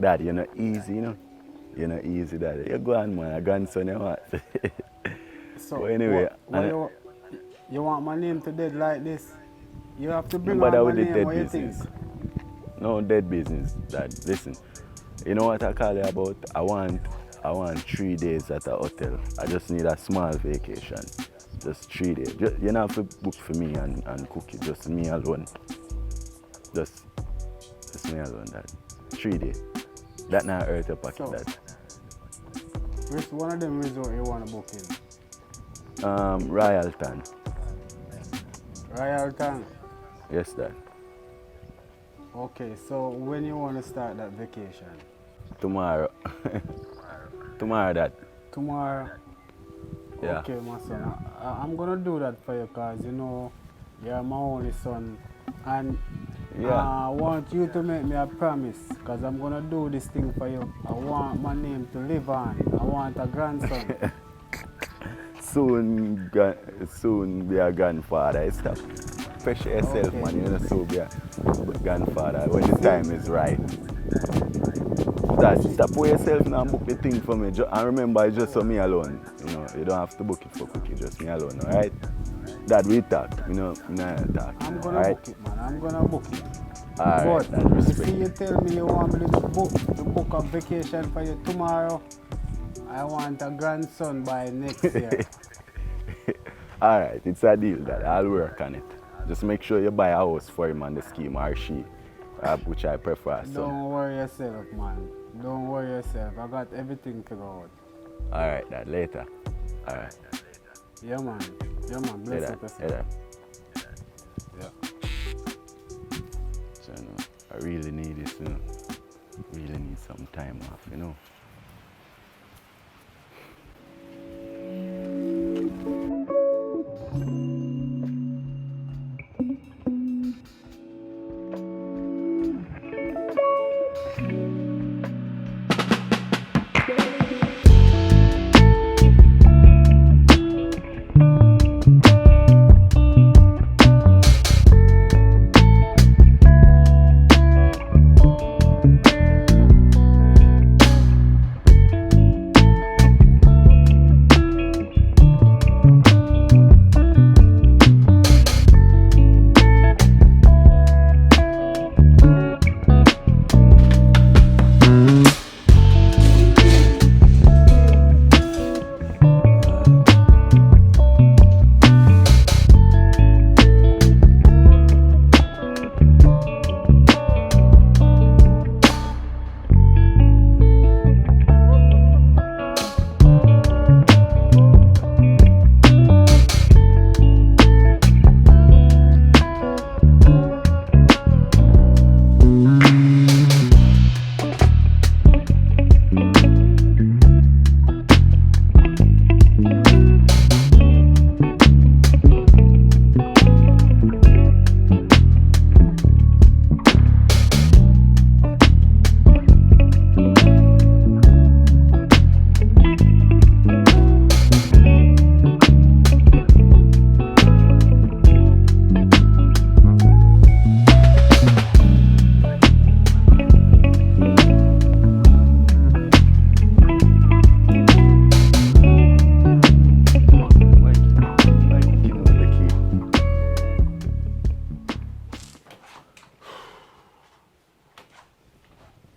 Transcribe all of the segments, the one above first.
Daddy, you're not easy, you know. You're not easy, daddy. You go on, man. A grandson, you want. But So anyway, what you want my name to dead like this? You have to no bring on bother my with the name. dead What you think? business. No dead business, dad. Listen, you know what I call it about? I want 3 days at a hotel. I just need a small vacation. Just 3 days. You don't have to book for me and cook it. Just me alone. Just, just me alone, dad. 3 days. That not hurt your pocket, So dad. which one of them resort you want to book in? Royalton. Royalton. Yes, dad. Okay, so when you want to start that vacation? Tomorrow. Tomorrow, dad. Tomorrow. Yeah. Okay, my son. I'm gonna do that for you, cause you know you're my only son, and Yeah. I want you to make me a promise, cause I'm gonna do this thing for you. I want my name to live on. I want a grandson. Soon be a grandfather. Stop pressure yourself, Okay. man. You're not so be a grandfather when the time is right. Dad, stop for yourself now and book the thing for me. And remember, it's just for me alone. You know, you don't have to book it for Cookie, just me alone, alright? Dad, we talk. You know, talk. I'm gonna Alright? book it, man. I'm gonna book it. Alright, But Dad, you respect. see, you tell me you want me to book a vacation for you tomorrow. I want a grandson by next year. Alright, it's a deal, Dad. I'll work on it. Just make sure you buy a house for him on the scheme or she, which I prefer, son. Don't worry yourself, man. Don't worry yourself. I got everything figured out. Alright, Dad, later. Alright. Yeah, man. Yeah, man. Bless Later. you, person. Later. Yeah. So, you know, I really need this, you know. Really need some time off, you know.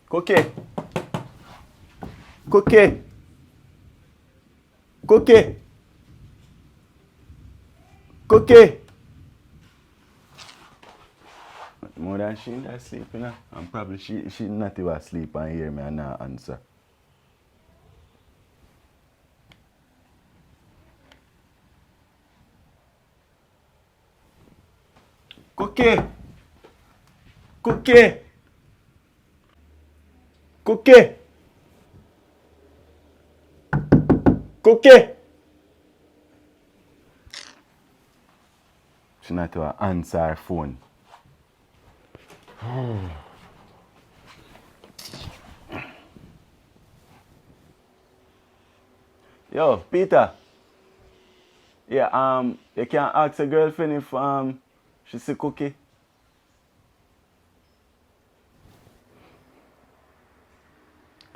Cookie. Cookie. Cookie. Cookie. More than she not asleep, you know. And probably she not even asleep and hear me and not answer. Cookie. Cookie. Cookie. Cookie. She not even answer her phone. Yo, Peter. Yeah, you can ask a girlfriend if she see Cookie.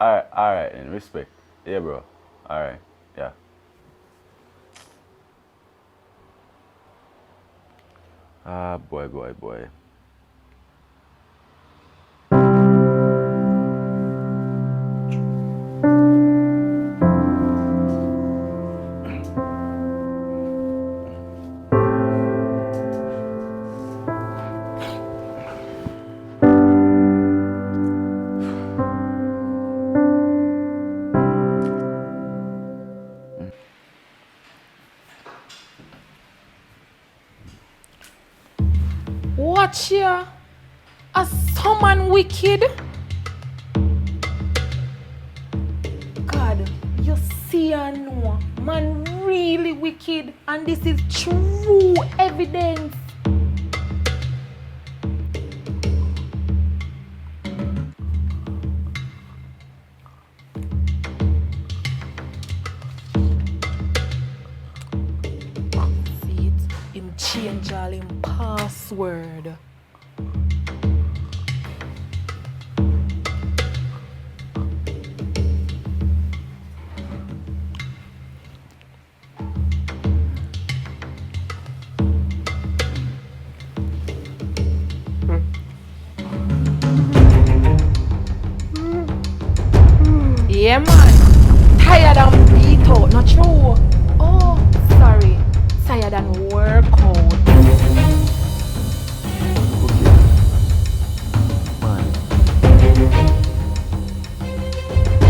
Alright, and respect. Yeah, bro. Alright, yeah. Ah, boy. Watch ya, a someone wicked. God, you see and know, man really wicked, and this is true evidence. See it, him change all him password. Yeah, man. Tired and beat out, not true. Oh, sorry. Tired and work out.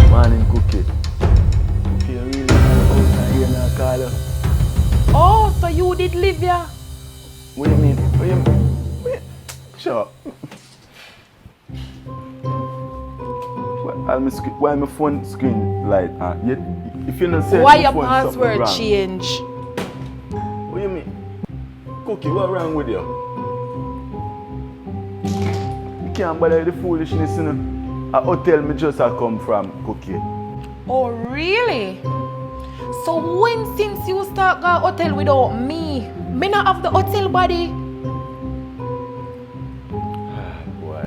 Morning, Cookie. Cookie, you really out here now, Carla? Oh, so you did live here? What do you mean? Sure. Why my phone screen light? If you don't say Why my your phone, password something wrong. change? What do you mean? Cookie, what wrong with you? You can't bother with the foolishness, you know. A hotel me just a come from, Cookie. Oh, really? So when since you start go hotel without me not have the hotel body? Boy.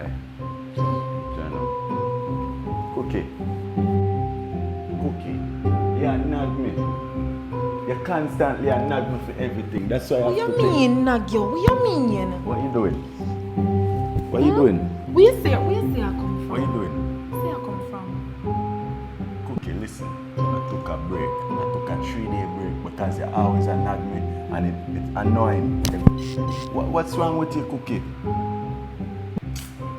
Cookie, you nag me. You constantly nag me for everything. That's why I What have you to pay. mean, Nagyo? What you mean? What you doing? What you doing? Where you say I come from? What you doing? Where I come from? Cookie, listen. I took a break. I took a 3-day break because you always nag me and it's annoying. What's wrong with you, Cookie?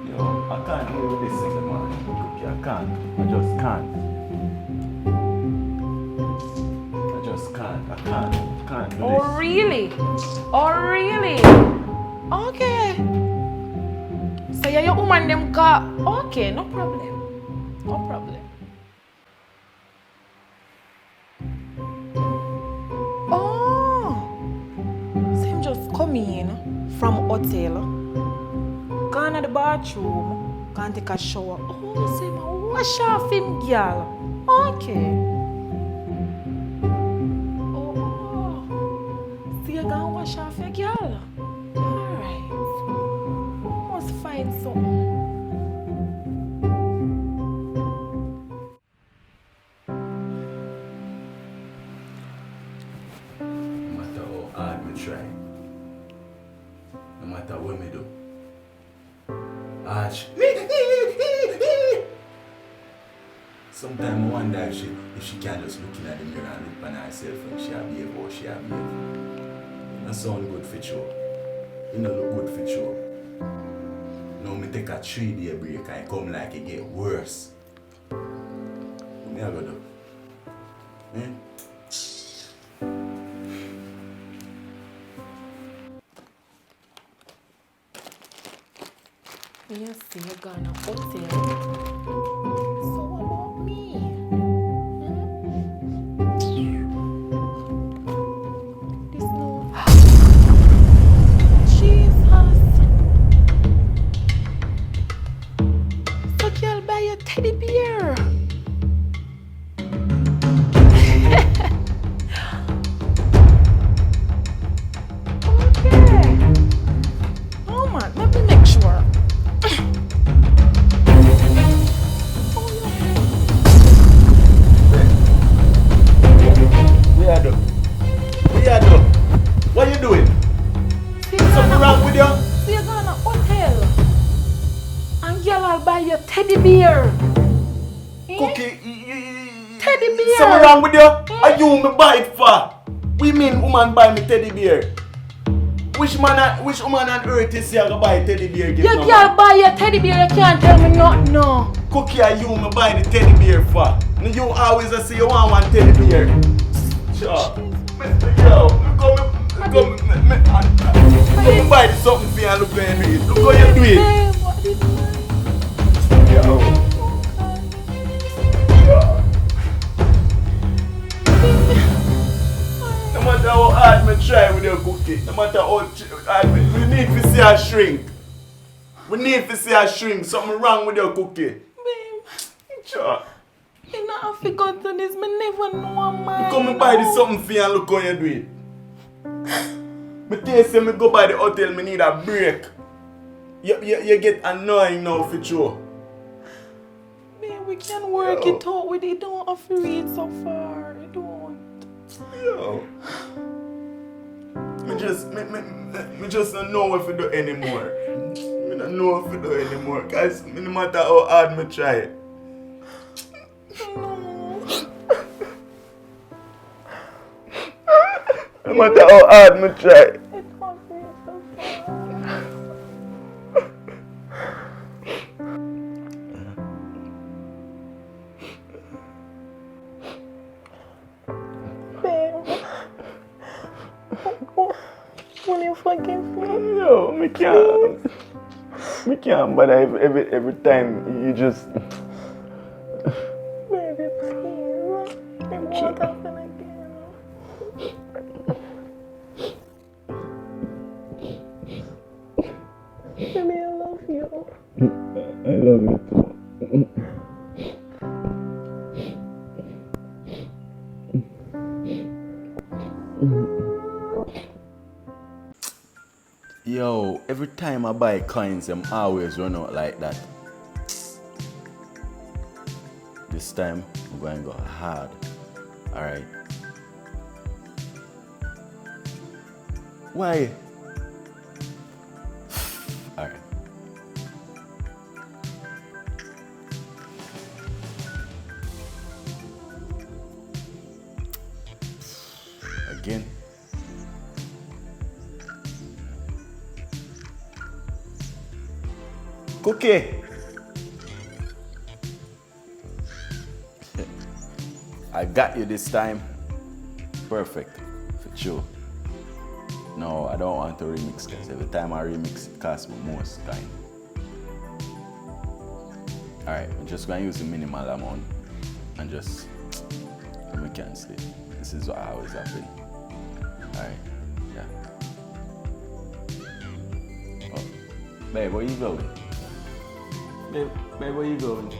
Yo, I can't deal with this anymore, Cookie. I can't. I just can't. I can't do this. Oh, really? Okay. So yeah, your woman them got okay, no problem. Oh, so him just come in from hotel, gone to the bathroom, gone take a shower. Oh, so him wash off him, girl. Okay. Oh, so you gonna wash off your girl? Alright. Must find something. No matter how hard me try, no matter what me do, sometimes I wonder if she can just look in at the mirror and look at herself and she behave or she behave. It don't sound good for sure. It don't look good for sure. Now me take a 3-day break and it come like it get worse. What me I go do? Eh? You see, you're gonna hotel. So what about me? This no. Jesus. So girl, buy your teddy bear. Okay. Oh man, let me make sure. bear. Cookie, Teddy bear. something wrong with you? Are you me buy it for? We mean woman buy me teddy bear. Which woman on earth is here to buy teddy bear? You can't buy your teddy bear, you can't tell me nothing, no. Cookie, are you me buy the teddy bear for? You always say you want one teddy bear. Sure. Yo, look how me buy something for you and look how you do it. Look how you do it. Yo. No matter how hard me try with your cookie, no matter how hard we need to see her shrink. We need to see her shrink. Something wrong with your cookie. Babe, Sure. you know I forgot to this, me never know man. Come and buy this something for you and look how you do it. Me tell you, say me go by the hotel, me need a break. You get annoying now for sure. Babe, we can work it out with it. Don't have to read so far. Don't. Yo. Me just don't know what to do anymore. Me don't know what to do anymore. Cause no matter how hard me try. No matter how hard me try. Will you forgive me? No, me can't. Me can't, but every time you just... Baby, please. It won't happen again. Baby, I love you. I love you too. Yo, every time I buy coins, I'm always run out like that. This time, I'm going to go hard. Alright. Why? Alright. Again. Cookie. I got you this time. Perfect. For sure. No, I don't want to remix because every time I remix it costs me most time. Alright, I'm just going to use the minimal amount and just let me cancel it. This is what always happens. Alright, yeah. Oh. Babe, where you going? Babe, where you going?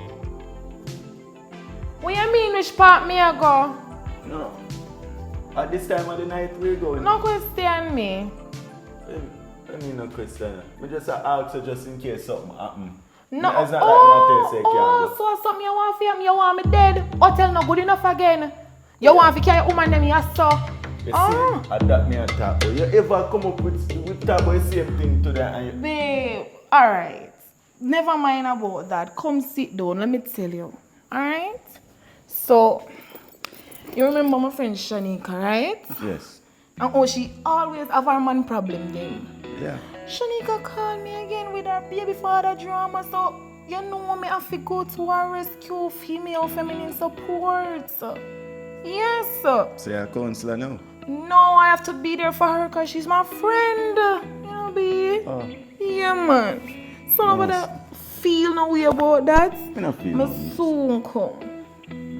What you mean which part me I go? No. At this time of the night, we're going. No question me. I mean, no question. I just ask you just in case something happen. No. It's not like me so something you want for me? You want me dead? Hotel not good enough again. You want to carry woman them here, so. You see, I that me a talk. But you ever come up with talk about the same thing today? And you... Babe, alright. Never mind about that. Come sit down, let me tell you. Alright? So, you remember my friend Shanika, right? Yes. And oh, she always have her man problem then. Yeah. Shanika called me again with her baby father drama, so you know me have to go to her rescue female feminine support. Yes, sir. So you're a counselor now? No, I have to be there for her because she's my friend. You know, B? Oh. Yeah, man. So nobody feel no way about that. I don't feel Me no soon come.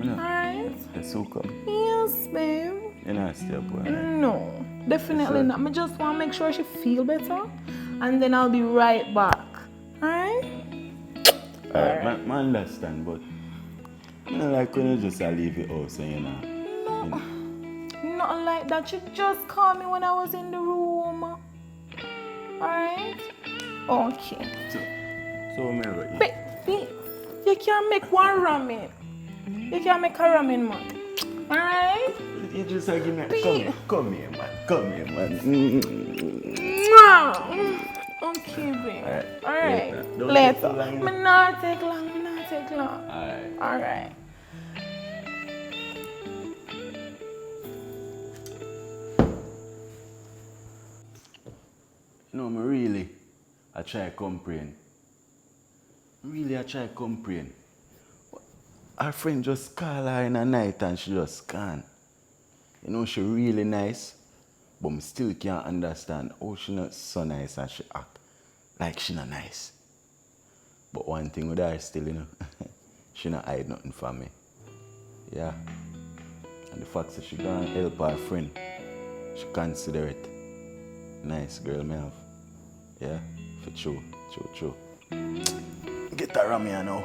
Alright? That's so come. Yes, babe. You're not still boy. No, definitely not. I just want to make sure she feel better. And then I'll be right back. Alright? Alright, I understand, but I don't like when you just leave your house and you know. No, not like that. You just called me when I was in the room. Alright? Okay. So me ever eat. Babe, you can't make one ramen. You can't make a ramen, man. Alright? You just give me come here, man. Okay, babe. Alright. Don't Later. take too long. Me not take long. o'clock. Alright. Alright. No, me really, I try comprehend. Really, I try comprehend. Our friend just call her in the night and she just gone. You know, she really nice, but me still can't understand how she not so nice and she act like she not nice. But one thing with her still, you know, she not hide nothing from me. Yeah. And the fact that she gonna help her friend, she consider it. Nice girl me have. Yeah, for true. Get her on me now.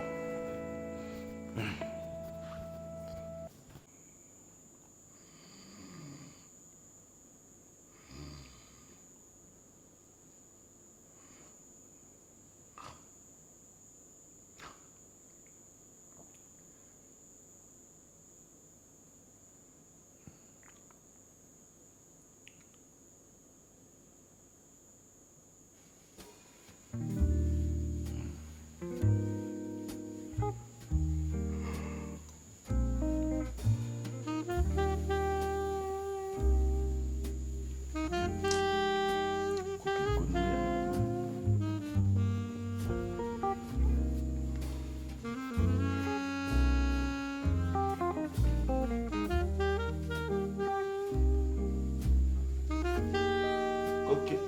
Okay.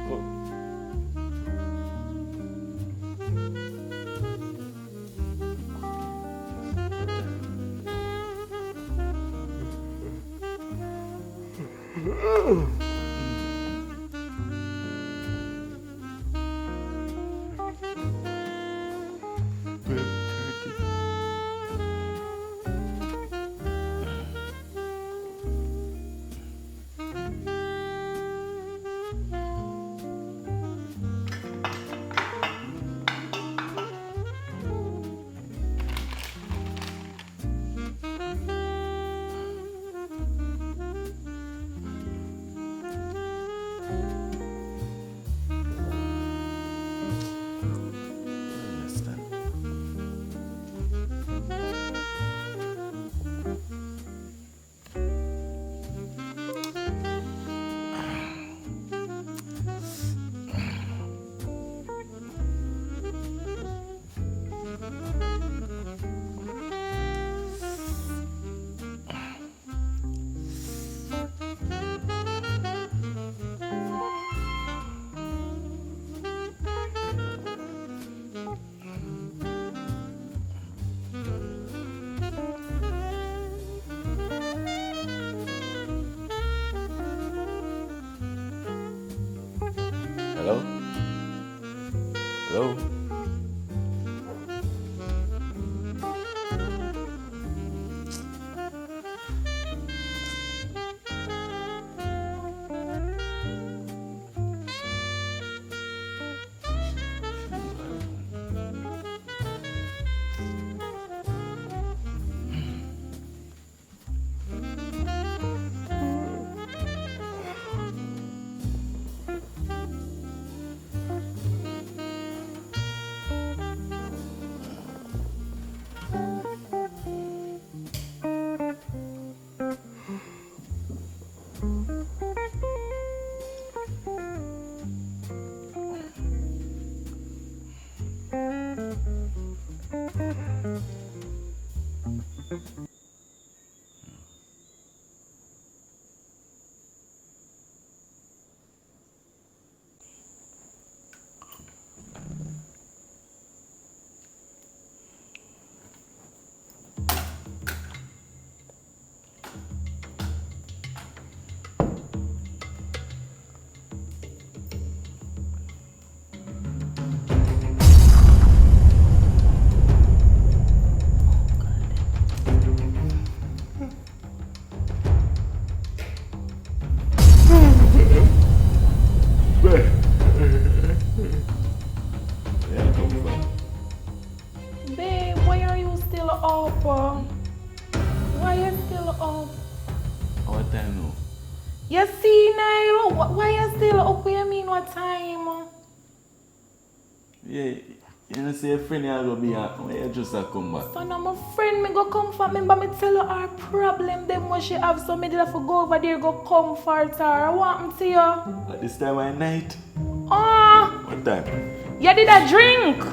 Go. Hello? Hello? Babe, why are you still up? Why are you still up? What time now? You see, Nile, why are you still up? What you mean, what time? Yeah, You know, say a friend you go be you just come back. So now my friend me go comfort. Remember me tell her our problem. Them what she have, so me did have to go over there go comfort her. What happened to you? At this time of night. What time? You did a drink.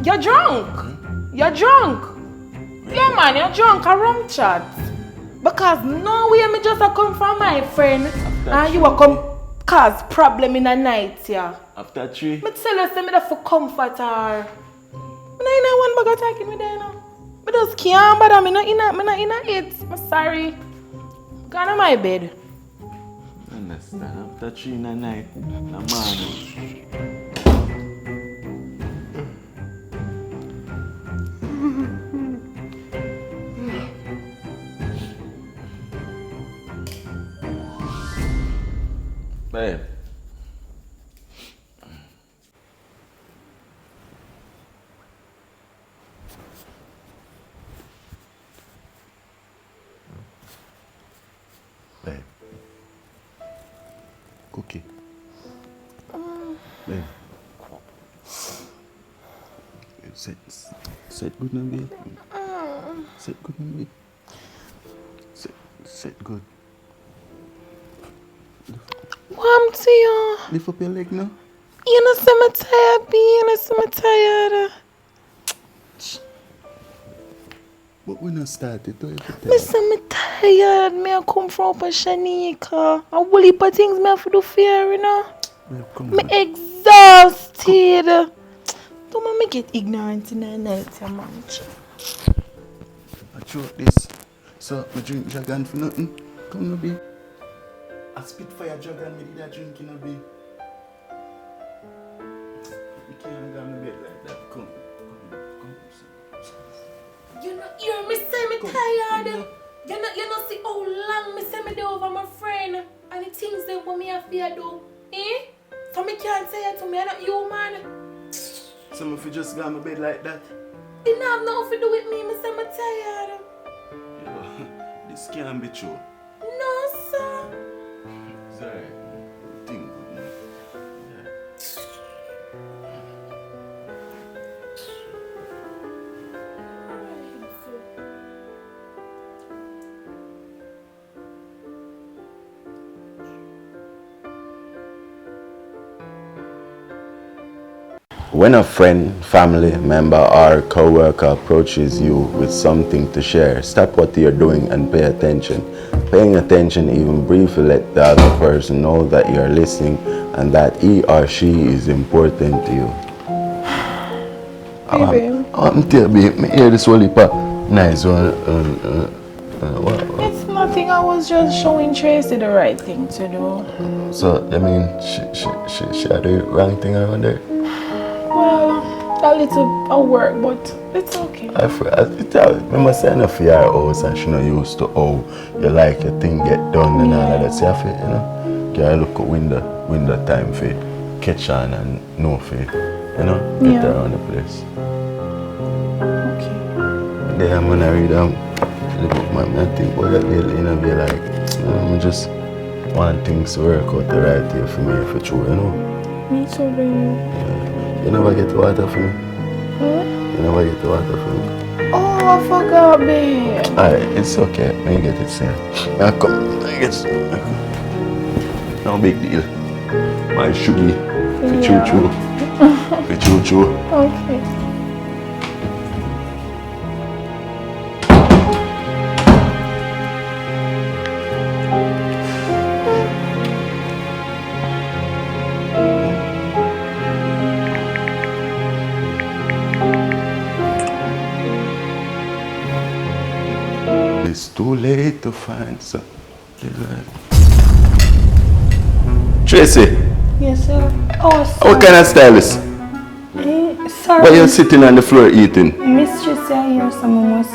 You're drunk. You're drunk. Yeah man, you're drunk. A rum chat. Because no way me just a come from my friend. And you a come cause problem in the night, yeah. After 3? Me tell her say me have to comfort her. Me not in a one bag of talking with her now. Me just can't bother me not in it. I'm sorry. Go to my bed. Understand? After 3 in the night, in the morning. Babe. Babe. Cookie. Babe. Sit good now, babe. Sit good now, babe. Sit good. What to you? Lift up your leg now. You know say me tired, B. You know say me tired. But we not started, though. Me say me tired. Me I come from up in Jamaica. A whole heap of things me have to do for you, you know. Babe, come Me on. exhausted. Don't make it ignorant in the night, man. I choke this. So, I drink dragon for nothing. Come on, babe. I spit fire dragon, me did a drink in a bay. You can't go on bed like that. Come. You know, hear me say me tired. You know see how long me say me dey over my friend. And the things that what me have to do. Eh? So me can't say it to me, I'm not you, man. So, if you just go on my bed like that? It don't have nothing to do with me, me say me tired. Yo, this can't be true. No, sir. Sorry. Think good, man. Yeah. When a friend, family member, or co-worker approaches you with something to share, stop what you're doing and pay attention. Paying attention, even briefly, let the other person know that you're listening and that he or she is important to you. Hey, babe. I'm telling you, me hear this whole heap of nice one. What? It's nothing, I was just showing Tracy the right thing to do. So, I mean, she had the wrong thing around there? Well, a little of work, but it's okay. I remember saying for your house and she not used to how you like your thing get done and all of that. So I feel, you know, can I look at window time for catch on and know for, you know, get around the place. Okay. Then I'm gonna read the book, man, and think about that lately, you know, be like, you know, I just want things to work out the right way for me, for true, you know. Me too, baby. You never get water for me? Huh? You never get water for me? Oh, I forgot, babe. Alright, it's okay. Let me get it soon. Now come, I get it. No big deal. My sugar. For choo-choo. For choo-choo. Okay. It's too late to find some. Tracy, Yes, sir. Oh, sir. what kind of style is? Sorry. Why you sitting on the floor eating? Mistress, I hear someone must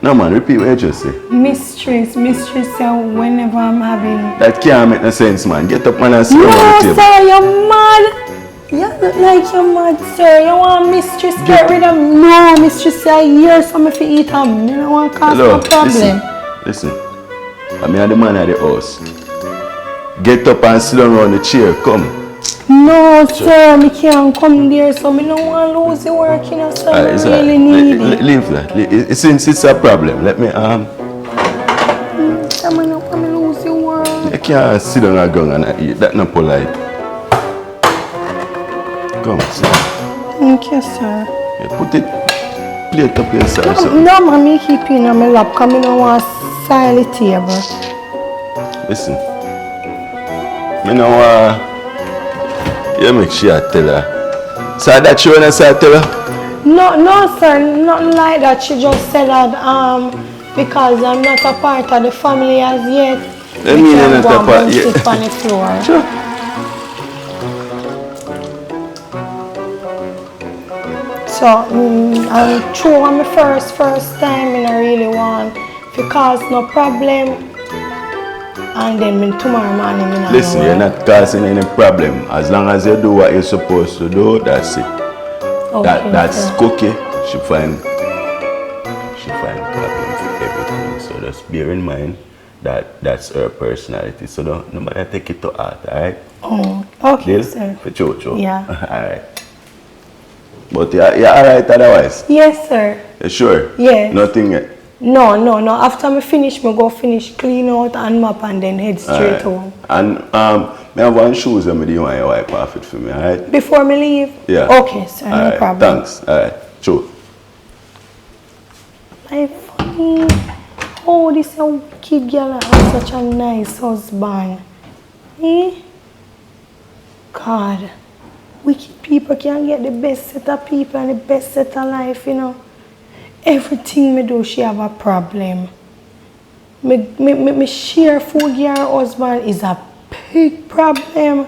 No man, repeat what you just say. Mistress, whenever I'm having... That can't make no sense, man. Get up, man, and sit No, down on the table. sir, you're mad. You look like you're mad, sir. You want mistress get rid of me? No, mistress, I hear something to eat them. You don't want to cause no problem. Listen. I'm the man at the house. Get up and sit down on the chair. Come. No, sir, I can't come there, so I don't want to lose the work, you know, so I really need it. Leave that. Since it's a problem, let me I don't want to lose the work. You can't sit on a gun and eat. That's not polite. Come, sit. Thank you, sir. Yeah, put it, plate up yourself. No, mommy, keep it on my lap, because I don't want to silent the table. Listen. I know you make sure I tell her. So that you wanna say I tell her? No, sir, nothing like that. She just said that because I'm not a part of the family as yet. I mean you're not a part yet. Sit on the floor. Sure. So, I'm true on my first time, and I really want to cause no problem. And then tomorrow morning, listen, you're not causing any problem. As long as you do what you're supposed to do, that's it. Okay, that's cookie. She find problem for everything. So just bear in mind that that's her personality. So don't nobody take it to heart, alright? Oh, okay, Deal? sir. For Chocho. Yeah. Alright. But you're alright otherwise? Yes, sir. You sure? Yeah. Nothing yet? No. After I finish, I go finish, clean out and mop and then head straight home. And I have one shoes and do you want to wipe off it for me, alright? Before me leave? Yeah. Okay, sir, no problem. Thanks. Alright. Sure. My funny. Oh, this is a wicked girl has such a nice husband. Eh? God. Wicked people can get the best set of people and the best set of life, you know. Everything me do, she have a problem. Me share food with her husband is a big problem.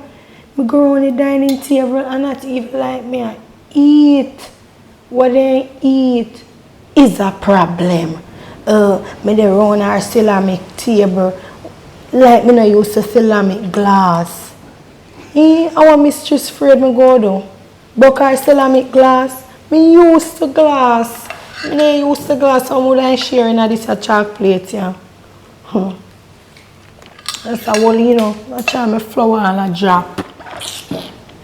Me go on the dining table and not even like me I eat. What they eat is a problem. Me dey run her ceramic table like me no used to ceramic glass. Our mistress afraid me go do. But her ceramic glass, me used to glass. Me used to glass, so I would share in this a chalk plate, yeah. That's a whole, you know, I try my flour and a drop.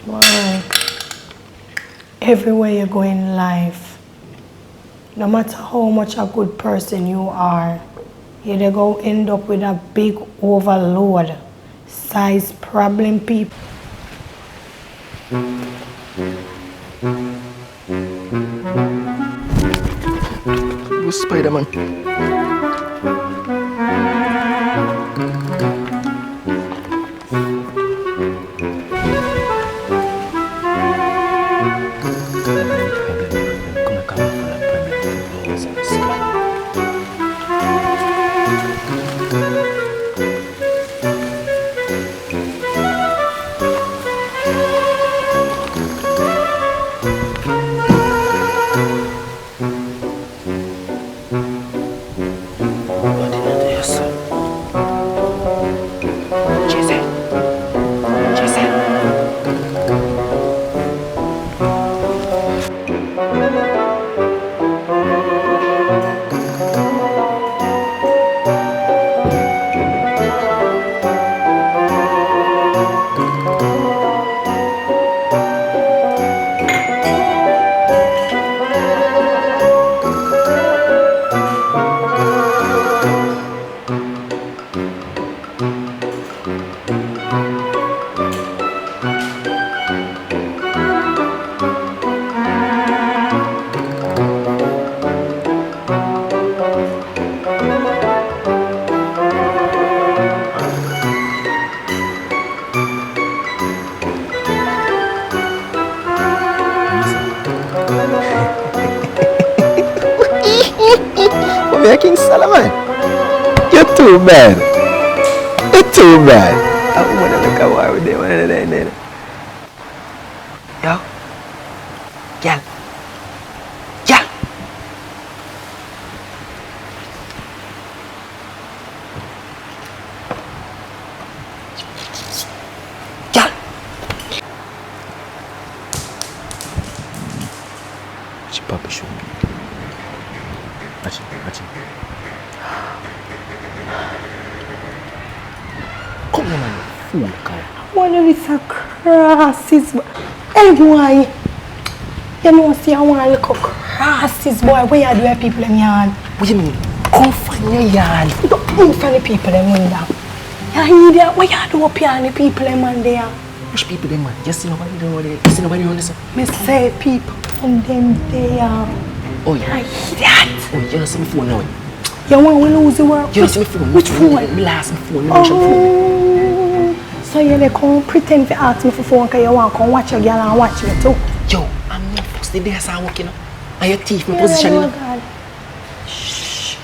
Wow. Everywhere you go in life, no matter how much a good person you are, you're going to end up with a big overload. Size problem, people. Who's Spider-Man? King Solomon. You're too bad. You're too bad. I want to make a war with them. Yo. Girl. Girl. Girl. She Papa show. Watch it. Come on, man, fool, guy. One of these crosses. Hey boy, you know see I want to look up crosses boy. Where you do people in yard? What do you mean? Come from your yard. Don't come from the people in window. You idiot, where you do up here and the people in man there? Which people them man? You see nobody don't know there. You see nobody on this? Me say people from them there. Oh yeah. Idiot. Oh, you don't see my phone now. You want to lose the work? You don't see my phone. Which phone? Me last my phone. My phone. So you like come pretend to ask me for phone because you want to come watch your girl and watch me too? Yo, I'm not first the day I saw working. And your teeth, my position. Oh God. Shh.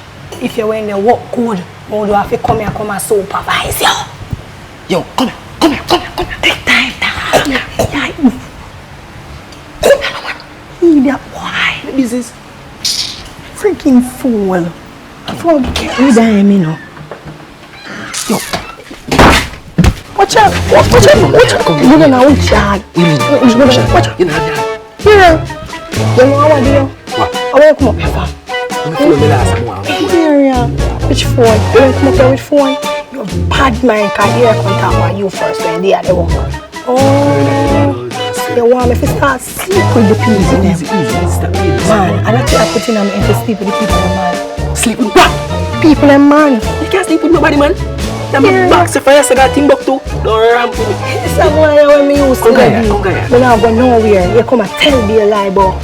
If you're in the work good, how do I have to come here and come and supervise you? Yo, come here. Take time. Come here. Idiot boy. The business. Freaking fool. Forget me damn, you know. Yo. Watch out. You're gonna watch out. Watch out. You know that. Here. You know what I do? What? I want to come up here for. I'm going to last one. Here. Which phone? You want to come up here with phone? You're bad man because here I can talk about you first when they are the work. Oh. You want me to start sleep with the people? Easy. Man, I don't think I put in on me to sleep with the people, man. Sleep with what? People, man. You can't sleep with nobody, man. I'm a box of fire, so that thing back too. Don't ramp with me. It's a boy when me used to Come here. I'm not going nowhere. You come and tell me a lie about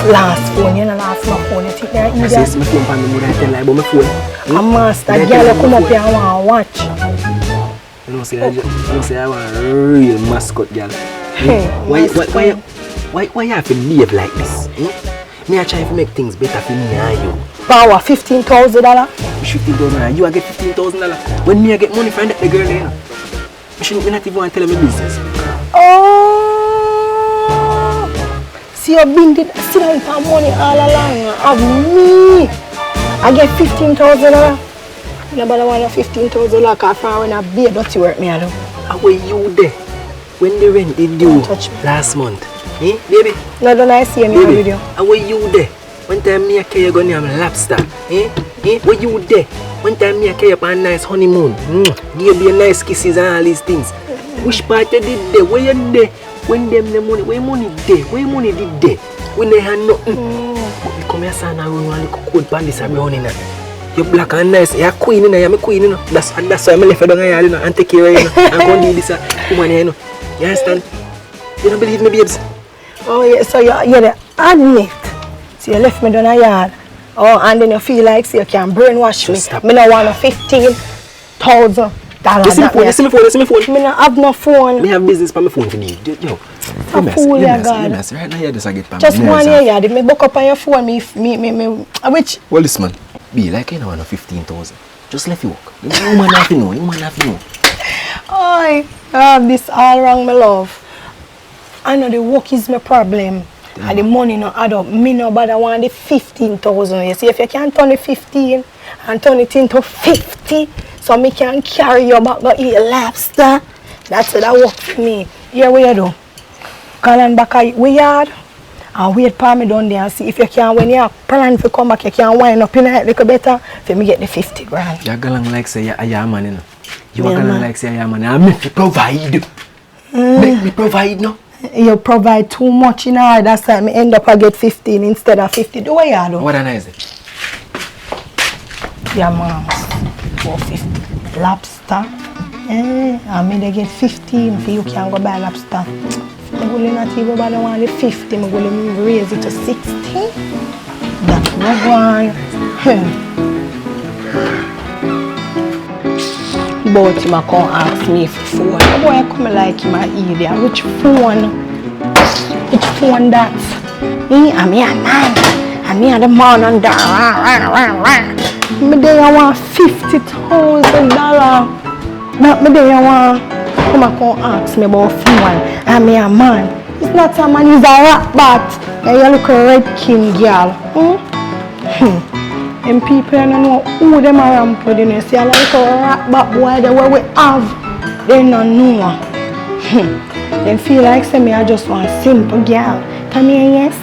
last phone. You know last my phone. You think that I say my phone for me, but I tell lie about my phone. A master girl you come up here and want to watch. You know, say I want a real mascot girl. Hey, why you have to behave like this? Me I try to make things better for me and you. Power $15,000. $15,000. You I get $15,000. When me I get money from that girl there, you shouldn't not even want to tell me business. Oh, see you've been sit down for money all along. Of me, I get $15,000. Nobody want $15,000 because for when I be a dirty work me I do. How were you there? When the rent did due last month? Eh, baby? No, don't I see me on video? How were you there? One time me I carry you going to lobster. Were you there? One time me I carry you on a nice honeymoon. Give you a nice kisses and all these things. Which part you did there? Where you there? When them the money? Where money there? Where money did there? When they had nothing. But you come here son and run and look good pan this around in. You're black and nice. You're queen in. You're queen in. That's why I left you down here and take care of you. I'm going to do this woman here. You understand? You don't believe me, babes? Oh yeah, so you're the admit. So you left me down a yard. Oh, and then you feel like so you can brainwash me. Stop. Me no want a $15,000. Listen me phone. Me no have no phone. Me have business on my phone for you. Yo. A fool, yeah, God. Right now, you just get pan. Just one year, yeah. Me book up on your phone. Me. Which? Well, this man, be like you know, 15,000. Just let you walk. You man have to know. I have this all wrong, my love. I know the work is my problem. Yeah. And the money no add up. Me no bother want the 15,000. You see, if you can turn the 15 and turn it into 50, so me can carry you back go eat lobster. That's what that work for me. Here what you do? Call and back at we yard and wait for me down there and see if you can, when you plan to come back, you can wind up in a little better for me get the 50 grand. You're going like say you're a man, you know. You are going like say you're a man. I make you provide. Make me provide, no? You provide too much in her, that's why I end up I get 15 instead of 50. Do what you do? What a nice day. Yeah, mom. For 50. Lobster. I mean they get 15 for you can go buy lobster. I'm going not even buy one the 50, I'm going to raise it to 60. That's no one. But him a come ask me for phone. The boy I come like him a idiot. Which phone? Which phone that? Me and me a man. And me and the man and that. Me there I want $50,000. Not me there I want. Come ask me about phone. And me a man. It's not a man, he's a rat bat. And you look a red king girl. And people don't know who them are ramp with, you know. See a little rat bat boy the way we have. They don't know. They feel like say me I just want simple girl. Come here, yes?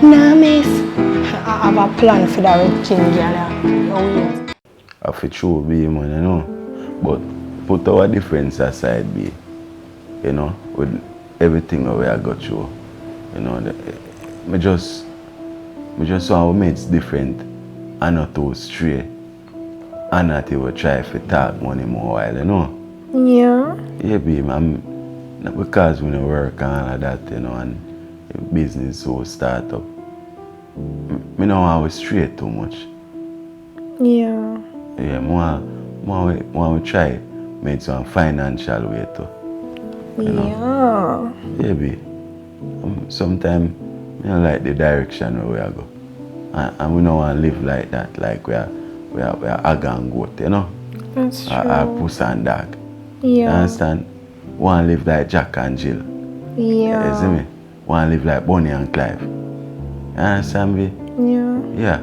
No, miss. I have a plan for that red king girl. I feel true be man, you know. But put our difference aside, be. you know, with everything that I got through. You know, me just want to make it different and not too stray. And not even try to talk money more while, you know. Yeah. Yeah, babe, not because we don't work and all of that, you know, and business so start up. Me don't want to stray too much. Yeah. Yeah, more try make some financial way too. You know? Yeah, babe. Sometimes I don't like the direction where we go. And we don't want to live like that, like we are hag and goat, you know? That's true. Or puss and dog. Yeah. You understand? Want to live like Jack and Jill. Yeah. You see me? Want to live like Bonnie and Clive. You understand me? Yeah. Yeah.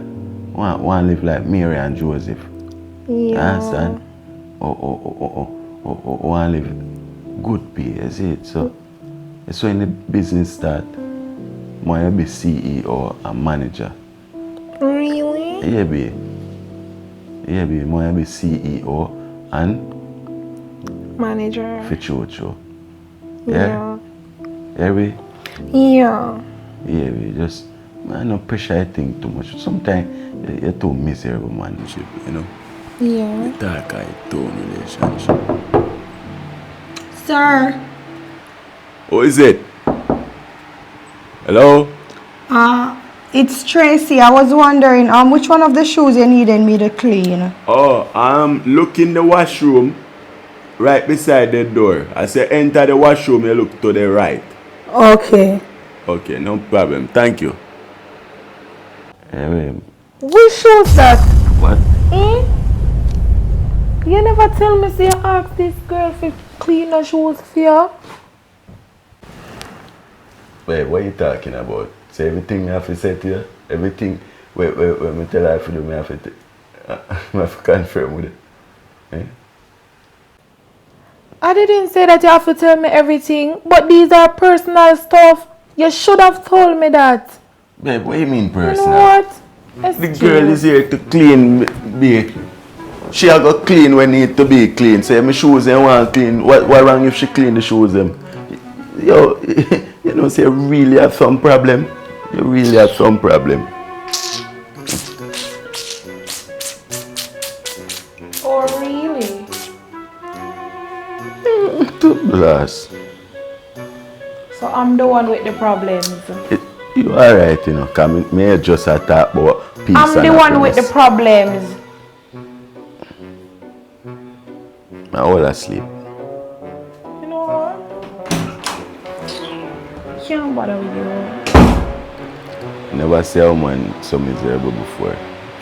Want to live like Mary and Joseph. Yeah. You understand? Want to live good pay, you see it? So when the business start, want to be CEO and manager. Really? Yeah, babe. Yeah, babe. Want to be CEO and Manager. for Chocho. Yeah. Yeah, babe. Yeah. Yeah, babe. Just, man, no pressure I think too much. Sometimes you're too miserable, man, you know? Yeah. You talk like too relationship. Sir. Who is it? Hello? It's Tracy. I was wondering, which one of the shoes you needed me to clean? Oh, look in the washroom right beside the door. I say enter the washroom, you look to the right. Okay. Okay, no problem. Thank you. Which shoes that? What? You never tell me say you ask this girl to clean the shoes for you. Wait, what are you talking about? So everything I have to say to you? Everything, wait, me tell her to do, me have to confirm with it. Eh? I didn't say that you have to tell me everything, but these are personal stuff. You should have told me that. Babe, what do you mean personal? You know what? The girl is here to clean, babe. She a go clean when need to be clean. Say my shoes ain't want clean. What wrong if she clean the shoes them? Yo, you know, say you really have some problem. You really have some problem. Oh, really? To blast. So I'm the one with the problems. You alright, you know, come me just a talk about peace I'm and the one with the happiness. problems. I all asleep. You know what? Can't bother with you. Never see a man so miserable before.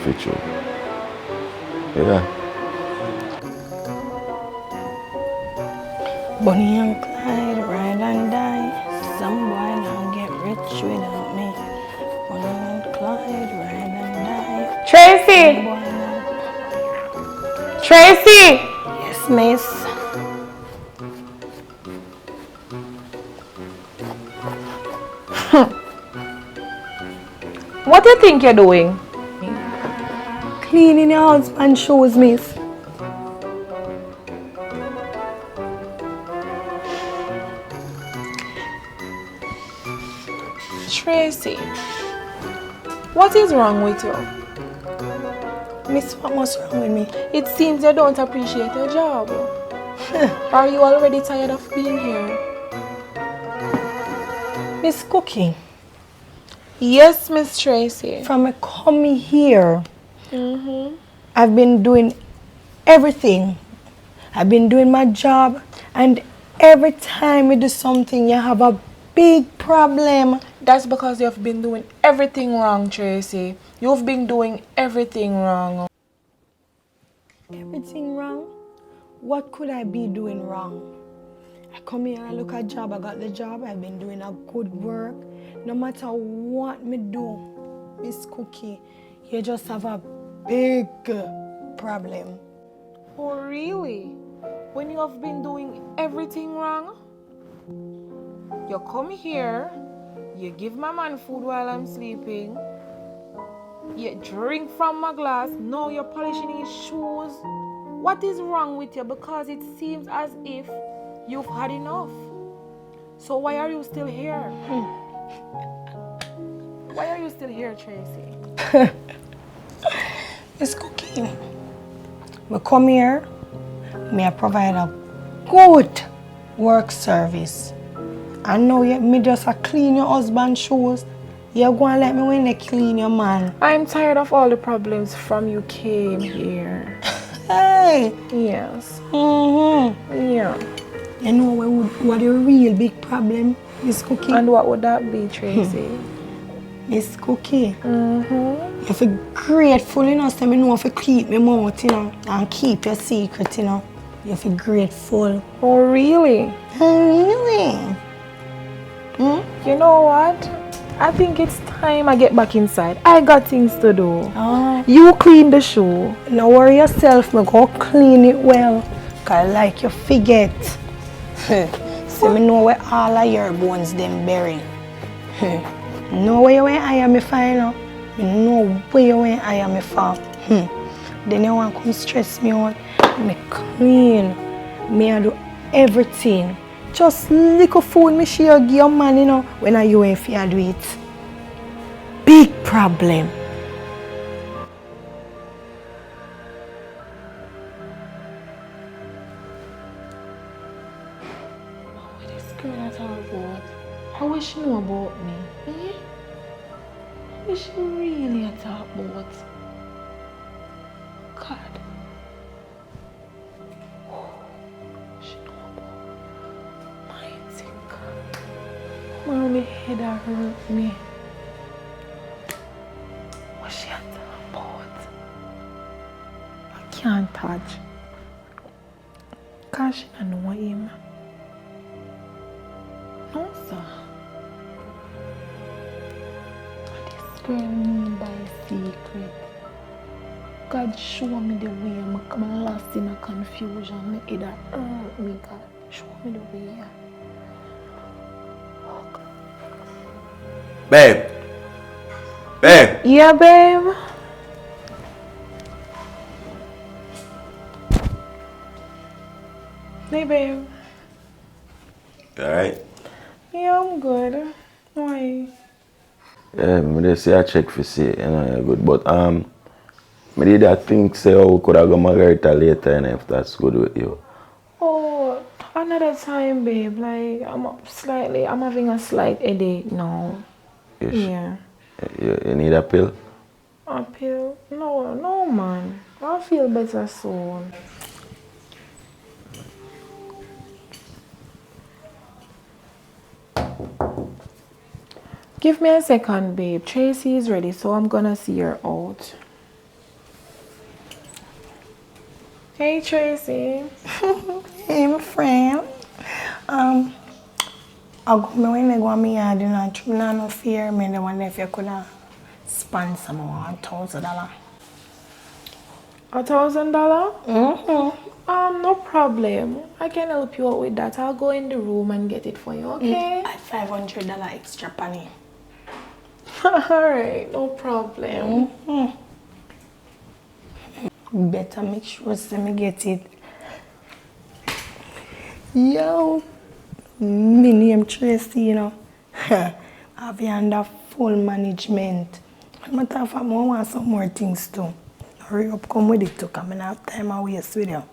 For true. Yeah. Bonnie and Clyde, ride and die. Some boy now get rich without me. Bonnie and Clyde, ride and die. Tracy! Some boy now. Tracy! Yes, miss. What do you think you're doing? Cleaning your husband's shoes, miss. Tracy, what is wrong with you? Miss, what was wrong with me? It seems you don't appreciate your job. Are you already tired of being here? Miss Cookie, Yes, Miss Tracy. from me coming here, I've been doing everything. I've been doing my job, and every time you do something, you have a big problem. That's because you've been doing everything wrong, Tracy. You've been doing everything wrong. Everything wrong? What could I be doing wrong? I come here and look at job, I got the job, I've been doing a good work. No matter what me do, Miss Cookie, you just have a big problem. Oh, really? When you have been doing everything wrong? You come here, you give my man food while I'm sleeping, you drink from my glass, now you're polishing his shoes. What is wrong with you? Because it seems as if you've had enough. So why are you still here? Why are you still here, Tracy? It's cooking. I come here, I provide a good work service. I know me just clean your husband's shoes. You're going to let me when they clean your man. I'm tired of all the problems from you came here. Hey! Yes. Yeah. You know what the real big problem is cooking? And what would that be, Tracy? It's cooking. You feel grateful, you know, so I know if you keep my mouth, you know, and keep your secret, you know. You feel grateful. Oh, really? Really? You know what? I think it's time I get back inside. I got things to do. You clean the shoe. No worry yourself, me go clean it well. Cause like you forget. So me know where all of your bones them bury. Know where you went I am me final. Me know where you went I am me fall. Then you want to come stress me out. Me clean. Me I do everything. Just little food me share give your man, you know, when are you if you do it. Big problem. What is this girl at all about? How will she know about me? What is she really at all about? God. She know about my thing. My head hurt me. What she at all about? I can't touch. Cause she don't know him. No, sir. What this girl mean by secret? God show me the way I'm lost in a confusion. Me either hurt me, God. Show me the way. Oh, God. Babe. Babe. Yeah, babe. Hey, babe. Alright. Yeah, I'm good. Why? Yeah, me just say I check for see, you know, you're good. But me did I think say we could have got married later, and if that's good with you. Oh, another time, babe. Like I'm having a slight headache now. Yeah. You need a pill? A pill? No, man. I'll feel better soon. Give me a second, babe. Tracy is ready, so I'm gonna see her out. Hey, Tracy. Hey, my friend. I'll go when I go on my yard, you know, no fear me. I wonder if you could sponsor me $1,000. $1,000? No problem. I can help you out with that. I'll go in the room and get it for you, okay? $500 extra penny. Alright, no problem. Better make sure so me get it. Yo, my name Tracy, you know. I'll be under full management. Matter of fact, I want some more things too. Hurry up, come with it too, because I don't have time to waste with you.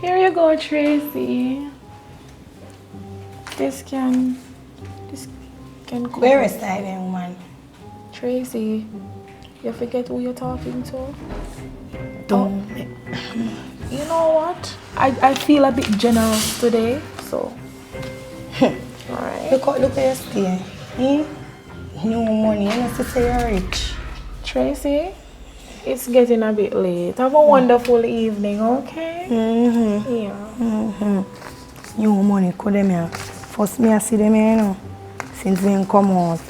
Here you go, Tracy. This can cover. Where is that woman? Tracy, you forget who you're talking to? Don't. You know what? I feel a bit generous today, so. Alright. Look at your stay. No money, you know, say you're rich. Tracy, it's getting a bit late. Have a wonderful evening, okay? Yeah. No money, could them here. First me I see them here, you know, since they come out.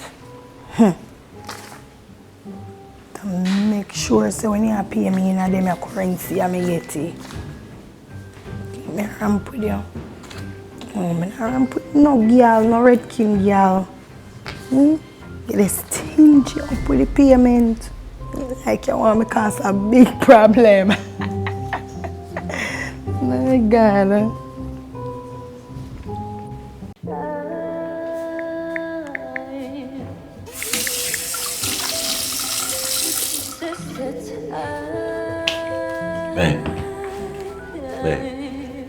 To make sure so when you pay me in them your currency, I may get it. Me ramp with you. Oh, me ramp with no girl, no red king girl. Get stingy up with the payment. Like you want me cause a big problem. God. Babe.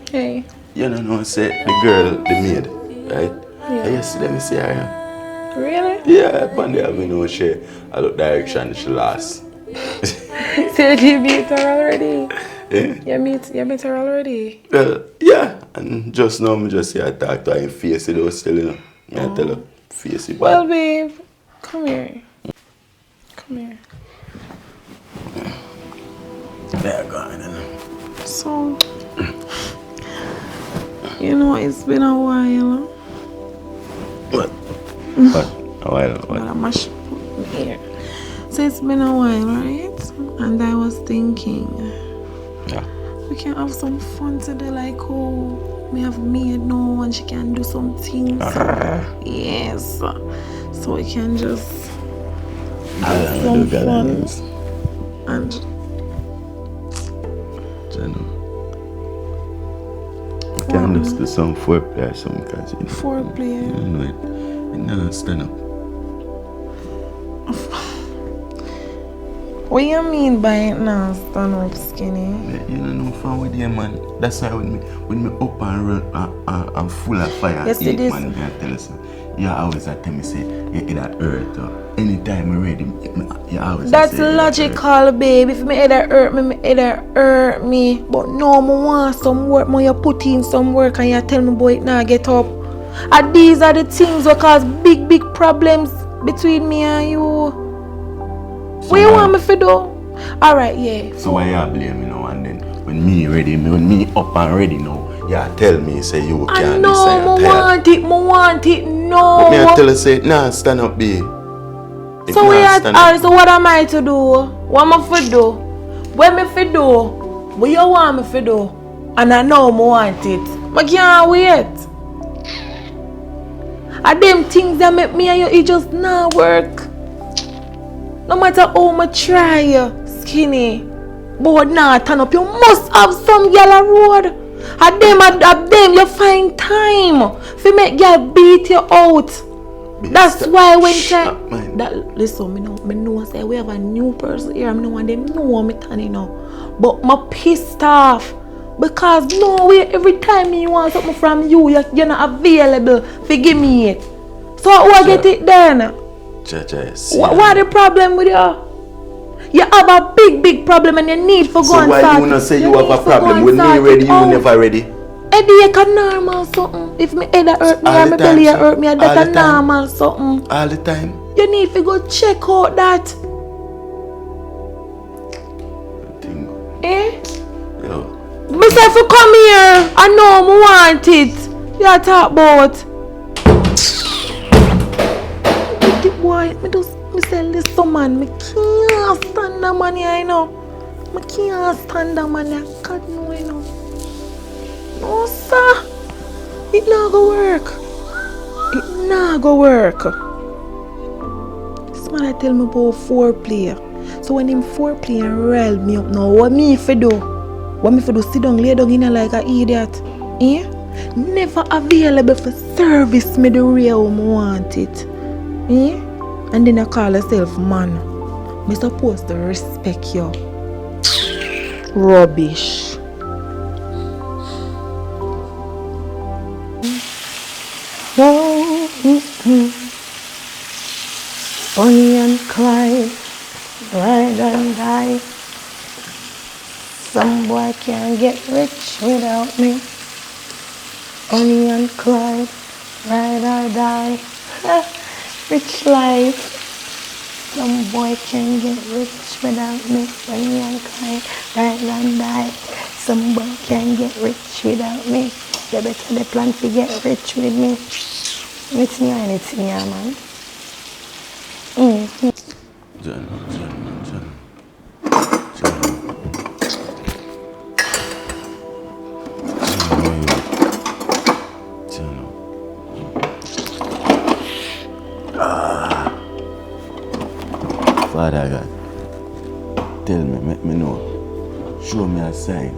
Hey. You don't know, say the girl, the maid, right? Yeah. Yesterday, me see her. Really? Yeah, upon the avenue, she, I look direction, she lost. So you meet her already? Yeah? You meet her already? Well, yeah. And just now, I just see her talk to her in face, it was still, you know. I tell her, face it Well, bad. babe, come here. Come here. There, go on, you know. So, you know, it's been a while. What? What? A while, But what? I must put me here. So it's been a while, right? And I was thinking, Yeah. we can have some fun today, like oh, we have maid now and she can do some things. Yes. So we can just have some fun. And You know. You can just do some foreplay or something, because foreplay. you know it. You know, stand up. What you mean by it now, stand up skinny? You don't know fun with you, man. That's why when me up and run and full of fire Yes, and it eat, is. man, I tell you, so, you always tell me say you eat that earth. Anytime I'm ready, you always That's say logical, babe. If me either hurt me, hurt me. But no, I want some work. You put in some work and you tell me, boy, now get up. And these are the things that cause big problems between me and you. What you want me to do? Alright, yeah. So why you blame me now and then? When me ready, when me up and ready now, you tell me say you I can't know, decide. I want it, no. But me I tell you say, nah, stand up, B. So so what am I to do? What am I to do? What me to do? What you want me to do? And I know I want it. I can't wait. And them things that make me and you, it just not work. No matter how much try, skinny, but not turn up. You must have some girl a road. And them you find time to make girl beat you out. That's why when listen, me know say we have a new person here. I know and them know me turning now. But I'm pissed off because no way every time you want something from you, you're not available to give me it. So what get it then? What the problem with you? You have a big problem and you need for go and start. So why you wanna say you have a problem? When me ready, you never ready? Headache a normal something. If my head hurt me or my belly hurt me, that's a normal something. All the time. You need to go check out that. Eh? Yo. Me say if you come here, I know I want it. You talk about. Boy, me say listen man, me can't stand that man here, I know. Me can't stand that man here. God no, I know. No sir, it not go work. It not go work. This man I tell me about foreplay. So when him foreplay and rile me up now, what me for do? What me for do? Sit down, lay down in like an idiot. Eh? Never available for service me the way I want it. Eh? And then I call yourself man. Me supposed to respect you. Rubbish. Bonnie and Clyde, ride and die. Some boy can't get rich without me. Bonnie and Clyde, ride or die. Rich life. Some boy can't get rich without me. Bonnie and Clyde, ride and die. Some boy can't get rich without me. You better the plan to get rich with me. It's me and it's me, man. John. Father God, tell me, make me know. Show me a sign.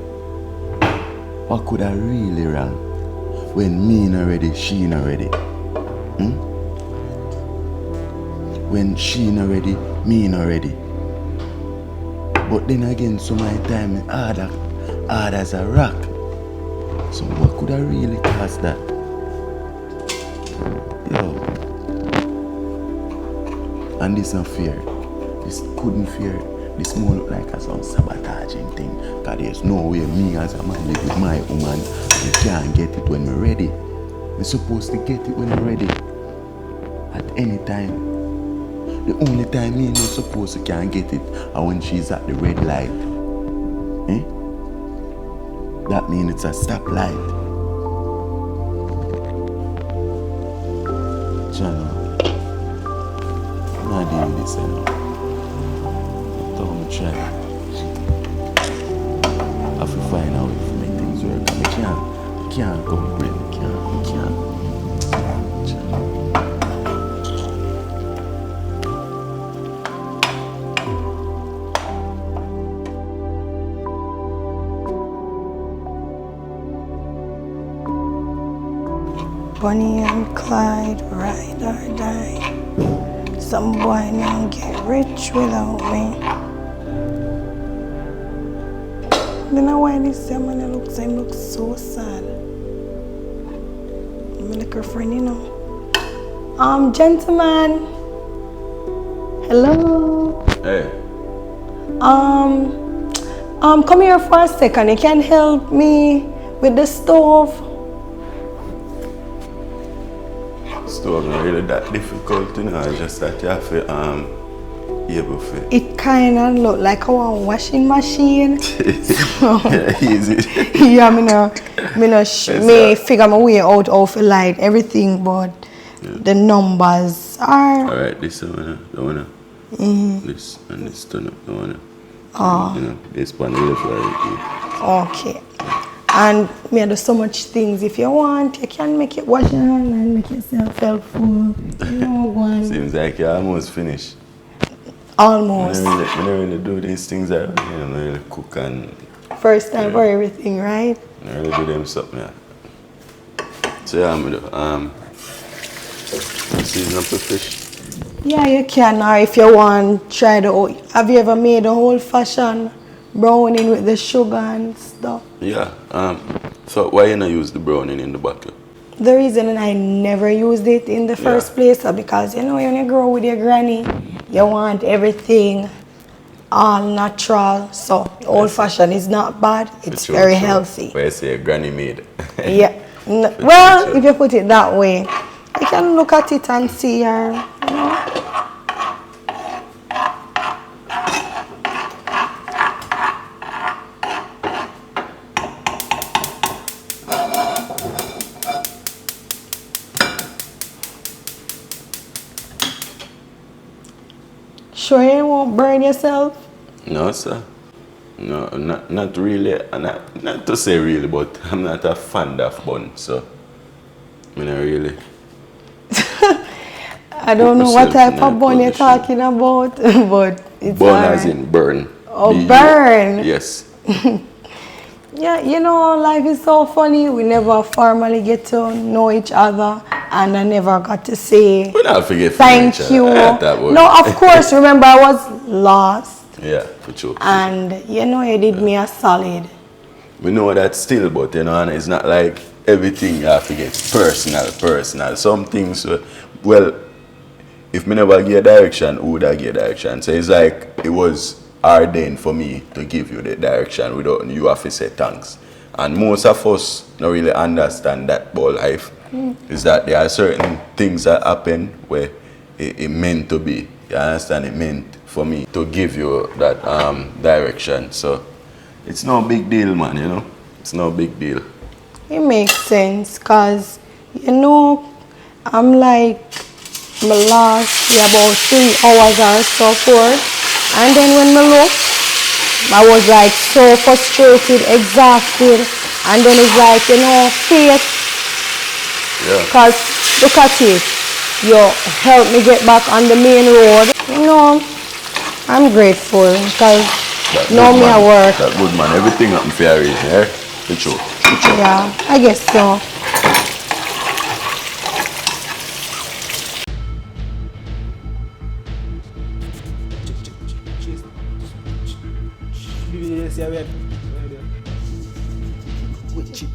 what could I really wrong? When me not ready, she not ready. When she not ready, me not ready. But then again, so my time is hard as a rock. So what could I really cause that? Yo. And this not fair. This couldn't fear. This more look like some sabotaging thing. Because there's no way me as a man live with my woman. I can't get it when we're ready. We're supposed to get it when we're ready. At any time. The only time me not supposed to can't get it is when she's at the red light. That means it's a stoplight. Jana, I'm not doing this anymore. Don't try. I have to find a way to make things work. I can't complain. I can't. Bonnie and Clyde, ride or die. Some boy now get rich without me. You know why this man looks so sad. I'm like her friend, you know. Gentleman. Hello. Hey. Come here for a second. You can help me with the stove. Stove not really that difficult, you know. It's just that you have to able to. It kind of look like a washing machine. So, yeah, easy. yeah, me figure my way out of light everything, but the numbers are. Alright, this one, the one. This and this turn up, the one. You know, this one will fly. Okay. And me do so much things. If you want, you can make it wash your hand and make yourself helpful. You know, one. Seems like you're almost finished. Almost. I never really do these things. I don't really cook and. First time for everything, right? I really do them something. Yeah. So yeah, I'm gonna season up the fish. Yeah, you can. Or if you want, try the. Have you ever made a old-fashioned browning with the sugar and stuff? Yeah. So why you not use the browning in the bottle? The reason I never used it in the first place is because, you know, when you grow with your granny, you want everything all natural. So old-fashioned is not bad. It's very healthy. Where you say granny made. Yeah. Well, if you put it that way, you can look at it and see her, you know. Sure you won't burn yourself? No, sir. No, not really. Not to say really, but I'm not a fan of bun, so I mean, really. I don't know what type of bun you're talking about, but it's bun as in burn. Oh, burn. Yes. Yeah, you know, life is so funny. We never formally get to know each other, and I never got to say We not forget thank you. No, of course. Remember, I was lost. Yeah, for sure. And you know, you did me a solid. We know that still, but you know, and it's not like everything you have to get personal. Some things, well, if me never give direction, who would I give direction? So it's like it was ordained for me to give you the direction without you have to say thanks. And most of us don't really understand that about life. Is that there are certain things that happen where it meant to be. You understand? It meant for me to give you that direction. So it's no big deal, man, you know? It's no big deal. It makes sense, cause you know, I'm like, my last about 3 hours or so forth. And then when I look, I was like so frustrated, exhausted, and then it's like, you know, faith. Yeah. Because look at it, you helped me get back on the main road. You know, I'm grateful because now me at work. That good man, everything happened for a reason, eh? For sure. Yeah, I guess so.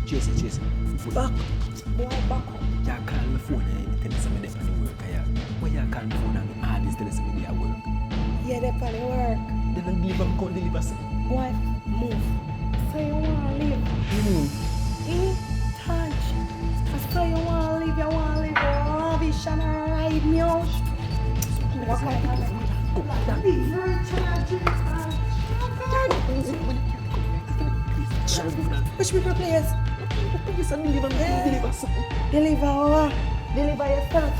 Tracy. Back. Boy, back up. You call my phone and tell me something there on the work. Why you call my phone and all this tell me something there at work? Yeah, they're on the work. They don't deliver, come deliver something. Boy, move. So you want to leave? Touch. So you want to leave, rubbish and ride me out. What kind of which people place? Deliver what? Deliver yourself.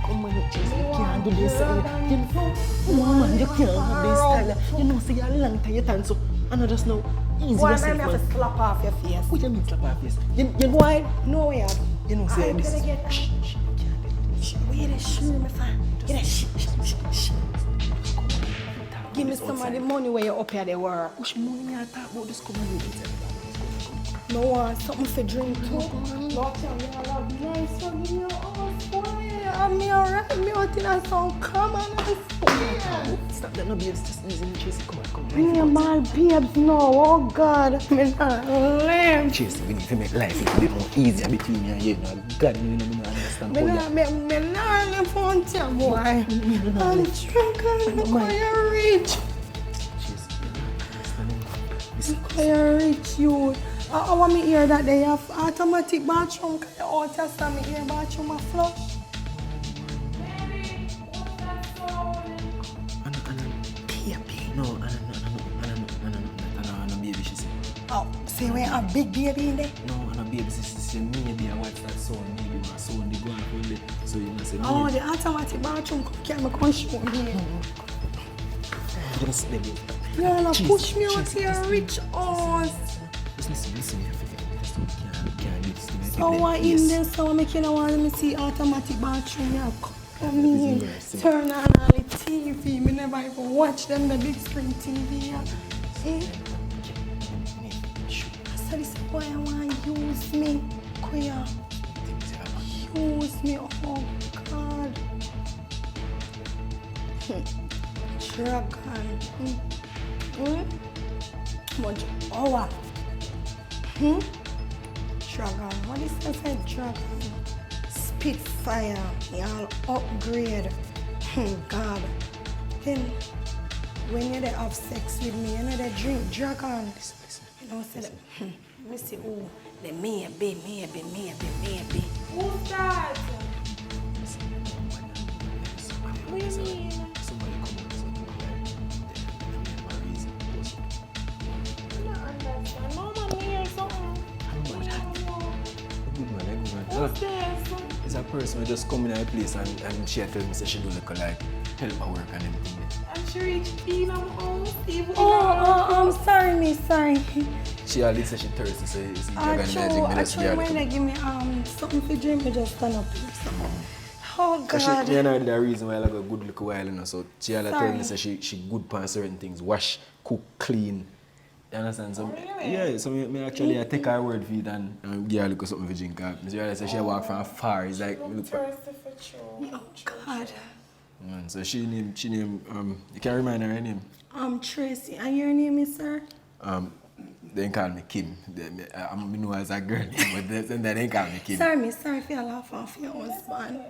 Come on, Tracy, you can't do this. Man, you can't have this style. You know, say you're a long time, you turn so. I know just now. Easy Why yourself, am I have to slap off your face? What do you mean slap off face? You Why? No way. You know, say I'm this. gonna get where the shoe, my friend? Get a shh. Give me some of the money where you're up here they work. Which money you talk about this coming No want something for drink too. Look, you're love nice, so give me all boy. I'm me alright, me out in a song. Come on, Stop that, no babes, just using Tracy. Come on. me a my babes no, oh God. Me not lame. Tracy, we need to make life a bit more easier between me and you. God, you know, I understand. Me not lame for you, boy. I'm drunk and I'm rich. Tracy, I'm rich, you. I want me hear that they have automatic bathroom. Can you all test me hear bathroom a flush? No, baby, she said. Oh, say we have a big baby in there? No, baby, she said, maybe I watch that son, maybe my son, they go and hold it. So you know, say, oh, the automatic bathroom can show me. Just, baby. You wanna push me out here, rich ass. Just listen, can't do this to me. So what in there, so I make you want me see automatic bathroom, yeah. Come in, turn on all the TV. Me never even watch them, the big screen TV. Yeah. So this boy I want to use me. Queer. Use me, oh God. Dragon. Much hour. Dragon. What is that dragon? Spitfire, y'all upgrade. God. Then when you have sex with me, you know they drink dragon. Listen. You know, say that. Let me see, oh, the maybe. Who's that? What do you mean? Somebody come on, something like I don't understand. No, man, me hear something. Good man. Who's this? It's a person who just come in our place and she tell me say she do like help her work and everything. And she reached in on my house. I'm sorry. She already said she thirsty, so it's magic. Actually, when they give me something to drink, I just stand up. Oh God. So she know the reason why I got good look a while, you know. So she tell me say she good for certain things, wash, cook, clean. You understand? So really? yeah, so me actually I take her word for it and give her a little something to drink. She realize she walk from afar. It's like I'm thirsty for true. Oh God. Man, so she name you can remind her name. Tracy, and your name is sir? They call me Kim. I know as a girl, but they call me Kim. Sorry if you laugh off your husband.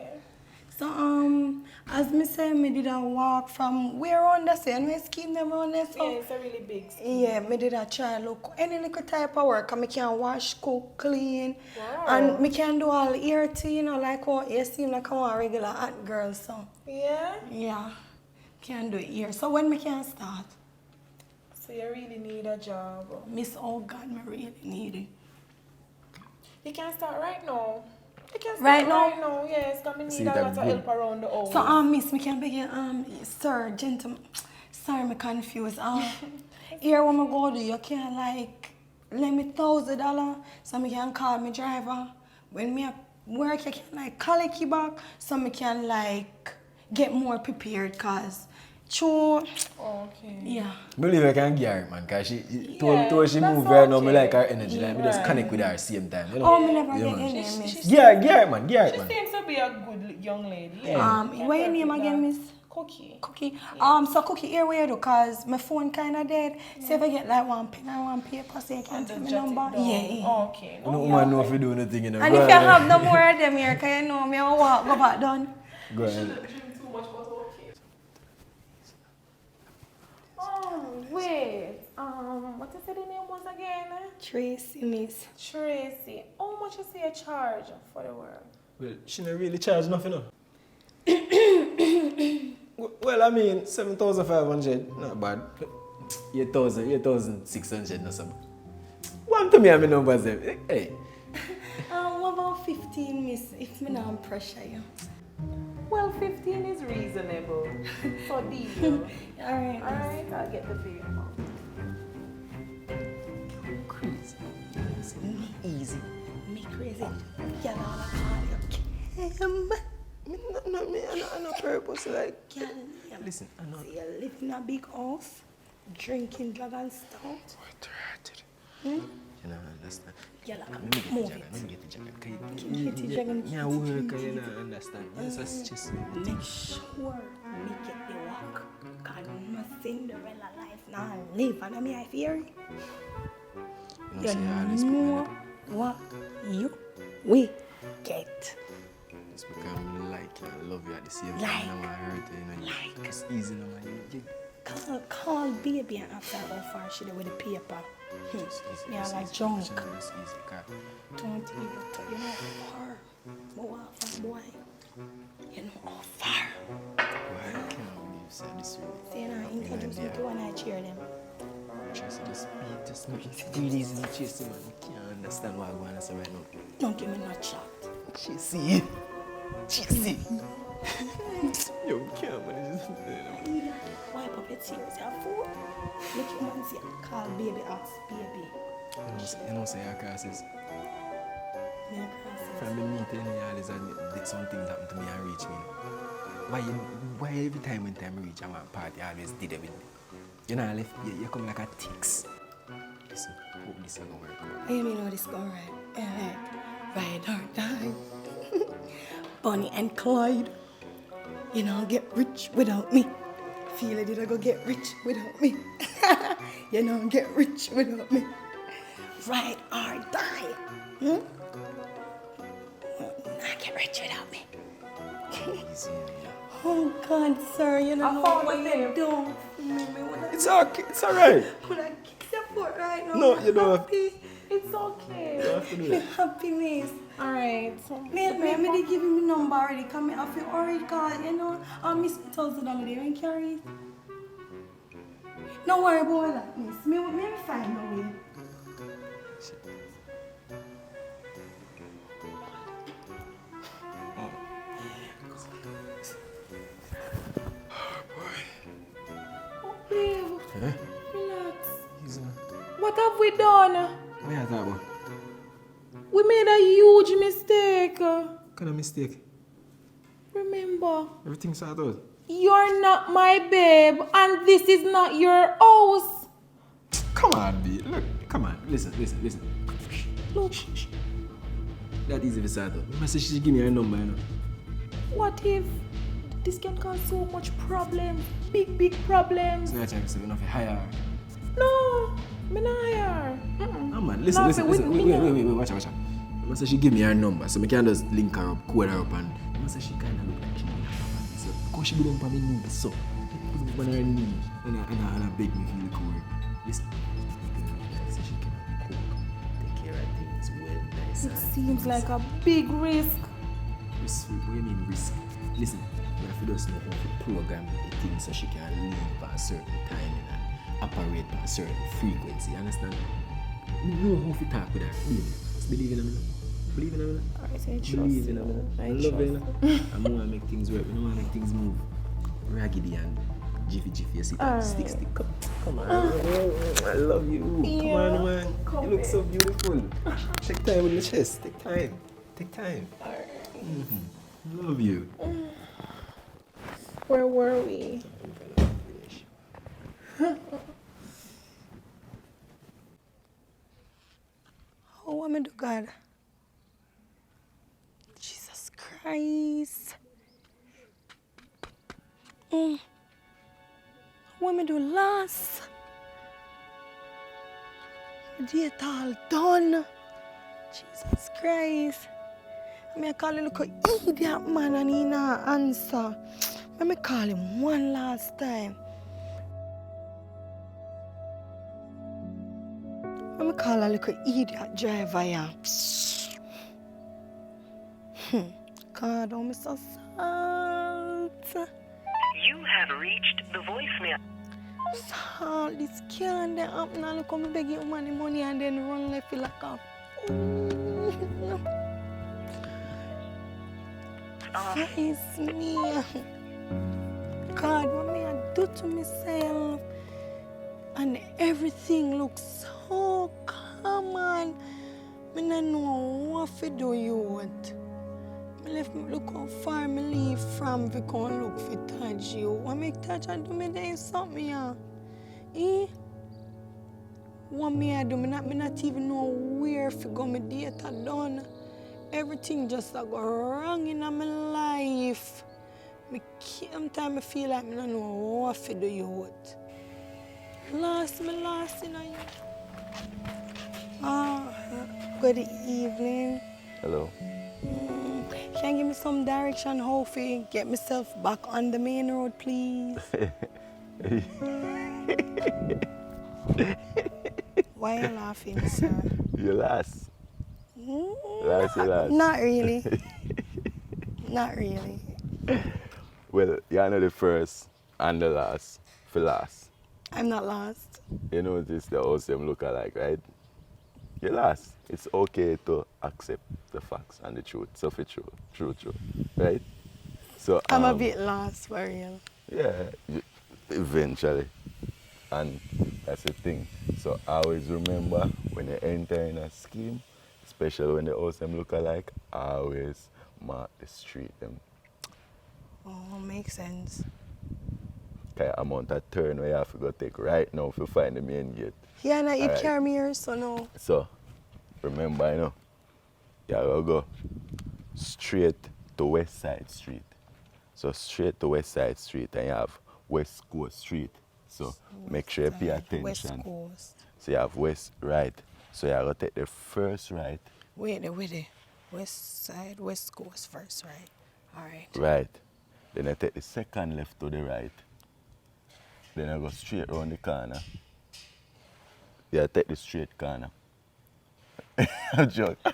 So as me say, me did a walk from where on the same me scheme them on there. So Yeah, it's a really big scheme. yeah, me did a try look any little type of work. And me can wash, cook, clean, Wow. and me can do all ear to, you know, like how you seem like I'm a regular hot girl. So Yeah? can do it here. So when me can start? So you really need a job. Miss, oh God, me really need it. You can start right now. You can start Right now? Right now, yes. Because we See need a that lot of good. help around the house. So miss, me can beg you, sir, gentleman. Sorry, me confused. Here when I go do, you can like lend me $1,000 so me can call me driver. When me at work, you can like collect you back so me can like get more prepared. Cause True. Okay. Yeah. I believe I can get her, man, because she Yeah, told she that's move right now, I okay. like her energy, like, me just Right. connect with her same time, you know? Oh, me never Yeah, get man. your name, miss. Get her, man, She seems to be a good young lady. Yeah. What your name again, miss? Cookie. Cookie. So Cookie, here where you do, cause my phone kinda dead. So if I get like one pen and one paper, so you can Just take my jot it number. down. Yeah. Okay. You know, woman know if you do anything, you know. And Go if you ahead. have no more of them here, cause you know me, I walk go back down. Go ahead. Oh, wait. What you said the name was again? Tracy, miss. Tracy. How much you say a charge for the work? Well, she not really charge nothing, no. Well, I mean, 7,500, not bad. 8,600 or something. One to me, I'm numbers there. Hey. What about 15, miss, if me not pressure you? Well, 15 is reasonable. So deal. Alright. Alright, I'll get the figure. Crazy. Easy. Me crazy. Girl, I call you Kim. No, me, I know purpose, like. Girl, Listen, I know. so you live in a big house, drinking dragon stout. You know, understand. Girl, I Let me get the move jacket. it. Let me get the jacket. Can you get the dragon? Yeah, work, you know, understand. Yes, that's just Make sure me get the work. Cause no Cinderella life now live. And I mean, I fear you. You know, say I always put my know lip. what you we get. It's because I like you, I love you at the same time. Like. I don't want to hurt you, you know. Like. It's easy, no man. You Call baby and after how far she did with the paper. it's easy. Yeah, it's like easy. junk. It's easy, car. Don't even tell you know how far. But what far boy? You know how far. Boy, I cannot believe so this way. See, you know, introduce me to one I cheer them. Tracy, just make it really easy to chase him, man. I can't understand what I'm going to say right now. Don't give me no shot. Chasey. Chasey. Yo, can't man. Wipe up your tears, you fool. Make your man say, call baby, ask baby. You know, say I can't say. Me a cry, From me meet any of and some things happen to me and reach me. Why every time when time reach I'm at party, I always did it with me. You know, I left you come like a ticks. Listen, hope this is gonna work out. I mean, how this go right? Ride or die. Bonnie and Clyde. You know, get rich without me. Feel it, did I go get rich without me? You know, get rich without me. Ride or die. Nah, get rich without me. Easy, yeah. Oh God, sir, you know I found what the you name. do. It's okay, it's alright. Could I kiss your foot right now? No, you don't. Happy. It's okay. You have to do that. Happiness. Alright. So Me they give me number already. Come here, I feel already call, you know. I miss me $1,000 there and carry it. Don't worry about that, miss. Me find a way. Oh, babe. Huh? Relax. Easy, man. What have we done? What you talking about? We made a huge mistake. What kind of mistake? Remember, Everything's sorted out. you're not my babe, and this is not your house. Come on, B. Look, come on. Listen. Look, That easy to sort out. I say she give me her number, you know. what if this can cause so much problems? Big problems. So I tell you, so we don't have to hire her. No, me not here. No, man. Listen. Wait. Watch out. I say she give me her number, so I can just link her up, call her up, and I say she kind of look like she need her. So, because she be down for me knees, so put on her knees, and I beg me feel cool. Listen. So she can cook, take care of things well, nice. It seems like a big risk. Risk. What do you mean risk? Listen, we have to just know how to program the thing so she can live by a certain time and operate by a certain frequency. Understand? You know how to talk with her. Just believe in me. Believe in me. I say Believe in me. I love you. I want to make things work. I don't want to make things move. Raggedy and jiffy. You see that? Stick. Come on. I love you. Come on, man. You look so beautiful. Take time with the chest. Take time. Love you. Where were we? How am I do, God? Jesus Christ. How am I do last? My date all done. Jesus Christ. I call him look idiot man and he not answer. Let me call him one last time. Let me call a little idiot driver, yeah. God, oh, Mr. Salt. You have reached the voicemail. Salt, this can't happen. I look, I'm begging money and then run left like a fool. Face me. God, what may I do to myself? And everything looks so common. I don't know what to do yet. I left me look how far I leave from we can look for touch you. What make touch and do me there something yeah? Eh? What me I do? Me not even know where to go my data done. Everything just go wrong in my life. Sometimes I feel like I don't know what to do yet. Lost in you. Good evening. Hello. Can you give me some direction how to get myself back on the main road, please? Why are you laughing, sir? You last. Last, you last. Not really. Not really. Well, you're not the first and the last for last. I'm not lost. You notice the house them look alike, right? You last. It's okay to accept the facts and the truth. So for true, right? So I'm a bit lost for real. Yeah, eventually. And that's the thing. So always remember when you enter in a scheme, especially when the house them look alike, always mark the street them. Oh, makes sense. Kind of amount of turn where you have to go take right now to find the main gate. Yeah, and it Alright. carry me here, so no. So remember, you know, you gotta go straight to West Side Street. So straight to West Side Street and you have West Coast Street. So make sure you pay attention. West Coast. So you have West right. So you gotta take the first right. Wait there. West Side, West Coast first, right? All right. Right. Then I take the second left to the right. Then I go straight around the corner. Yeah, take the straight corner. I'm joking.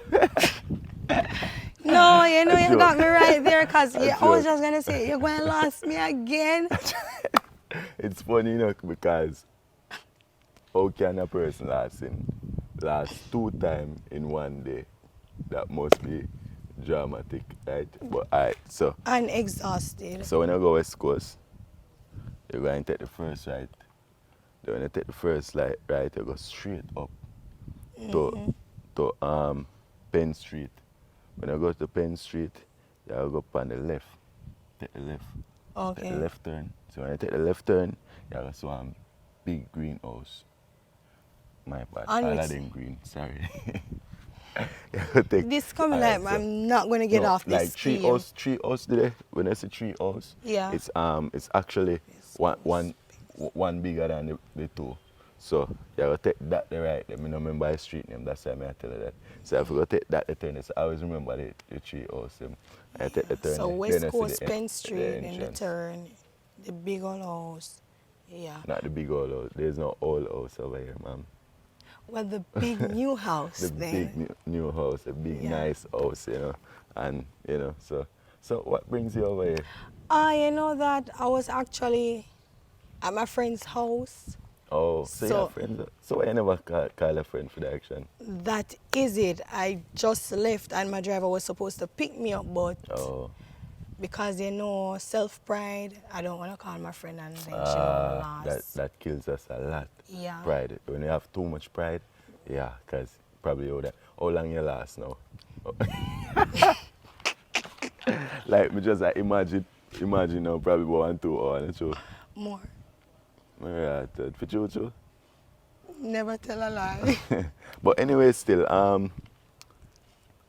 No, you know you got me right there because I was joke. just going to say, you're going to lost me again. It's funny, you know, because how can a person last 2 times in one day? That must be dramatic, right? But alright, so. And exhausted. So when you go West Coast, you're going to take the first right. Then when you take the first right, you go straight up to Penn Street. When you go to Penn Street, you go up on the left. Take the left. Okay. Take the left turn. So when you take the left turn, you go to a big greenhouse. My bad. On All which- of them green, sorry. You go take- This coming alright, like so- I'm not going to get no, off this like scheme. tree house today. When I say tree house, Yeah. it's actually one bigger than the two. So you gotta take that the right. Let me not remember the street name. That's why I tell you that. So if you go take that the turn, so I always remember the tree house. I take the turn. So there, West then I see Coast, the Penn Street, and the entrance. turn, the big old house. Yeah. Not the big old house. There's no old house over here, ma'am. Well, the big new house The then. big new house, a big Yeah. nice house, you know. And you know, so what brings you over here? You know that I was actually at my friend's house. Oh, so you're friends. So why you never call a friend for the action? That is it. I just left and my driver was supposed to pick me up, but Oh. because you know self-pride, I don't want to call my friend and then she will lost. That kills us a lot. Yeah. Pride. When you have too much pride, yeah, because probably how long you last now? Like me just like imagine now probably 1, 2 hours. So More. Yeah, for true. Never tell a lie. But anyway, still,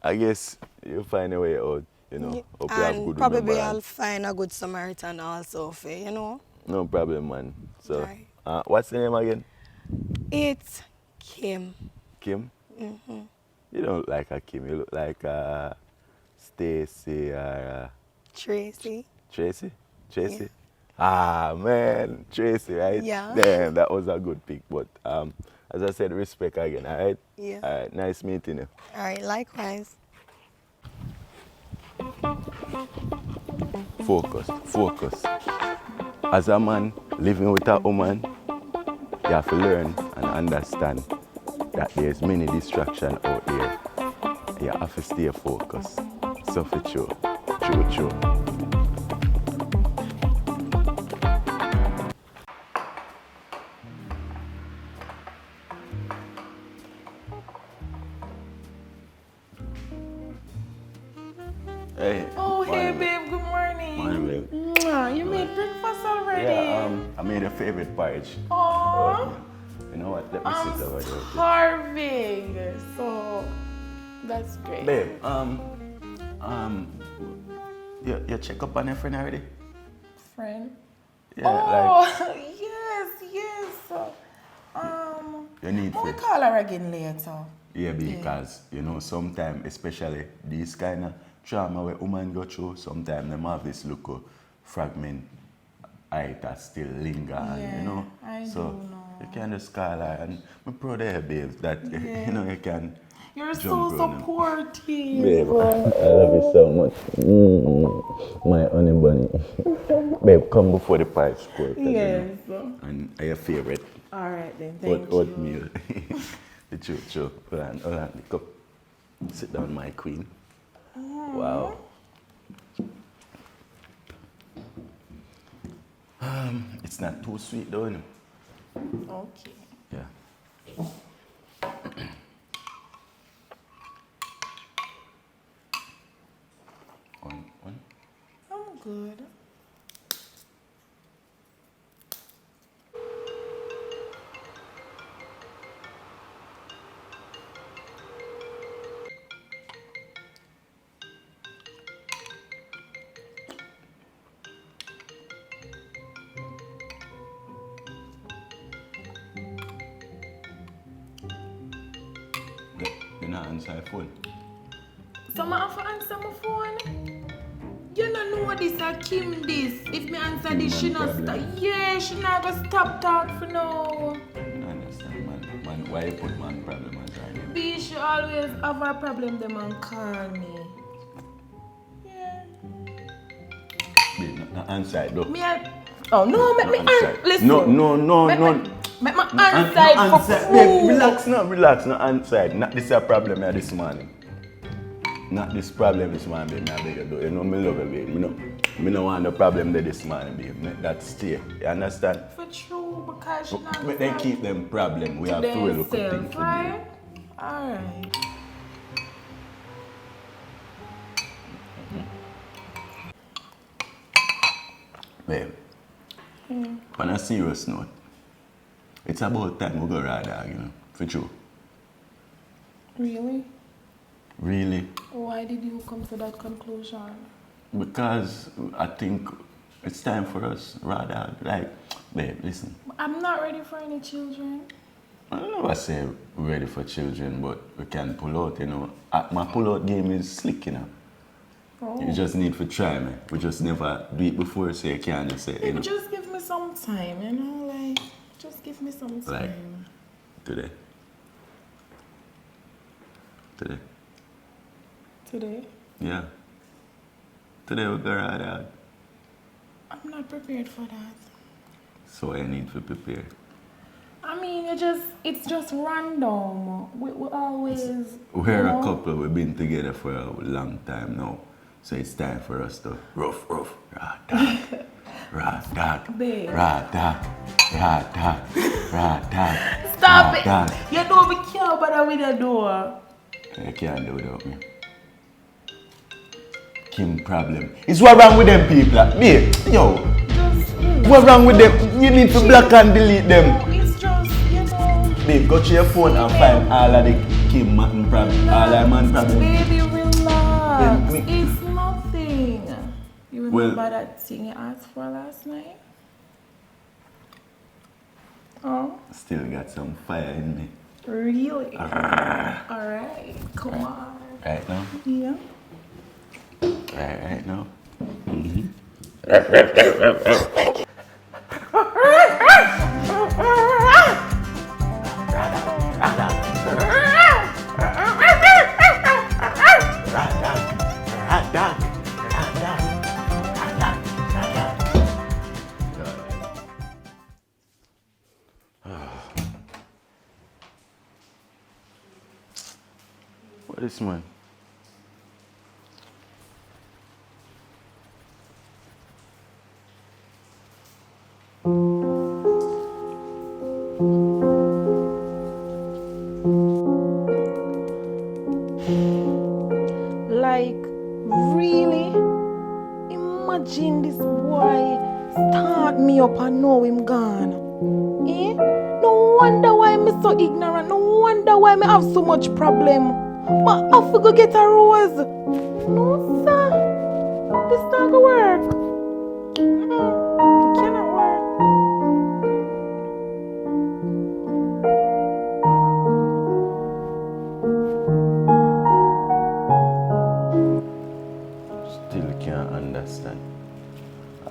I guess you'll find a way out, you know. Hope you have And good probably remembrance. I'll find a good Samaritan also for you know. No problem, man. So, Right. what's the name again? It's Kim. Kim? Mm-hmm. You don't look like a Kim. You look like Stacy or Tracy. Tracy? Tracy? Ah, man. Tracy, right? Yeah. Damn, that was a good pick. But as I said, respect again, all right? Yeah. All right, nice meeting you. All right, likewise. Focus. As a man living with a woman, you have to learn and understand that there's many distractions out there. You have to stay focused. So for true. Hey. Oh, hey, morning, babe, good morning. Morning, babe. Mwah, you made breakfast already? Yeah, I made a favorite porridge. Oh, You know what? Let me sit over there. starving. So, that's great. Babe, you check up on your friend already? Friend? Yeah, Oh, yes. you need we to. call her again later. Yeah, because, you know, sometimes, especially these kind of trauma where women go through, sometimes them have this little fragment eye that still linger, and, you know. I So do know. you can just call her, and I'm proud of her, babes, that, you know, you can. You're jump so on them. supportive. Babe, I love you so much. My honey bunny. Babe, come before the pie sport. Yes. And your favorite. All right then, thank Oatmeal. The truth. Hold on, the cup. Sit down, my queen. Wow. It's not too sweet though, you know. Okay. Yeah. One. I'm good. You not answer your phone. So I have to answer my phone? You don't know this or Kim this. If me answer Kim this, she man not stop. problem. Yeah, she not gonna stop talk for now. I understand, man. Why you put man problem as her name? B, she always have a problem, them and call me. Yeah. Babe, not answer it though. Me oh no, make me answer. Listen. No. Make my answer it for Babe, cool. relax, no answer it. Not this a problem here this morning. Not this problem this morning, babe. I beg you do. You know me love you, babe. Me no want the problem there this morning, babe. Make that stay. You understand? For true, because she not Make them keep them problem. We have to look at things. right? Alright. Babe, on a serious note, it's about time we go ride dog, you know, for true. Really? Really? Why did you come to that conclusion? Because I think it's time for us, rather, like, babe, listen. I'm not ready for any children. I don't know if I say ready for children, but we can pull out, you know. My pull-out game is slick, you know. Oh. You just need to try, man. We just never do it before, so you can't just say, you know. Just give me some time, you know, like, just give me some time. Like, today. Today? Yeah. Today we go ride out. I'm not prepared for that. So I need to prepare. I mean, it's just random. We always. We're you a know, couple, we've been together for a long time now. So it's time for us to rough, rat, Babe. Stop it! You know we can't bother with the door. You can't do without me. Kim problem. It's what wrong with them people? Me, yo. What wrong with them? You need to block and delete them. It's just, you know. Babe, go to your phone and find all of the Kim Martin problems. All of man problems. Baby, relax. Then It's nothing. You remember that thing you asked for last night? Oh? Still got some fire in me. Really? Alright, come on. Right now? Yeah. Right now? Mm-hmm. What is man? Like, really? Imagine this boy start me up and know him gone. Eh? No wonder why I'm so ignorant. No wonder why I have so much problem. But I have to go get a rose. No, sir. This not gonna work. It cannot work. Still can't understand.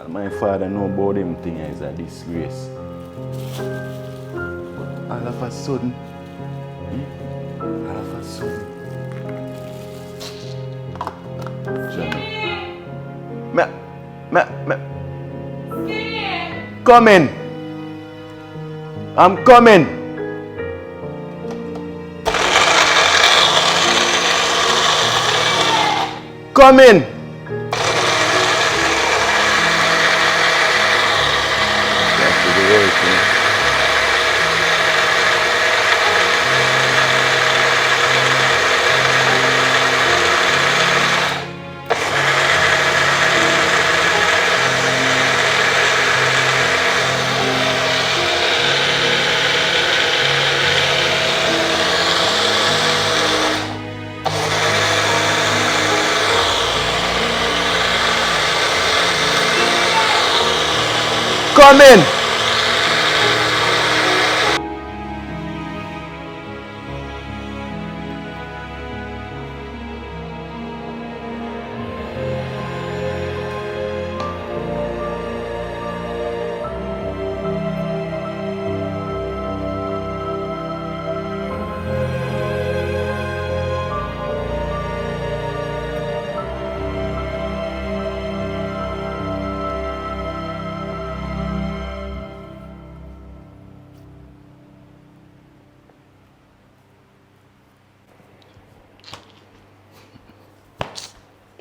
All my father know about them thing is a disgrace. But all of a sudden, Johnny. Coming. I'm coming. Coming. That's the way, coming.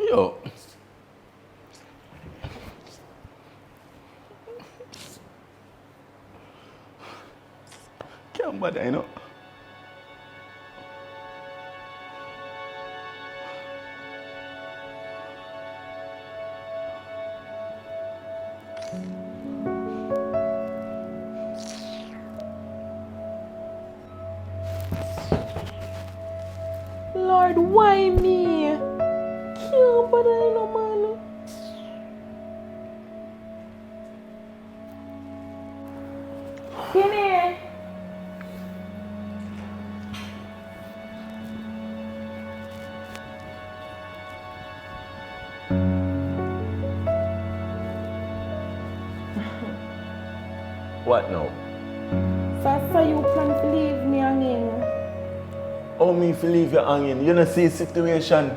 Yo. Can't bother, you know. Lord, why me? Can't bother no man. Kenny. What now? So you plan to leave me hanging? How me if leave you hanging? You don't see situation.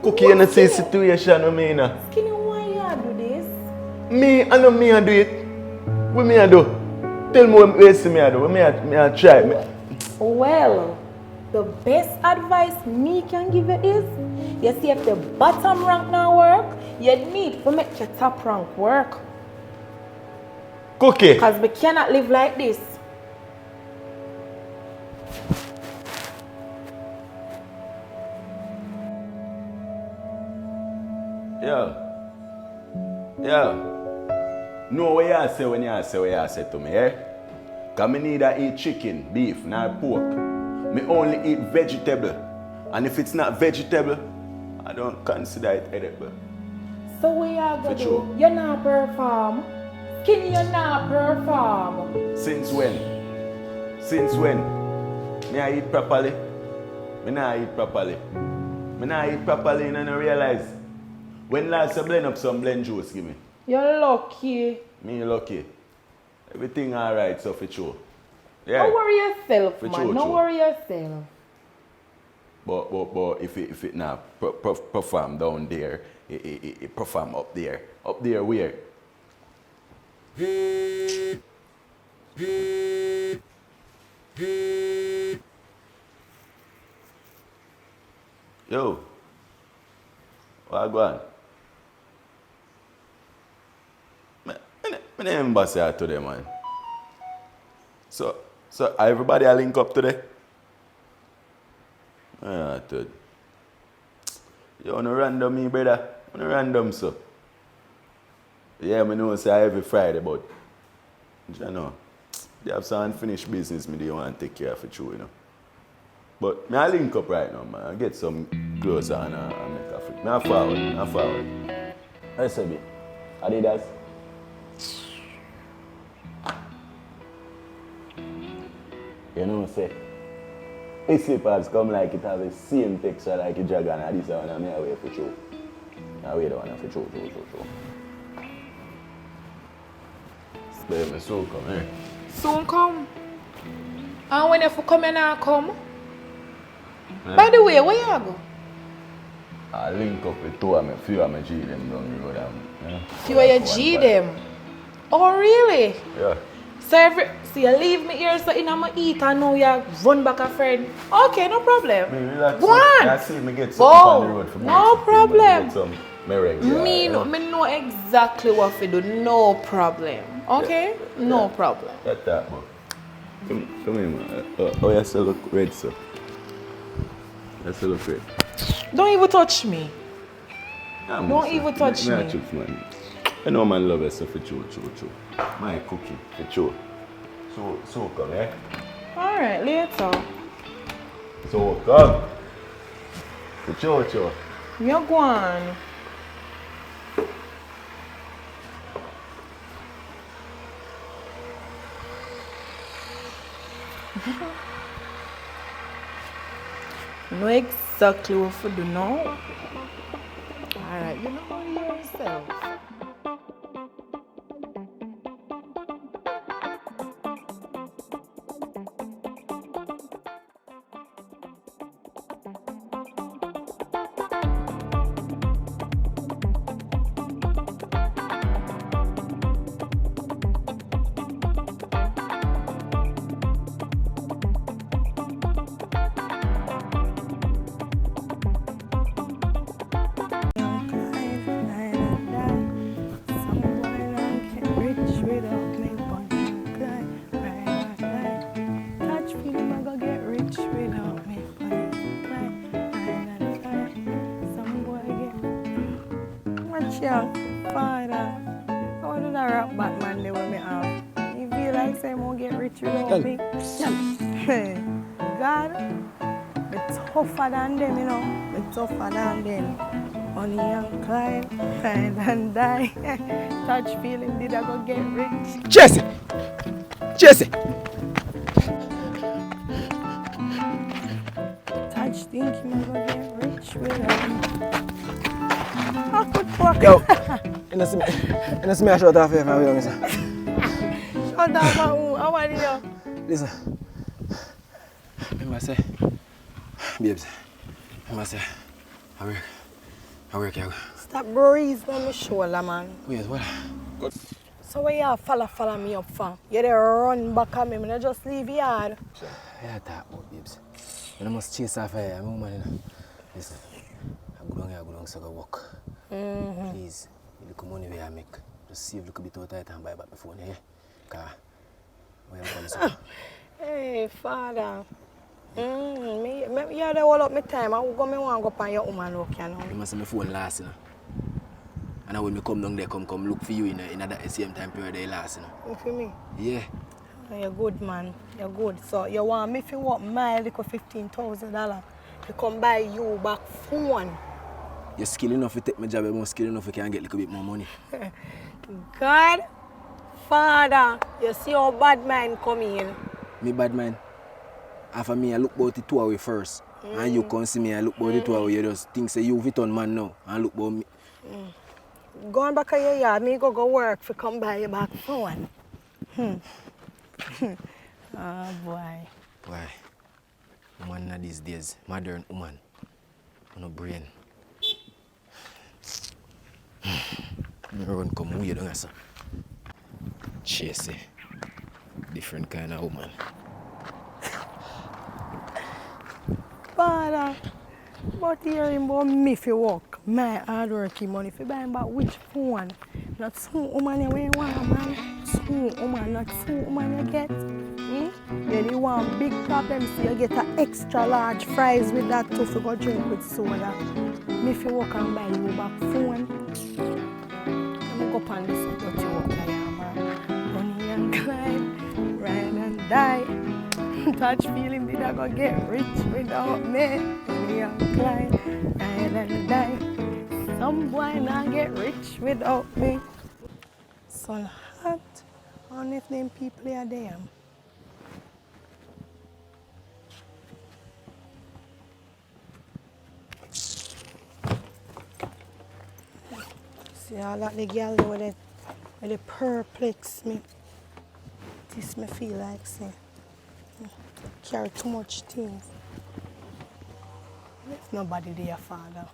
Cookie, you don't see situation, I mean. Skinny, why you do this? Me, I know me I do it. What me I do? Tell me what you see me I do. What me I try. Well, the best advice me can give you is, you see if the bottom rank now work, you need to make your top rank work. Cookie. Because we cannot live like this. Yeah. Yeah. know what you say when you say what you say to me, eh? Because I neither eat chicken, beef, nor pork. I only eat vegetable. And if it's not vegetable, I don't consider it edible. So what you gonna do? sure. You not perform? Skinny, you not perform? Since when? Since when? Me I eat properly? Me not eat properly. Me not eat properly and I don't realize. When last I blend up some blend juice, give me. You're lucky. Me lucky. Everything alright, so for sure. Yeah. Don't worry yourself, For man. sure, Don't sure. worry yourself. But if it not perform down there, it perform up there. Up there where? Yo. What go on? I never say that to them, man. So everybody I link up today? Ah, dude. You wanna random me, brother? Wanna random, so? Yeah, I know say every Friday, but you know, they have some unfinished business me they want to take care of it too, you know. But me I link up right now, man. I get some clothes on and make a fit. Me I forward. Let's see me. Adidas. You know what I'm saying? His slippers come like it have the same texture like a dragon and this one and me away for sure. I wait the one for sure. Spare me so come here. Soon come. And when you come in and come. By the way, where you go? I link up with two of my few of my G them down the road. Few of your G them. Oh really? Yeah. So you leave me here so I eat and now you run back a friend. Okay, no problem. Me relax. Go on. I see me get something on the road for me. No problem. Get some meringue. Me know exactly what to do. No problem. Okay? Yeah. No problem. That's that, man. Come here, man. Oh, you still look red, sir. You still look red. Don't even touch me. Yeah, Don't man, even touch me. me. I choose, man. I know man love it, so for sure. My cookie, for sure. So come, eh? Alright, later. So come. For sure. You're going. Know exactly what to do now. Alright, you know yourself. Father, I want to rap Batman the way me have. You feel like say I'm gonna get rich without me? God, me tougher than them, you know. Me tougher than them. Honey and Clyde, ride and die. Touch feeling, did I go get rich? Jesse! Touch thinking I'm gonna get rich without me. I could fuck. Yo, you see me I shut off here for you, sir. Shut up, how are you? Listen, I say, babes, I say, I work here. Stop breathing on my shoulder, man. Wait, what? Good. So where you follow me up for? You there run back at me, I just leave yard. Yeah, talk about babes. You must chase after her, I'm a woman, you know. Listen, I go down so I go work. Please, the little money we I make, just save a little bit out of it and buy back my phone, yeah? Because where I'm coming so. Hey, Father. You're there all up my time. I want to go on your woman work, you know. You must have my phone last, you know. And when me come down there, come look for you in that same time period they last, you know. You feel me? Yeah. Oh, you're good, man. You're good. So you want me to work my little $15,000 to come buy you back phone? You're skilled enough to take my job, you're more skilled enough you can get a little bit more money. God, Father, you see how bad man come in. Me bad man. After me, I look about the 2 hours first. And you come see me, I look about the 2 hours. You just think say you fit on man now. And look about me. Going back to your yard, me go work for come buy you back phone. Oh boy. Why? Woman na these days, modern woman. No brain. Me run come weird on us. Tracy. Different kind of woman. Father, but hearing about me for work, my hard working money for buying back which phone? Not some woman you want, man. Some woman, not some woman you get. You want big problems, so you get an extra large fries with that too for go drink with soda. Me for work and buy you back phone. I'm go up and listen to you work there, man. Money and climb, ride and die. Touch feeling did I go get rich without me? Money and climb, ride and die. Some boy not get rich without me. Sun hot, I don't know if them people are there. See all that the girl there with they perplex me. This me feel like say carry too much things. If nobody there, Father.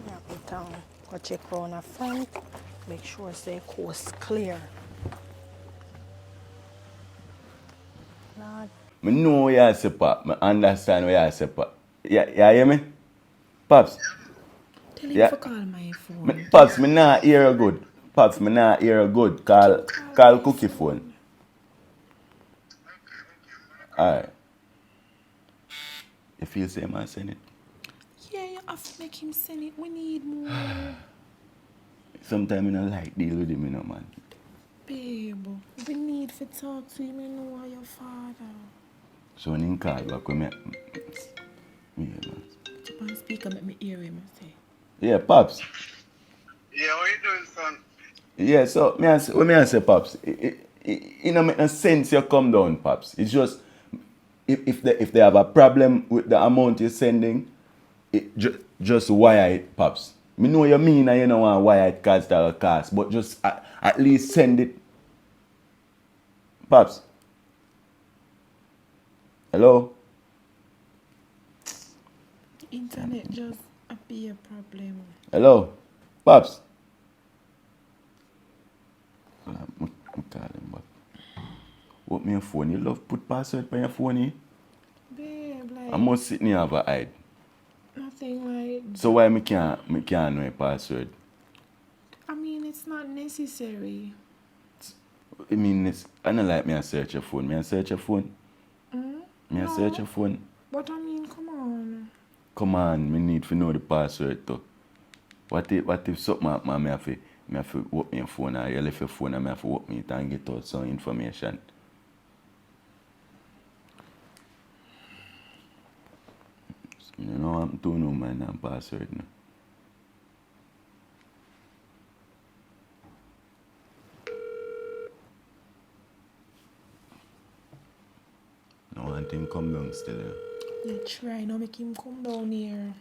Yeah, in town. Go check around the front. Make sure say coast clear. Lord. I know what you say, Pop. I understand what you say, Pop. You hear me? Pops? Tell him to call my phone. Pops, me not hear good. Pops, me not hear good. Call Cookie phone. Alright. You feel same man send it? Yeah, you have to make him send it. We need more. Sometimes I don't like deal with him, you know, man. Babe, we need to talk to him. You know your father. So when he call back, when me man. Put up on speaker, make me hear him say. Yeah, Pops. Yeah, what you doing, son? Yeah, so when I say, Pops, it don't make no sense you come down, Pops. It's just, if they have a problem with the amount you're sending, just wire it, Pops. Me know you mean and you don't want to wire it cause that will cost, but just at least send it. Pops. Hello? The internet just be a problem. Hello? Pops? I'm calling, but what me your phone? You love put password on your phone, eh? Babe, like... I must sit near have a hide. Nothing like... So why me can't know a password? I mean, it's not necessary. I mean, I don't like me to search your phone. Me I search your phone? Me I search your phone? But I mean, come on. Come on, me need to know the password too. What if something happen, me have to open your phone or you left your phone and me have to open it and get out some information. You know I'm doing no man and password now. No one thing come down still. You try now make him come down here.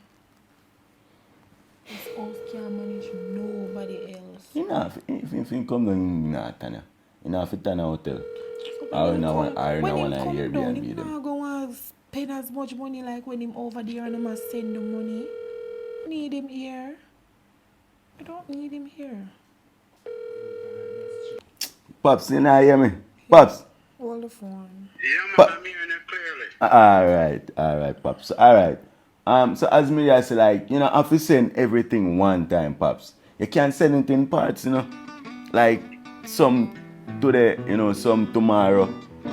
This house can't manage nobody else. You know, if he come down, you not Tanya. You know, if it's a hotel. I don't want to Airbnb He's them. not going to spend as much money like when him over there and I must send the money. Need him here. I don't need him here. Pops, you know, hear me? Pops. Hold the phone. Yeah, man, I'm hearing it clearly. Alright, Pops. Alright. So as me I say, like, you know, I have to send everything one time, Pops. You can't send it in parts, you know. Like some today, you know, some tomorrow,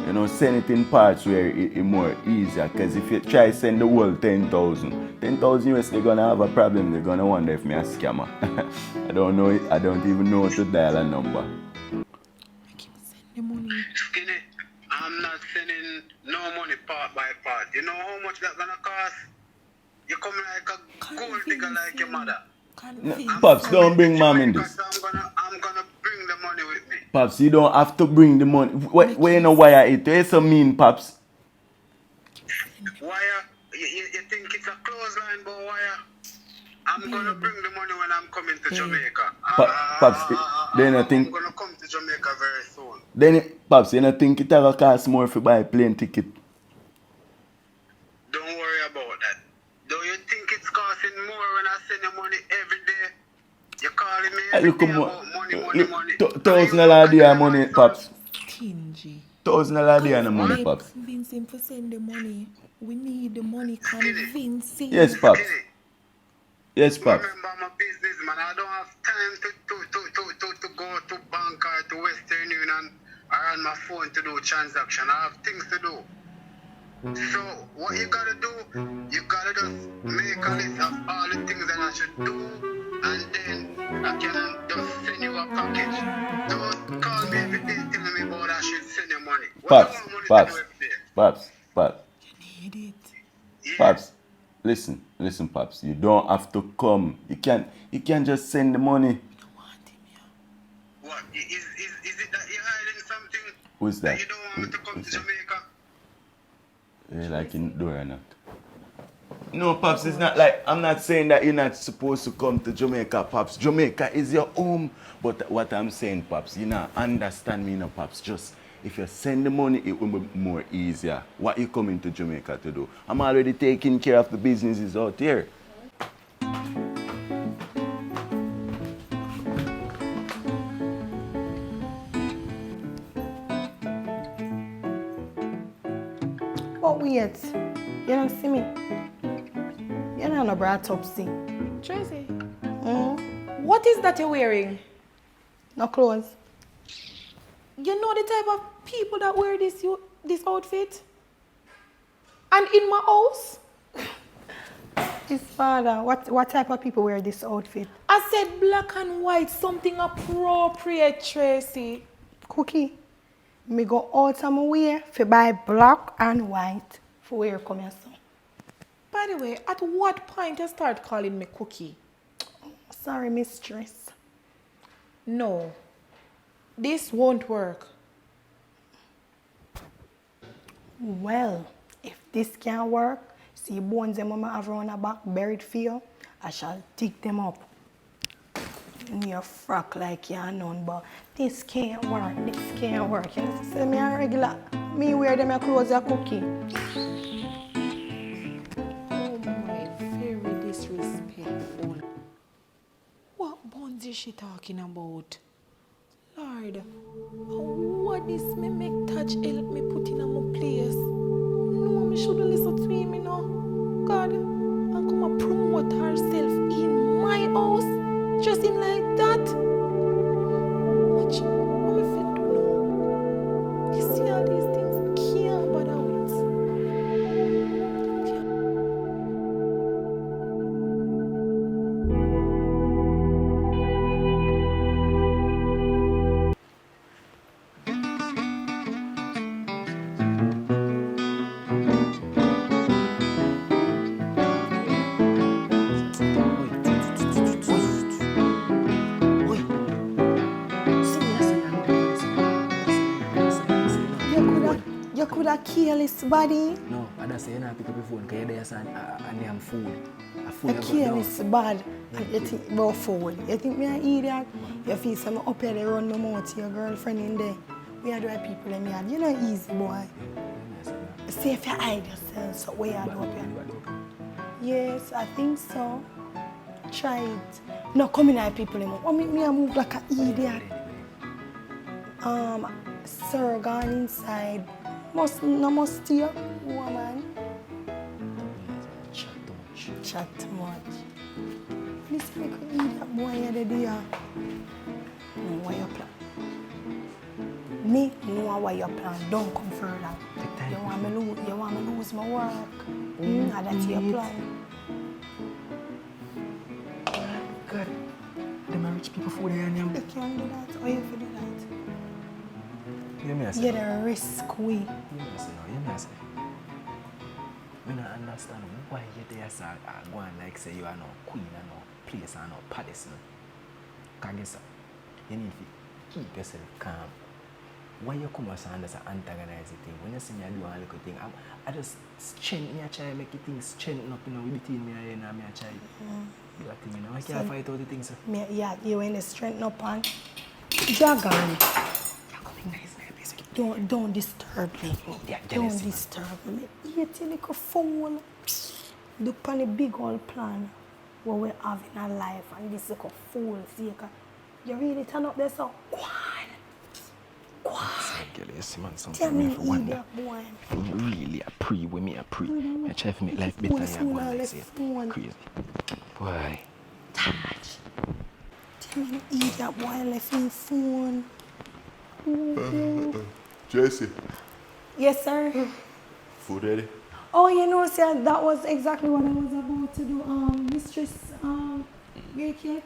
You know, send it in parts where it's more easier. Because if you try to send the whole 10,000, 10,000 US, they're gonna have a problem. They're gonna wonder if me a scammer. I don't know it. I don't even know how to dial a number. The money. Skinny, I'm not sending no money part by part. You know how much that's gonna cost? You come like a gold digger like your mother. Pops, don't bring mom in this. I'm gonna bring the money with me. Pops, you don't have to bring the money. Where you know wire it? Where so mean, Pops? Wire? You think it's a clothesline, but wire? I'm gonna bring the money when I'm coming to Jamaica. Pops, then I think. I'm gonna come to Jamaica very soon. Then, Pops, you don't think it will cost more if you buy a plane ticket? Don't worry about that. Do you think it's costing more when I send you money every day? You're calling me every day about money. $1,000 a day money, Pops. Stingy. $1,000 a day and money, Pops. Convince him to send the money. We need the money. Convince him. Yes, Pops. Yes, Pops. Remember, I'm a businessman. I don't have time to go to bank or to Western Union or on my phone to do transaction. I have things to do. So what you gotta do, you gotta just make a list of all the things that I should do, and then I can just send you a package. Don't call me every day telling me about I should send you money. Pops, What do you want Pops, money to do every day? Pops. You need it. Yeah. Pops, listen, Pops. You don't have to come. You can just send the money. What? Is it that you're hiding something? Who's that? You don't want me to come to Jamaica? You like in door or not? No, Pops, it's not like, I'm not saying that you're not supposed to come to Jamaica, Pops. Jamaica is your home. But what I'm saying, Pops, you know, understand me, Pops. Just, if you send the money, it will be more easier. What you coming to Jamaica to do? I'm already taking care of the businesses out here. But wait, you don't see me. You don't know brought up see. Tracy. What is that you're wearing? No clothes. You know the type of people that wear this outfit? And in my house? His father, what type of people wear this outfit? I said black and white, something appropriate, Tracy. Cookie, me go out of my way for buy black and white for where you come here, son. By the way, at what point you start calling me Cookie? Sorry, mistress. No, this won't work. Well, if this can't work, see bones them mama have around the back buried for you, I shall dig them up. In your frock like you're none, but this can't work, You know, say me a regular. Me wear them your clothes a Cookie. Oh my, very disrespectful. What buns is she talking about? Lord, what this me make touch help me put in my place? No, me shouldn't listen to him, you know. God, and come and promote herself in my house, dressing like that. What me fit do now? You see all these things, can't bother with. You could have killed his body. No, I don't say you not pick up your phone because you're there and I'm food. You kill his bad and you think about food. You think me an idiot? You feel some up here they run my mouth to your girlfriend in there. We are doing people in here. You know easy boy. See if you hide yourself, so where you do up here? Yes, I think so. Try it. No, come in here, people. Me I move like an idiot. Sir, gone inside. Must steal, woman. Chat too much. This make you eat that boy the day. No, why you plan? Me know what your plan. Don't come further. You want me lose my work. And that's your plan. God. Them are rich people food here and You can't do that. How you feel do that? You may say. Get a risk way. You may say. I don't understand why you there sir go and like say you are no queen and no place and no palace. Can you say? You need to keep yourself calm. Why you come as and antagonize the thing? When you see me do a little thing, I just strengthen me a try make things strengthen up, you know, between me and me a try. Do that thing, you know. I can't fight all the things. Yeah, you in the strengthen up and dragon. You're coming nice, nice. Don't disturb me. Don't disturb me. You tell like a fool. Look on the big old plan what we have in our life and this like a fool. See, you really turn up there so go on. Tell me, idiot boy. Really a pre with me a pre. I try to make life better. Crazy. Boy. Touch. Tell me, idiot boy left him phone. Tracy. Yes, sir. Food ready? Oh, you know, sir, that was exactly what I was about to do. Mistress, wake yet?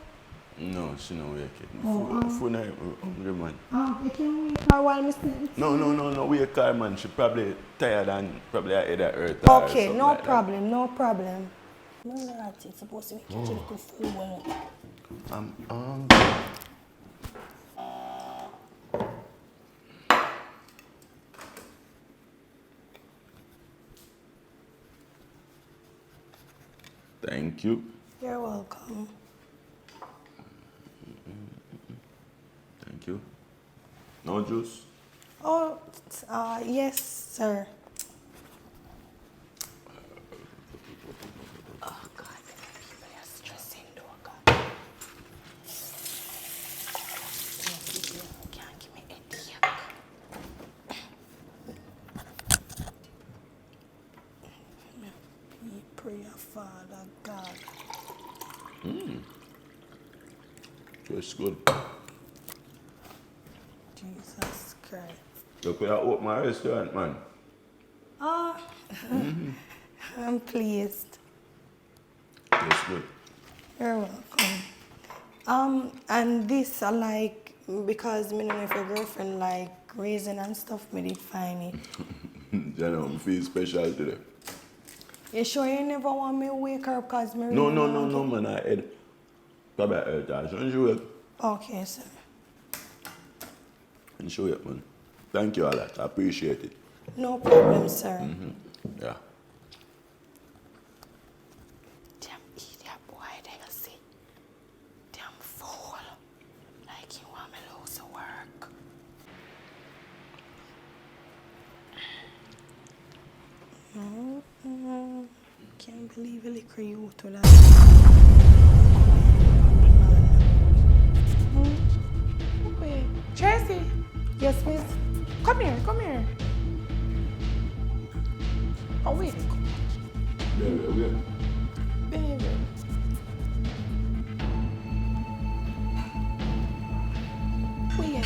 No, she not wake yet. Oh, Food night, hungry man. You can wake her while Mr. No, wake her man. She probably tired and probably her head hurt. Okay, no problem, no problem. No, it's supposed to be catch a little fool. Thank you. You're welcome. Thank you. No juice? Oh, yes, sir. Oh, God, people are stressing, though, God. Can't give me a headache. We pray, Father God. It's good. Jesus Christ. You could have opened my restaurant, man. I'm pleased. It's good. You're welcome. And this I like because me know if your girlfriend like raisin and stuff, me did find it. You know, I feel special today. You sure you never want me to wake her up because me No, man, I had probably heard that. Shouldn't you wake? Okay, sir. And show it, man. Thank you a lot. I appreciate it. No problem, sir. Yeah. Damn idiot boy, they gonna see. Damn fool. Like you want me to lose the work. Can't believe a little you to that. Wait, Tracy. Yes, miss. Come here. Oh, wait. Yeah. Baby. Wait.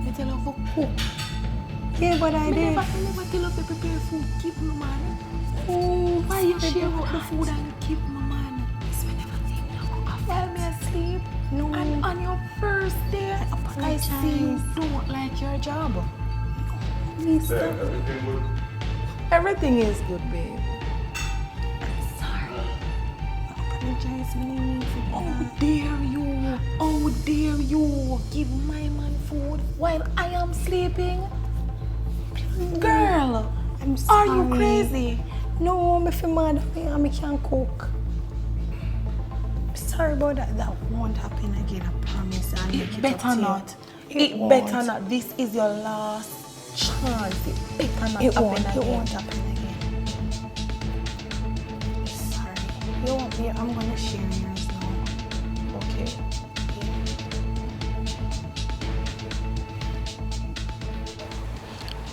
You tell her to cook. Yeah, but I I did. never tell her to prepare food. Keep my man. Oh, why you share out the food and you keep my man? While me asleep. No. And on your first day, I see you don't like your job. Everything good? Everything is good, babe. Sorry. Apologize, me need for How dare you give my man food while I am sleeping? Girl, I'm sorry. are you crazy? No, me feel mad at me and me can't cook. Sorry about that. That won't happen again, I promise. I'll make It it up better to not. you. It better not. This is your last chance. It better not It happen won't. again. It won't happen again. Sorry. You want me? I'm gonna share yours now. Okay.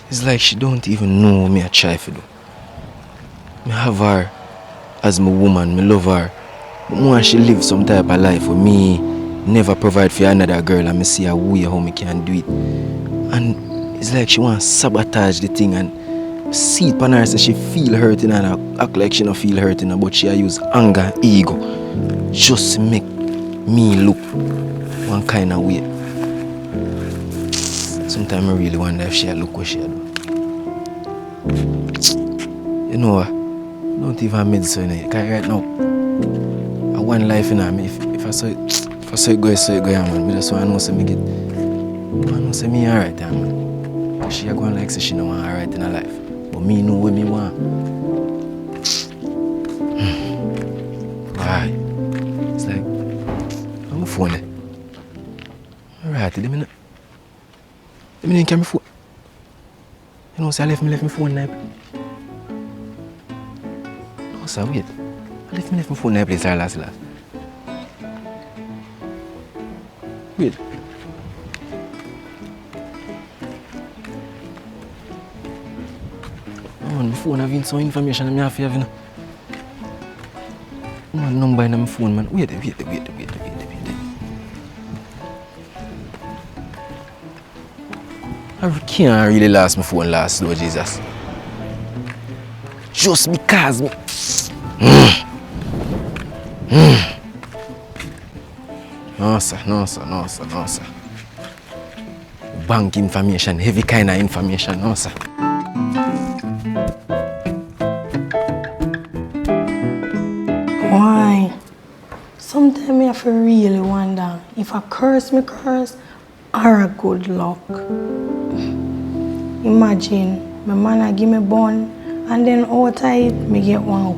It's like she don't even know what me I try to do. Me have her as my woman, me love her. But more she live some type of life with me, never provide for another girl and me see her way how me can do it. And it's like she wants to sabotage the thing and see it on her so she feel hurting and act like she don't feel hurting, but she use anger, ego, just to make me look one kind of way. Sometimes I really wonder if she look what she do. You know what? Don't even mid so because right now I want life in her. If I saw it go, yeah, man. I just want to know so me get. I want to know so me alright, yeah, man. Because she going like say she don't want alright in her life. But me know what me want. Why? It's like I'm a phone there. Alright, let me carry my phone. You know, so I left my phone there. No, sir, wait. I left my phone there place last. Wait. Oh, my phone having some information I have to have, you know. My number in my phone, man. Wait. I can't really last my phone last, Lord Jesus. Just because me. No, sir. Bank information, heavy kind of information, no, sir. Why? Sometimes I have to really wonder if I curse or a good luck. Imagine my man give me bun and then out of it me get one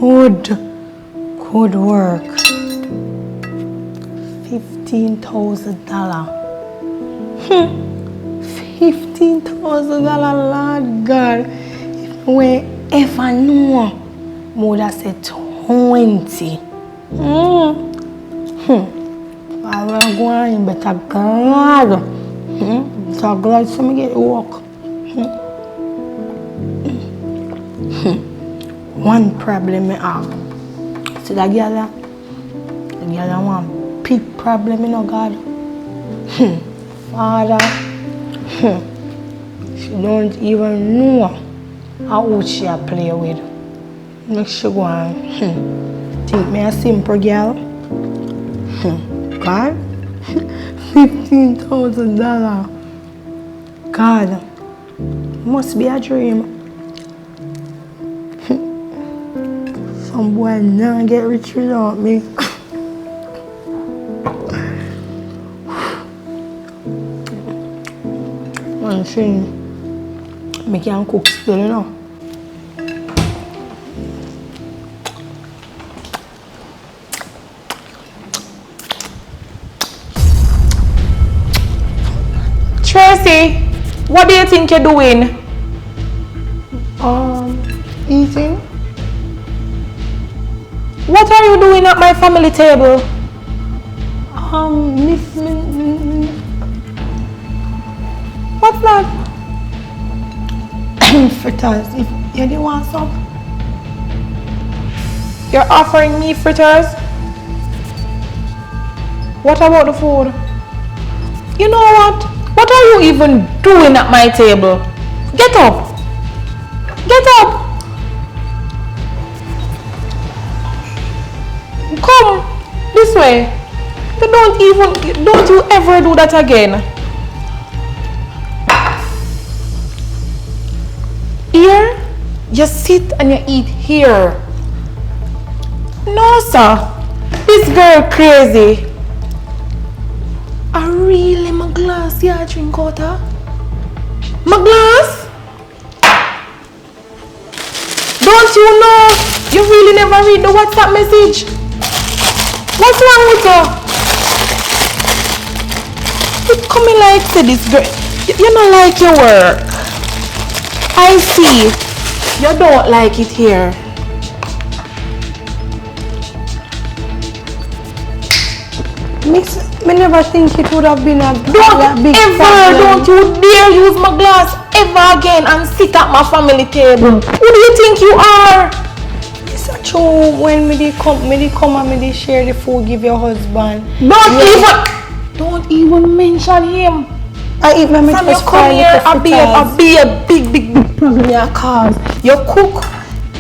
good work. $15,000. $15,000, Lord God. If we ever knew, I would have said 20. I will go on, better glad. So glad to me get work. One problem I have. See that girl want big problem, you know, God. Father, she don't even know how old she a play with. Make she go and think me a simple girl. God, $15,000. God, must be a dream. Some boy never get rich without me. One thing, I can cook still, you know. Tracy, what do you think you're doing? Eating. What are you doing at my family table? What's that? Fritters, if you didn't want some. You're offering me fritters? What about the food? You know what? What are you even doing at my table? Get up! Get up! Come this way. Don't you ever do that again. Here, you sit and you eat here. No, sir. This girl crazy. I really my glass, yeah, drink water. My glass? Don't you know? You really never read the WhatsApp message. What's wrong with you? You coming like to this girl. You don't like your work. I see. You don't like it here. Me never think it would have been a big problem. Don't you dare use my glass ever again and sit at my family table. Who do you think you are? It's a true when me come and me share the food, give your husband. Don't even mention him. I eat my meat. From you come here, I be a big problem you cause. You cook,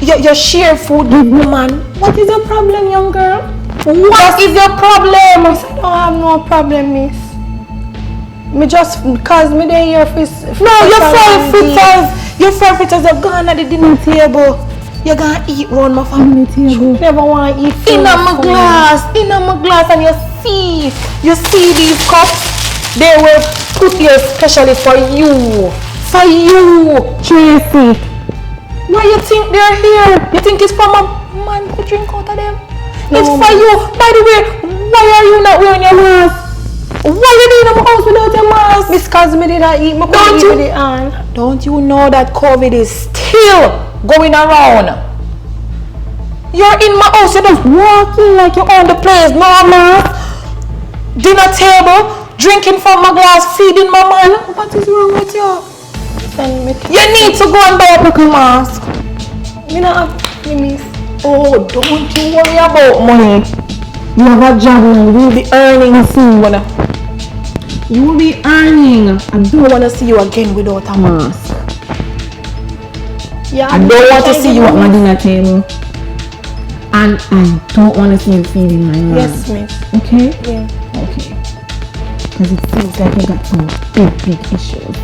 you share food with woman. What is your problem, young girl? What is your problem? I don't have no problem, miss. Me just cause me dey here for no, your fritters have gone at the dinner table. You're gonna eat round my family table. Never want to eat food. In my glass, and you see these cups. They were put here especially for you, Tracy. Why you think they're here? You think it's from a man who drink out of them? No, it's for you. By the way, why are you not wearing your mask? Why you in the house without your mask? Because me did not eat my food with it on. Don't you know that COVID is still going around? You're in my house, you're just walking like you own the place, no mask. Dinner table, drinking from my glass, feeding my man. What is wrong with you? You need to go and buy a little mask. Me not have miss. Oh, don't you worry about money. You have a job now. You will be earning soon. You will be earning. I don't want to see you again without a mask. Yeah, I don't want to see you at my dinner table. And I don't want to see you feeding my man. Yes, miss. Okay? Yeah. Okay. Because it seems like you got some big issues.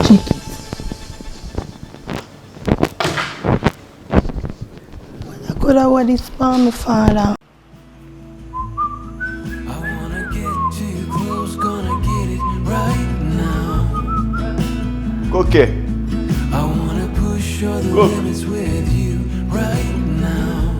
Check it. I could have what this for my father. Okay. I wanna push all the limits with you right now.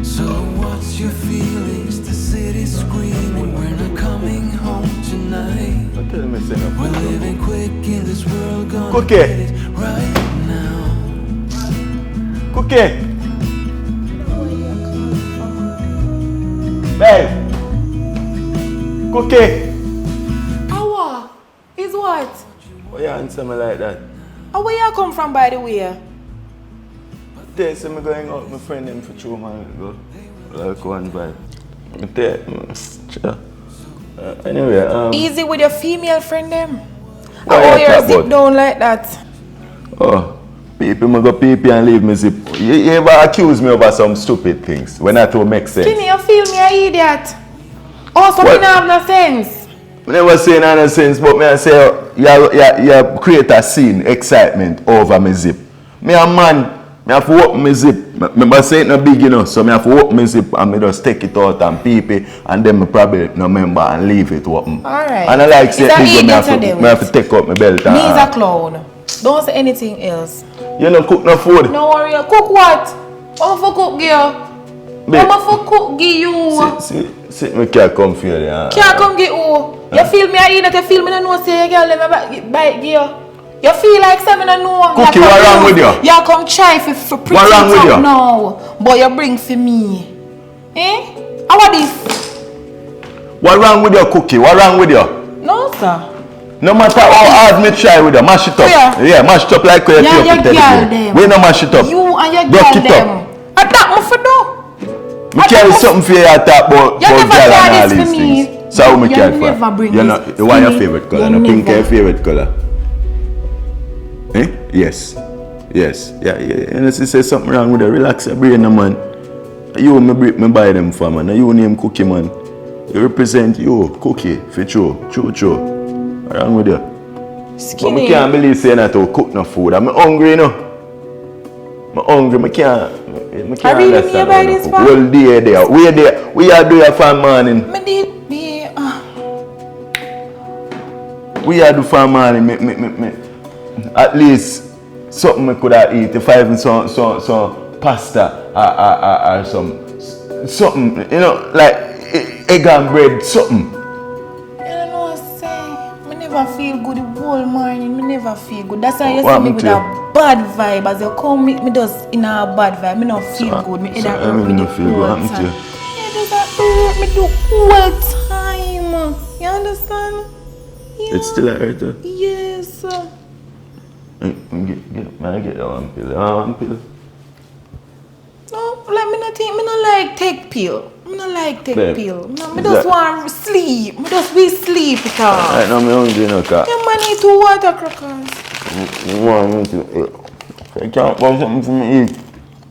So what's your feelings? The city's screaming, we're not coming home tonight. We're living quick in this world, gonna get it right now. Cookie. Babe. Cookie. Is what? Why you answer me like that? Oh, where you come from, by the way? They say me going out with my friend them for 2 months ago. Like one vibe. Anyway, Easy with your female friend them. Why Oh, you you're talk zip about? down like that. Oh, people me go pee and leave me zip. You ever accuse me over some stupid things when that don't make sense? Skinny, you feel me an idiot? Oh, so What? you don't have no sense. I never say none of sense, but me I say you create a scene, excitement over me zip. Me a man, me have to open my zip. Me say it no big enough, so me have to open my zip and me just take it out and peep it, and then me probably no remember and leave it open. Alright. And I like say Is that big, me idiot you have to take out my belt. Me is a clown. Don't say anything else. You no cook no food. No worry. Cook what? What for cook, girl? Babe. What for cook, give you? See, me can't come for you. Can't come get who? You feel me I eat that you feel me no know say girl let me buy it give you. You feel like say me no know. Cookie, what wrong with you? You come try for pretty What wrong with you? now. But you bring for me. Eh? How about this? What wrong with your cookie? What wrong with you? No sir. No matter how hard me try with you, mash it up. Yeah, mash it up like you Yeah, your tell girl me. them. We no mash it up. You and your Broke girl it up. them. I thought me for do. Me carry something for you to talk about You never girl and carry all this these for me. things. So how me You care never for? bring You this know, for what your me. favorite color? You No pink never. your favorite color. Eh? Yes. Yes. Yeah. And if you say something wrong with you, relax your brain, no, man. You me buy them for, man. You name Cookie, man. You represent you, Cookie, for true. What wrong with you? But me can't believe saying that to cook no food. I'm hungry, you know. I'm hungry. Me can't I really need to buy this for? Well, there. We are doing for morning. Me did be We are do for morning. Me. At least something I could have eat. If I even some pasta or something, you know, like egg and bread, something. I don't know what to say. Me never feel good the whole morning. Me never feel good. That's why you What see me happened with to a bad vibe. As you come meet me just in a bad vibe. Me not feel good. Me head So, hurt I me mean, the you feel good. whole What happened to time. you? Yeah, does that hurt me the whole time. You understand? Yeah. It's still a hurt. Yes. Man, I get that one pill. One pill. No, like me not take pill. Me not like take Babe, pill. No, me is just that- want to sleep. Me just be sleep it off. Right now, I'm hungry, no, car. Yeah, man, eat 2 water crackers. You want me to... I can't buy something for me eat.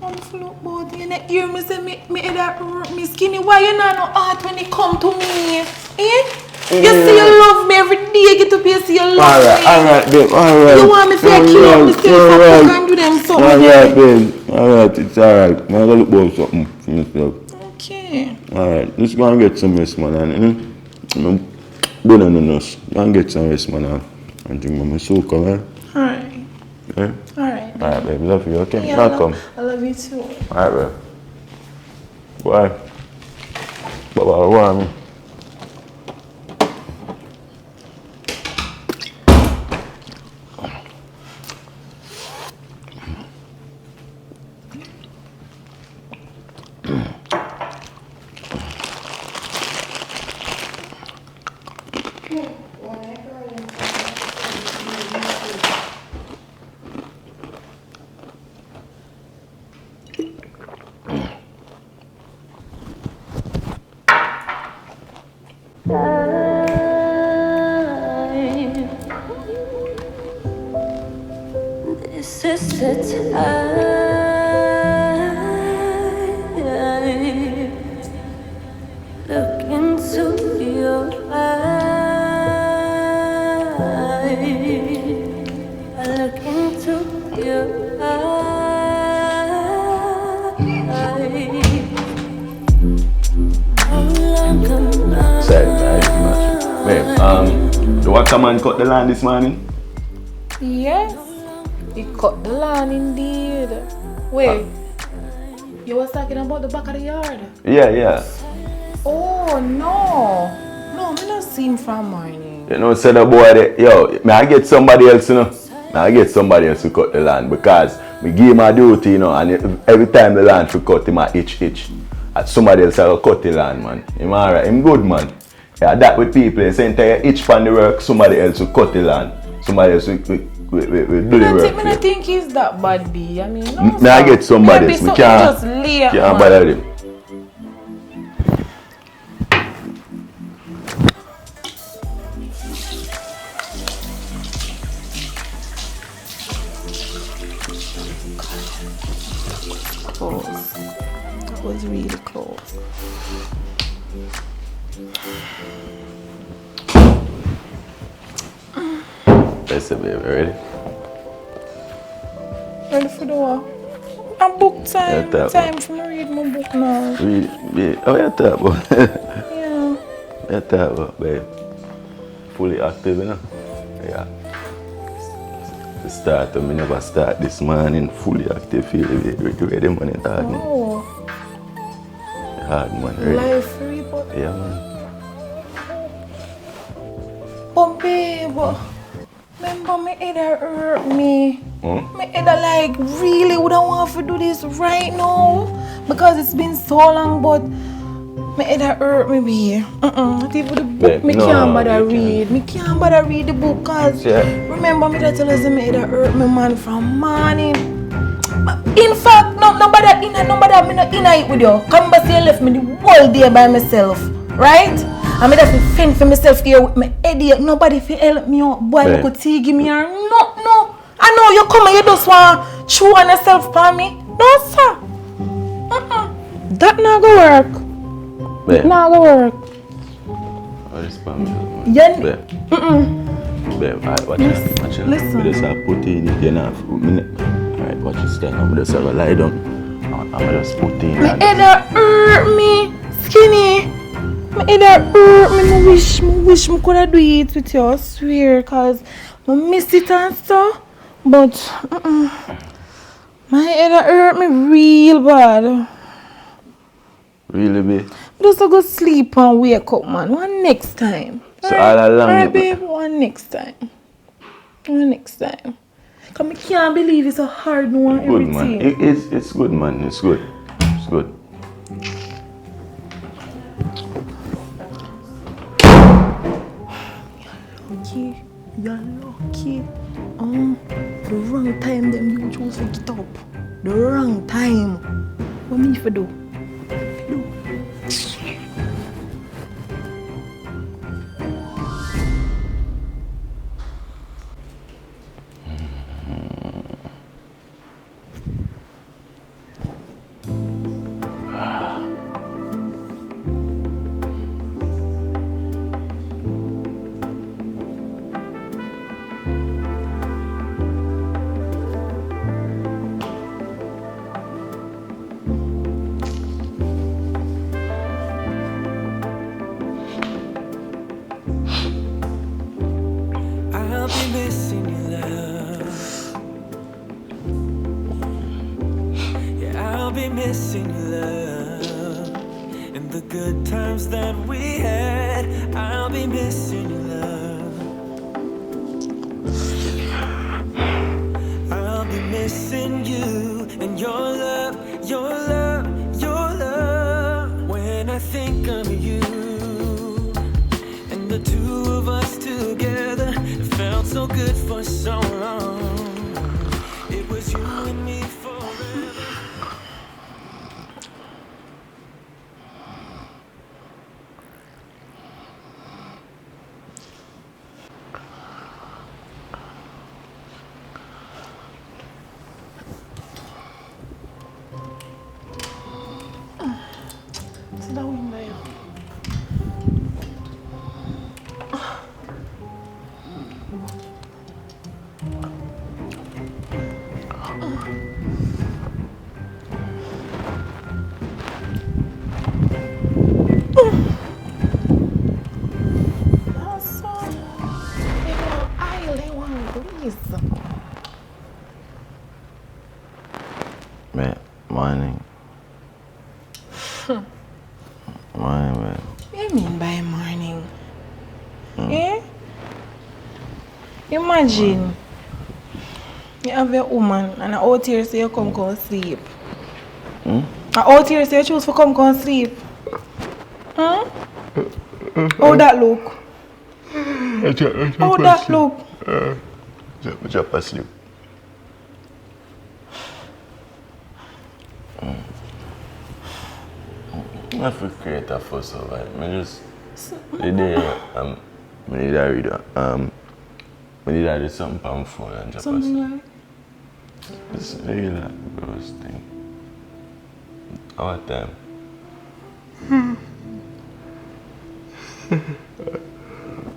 I'm full of body. You hear me say me head hurt me skinny. Why you not no heart when it come to me? Eh? You say you love me every day. You get up here say you love me. Alright, babe, alright. You want me to kill up myself so I can do them something? Alright, babe. Alright, it's alright. I'm gonna look for something for myself. Okay. Alright, let's go and get some rest, man. And, go down the nose. Go and get some rest, man. And drink my soak, alright? Alright. Yeah? Alright. Alright, babe. Love you, okay? Yeah, Welcome. I love you too. Alright, babe. Bye. Bye-bye. Bye. This is the time. Look into your eyes. I look into your eyes. No longer Sad, babe, the water man cut the land this morning? Yes. He cut the lawn indeed. Wait. You was talking about the back of the yard? Yeah. Oh no. No, me not see him from morning. You know, say the boy there, yo, may I get somebody else, you know? May I get somebody else to cut the land because me give him a duty, you know, and every time the land to cut him a itch. And somebody else will cut the land, man. Him alright, him good, man. Yeah, that with people, they say entire itch from the work, somebody else will cut the land. Somebody else will do the work. I think he's that bad, B. I mean, no, May I get somebody else? Me just lay up, can't man. bother him. Close. That was really close. That's it, baby. Ready? Ready for the war? I'm book time. Yeah, Time for me read my book now. Read. Oh, yeah, that, but. Yeah. Yeah, that, but, babe. Fully active, you know? Yeah. The start, I never start this morning. Fully active, feel ready, man. It's hard, man. Oh. Hard, man. Ready? Life free, but. Yeah, man. But babe, remember me either hurt me. Hmm? Me either like really wouldn't want to do this right now because it's been so long, but me either hurt me be. Not even the book. Babe, Me no, can't bother you read. Me can't bother read the book cause remember me that tell us me either hurt me man from morning. In fact, nobody me not in it with you. Come back and left me the whole day by myself, right? I mean, that's fend for myself here with my headache. Nobody fi help me out. Boy, I could see give me a no. I know you come and you just want chew on yourself for me. No, sir. That not go work. Babe. Not go work. Oh, this for me. Yeah. Babe. Babe, alright, watch it. Watch it. Listen. We just have put in it enough. Alright, watch it. Stand up. We just have a lie down. I'm just put in Me that. either hurt me, skinny. Me either hurt me. I wish me could have do it with you. I swear, cause I miss it and stuff. But my head hurt me real bad. Really, babe? Just go sleep and wake up, man. One next time. So all along Alright, you- babe. One next time. Cause I can't believe it's a hard one. Good, Everything. man. It's good, man. It's good. It's good. You're lucky. The wrong time them you chose to get up. The wrong time. What me for do? be missing you, love. And the good times that we had, I'll be missing you, love. I'll be missing you and your love, your love, your love. When I think of you and the two of us together, it felt so good for so long. It was you and me forever. Sit down in there. Man, morning. Morning, man. What do you mean by morning? Eh? Imagine you have a woman and out here say you come sleep. Out here say you choose to come sleep. How that look? How that look? Drop asleep. I have to create a fuss over it. I just the day I need to read I need to do something on phone and drop Something asleep. like? It's really like gross thing. Our time.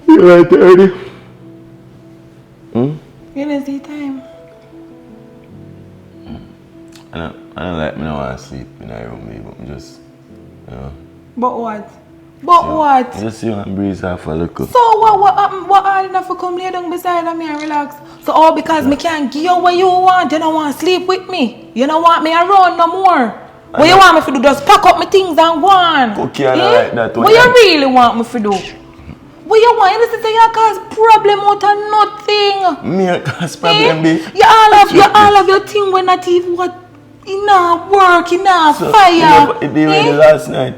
You right already? You don't see time. I don't like me. I want to sleep in a room, but I'm just, you know. But what? But what? Just see and breeze off a look. So what happened? What hard enough to come lay down beside me and relax? So all because me can't give you what you want, you don't want to sleep with me. You don't want me around no more. What you want me to do? Just pack up my things and go on. Okay, I don't like that. What you really want me to do? What you want? You listen to you cause problem out of nothing. Me cause problem, be. You all have your thing when not even what enough work, enough fire. It did ready last night.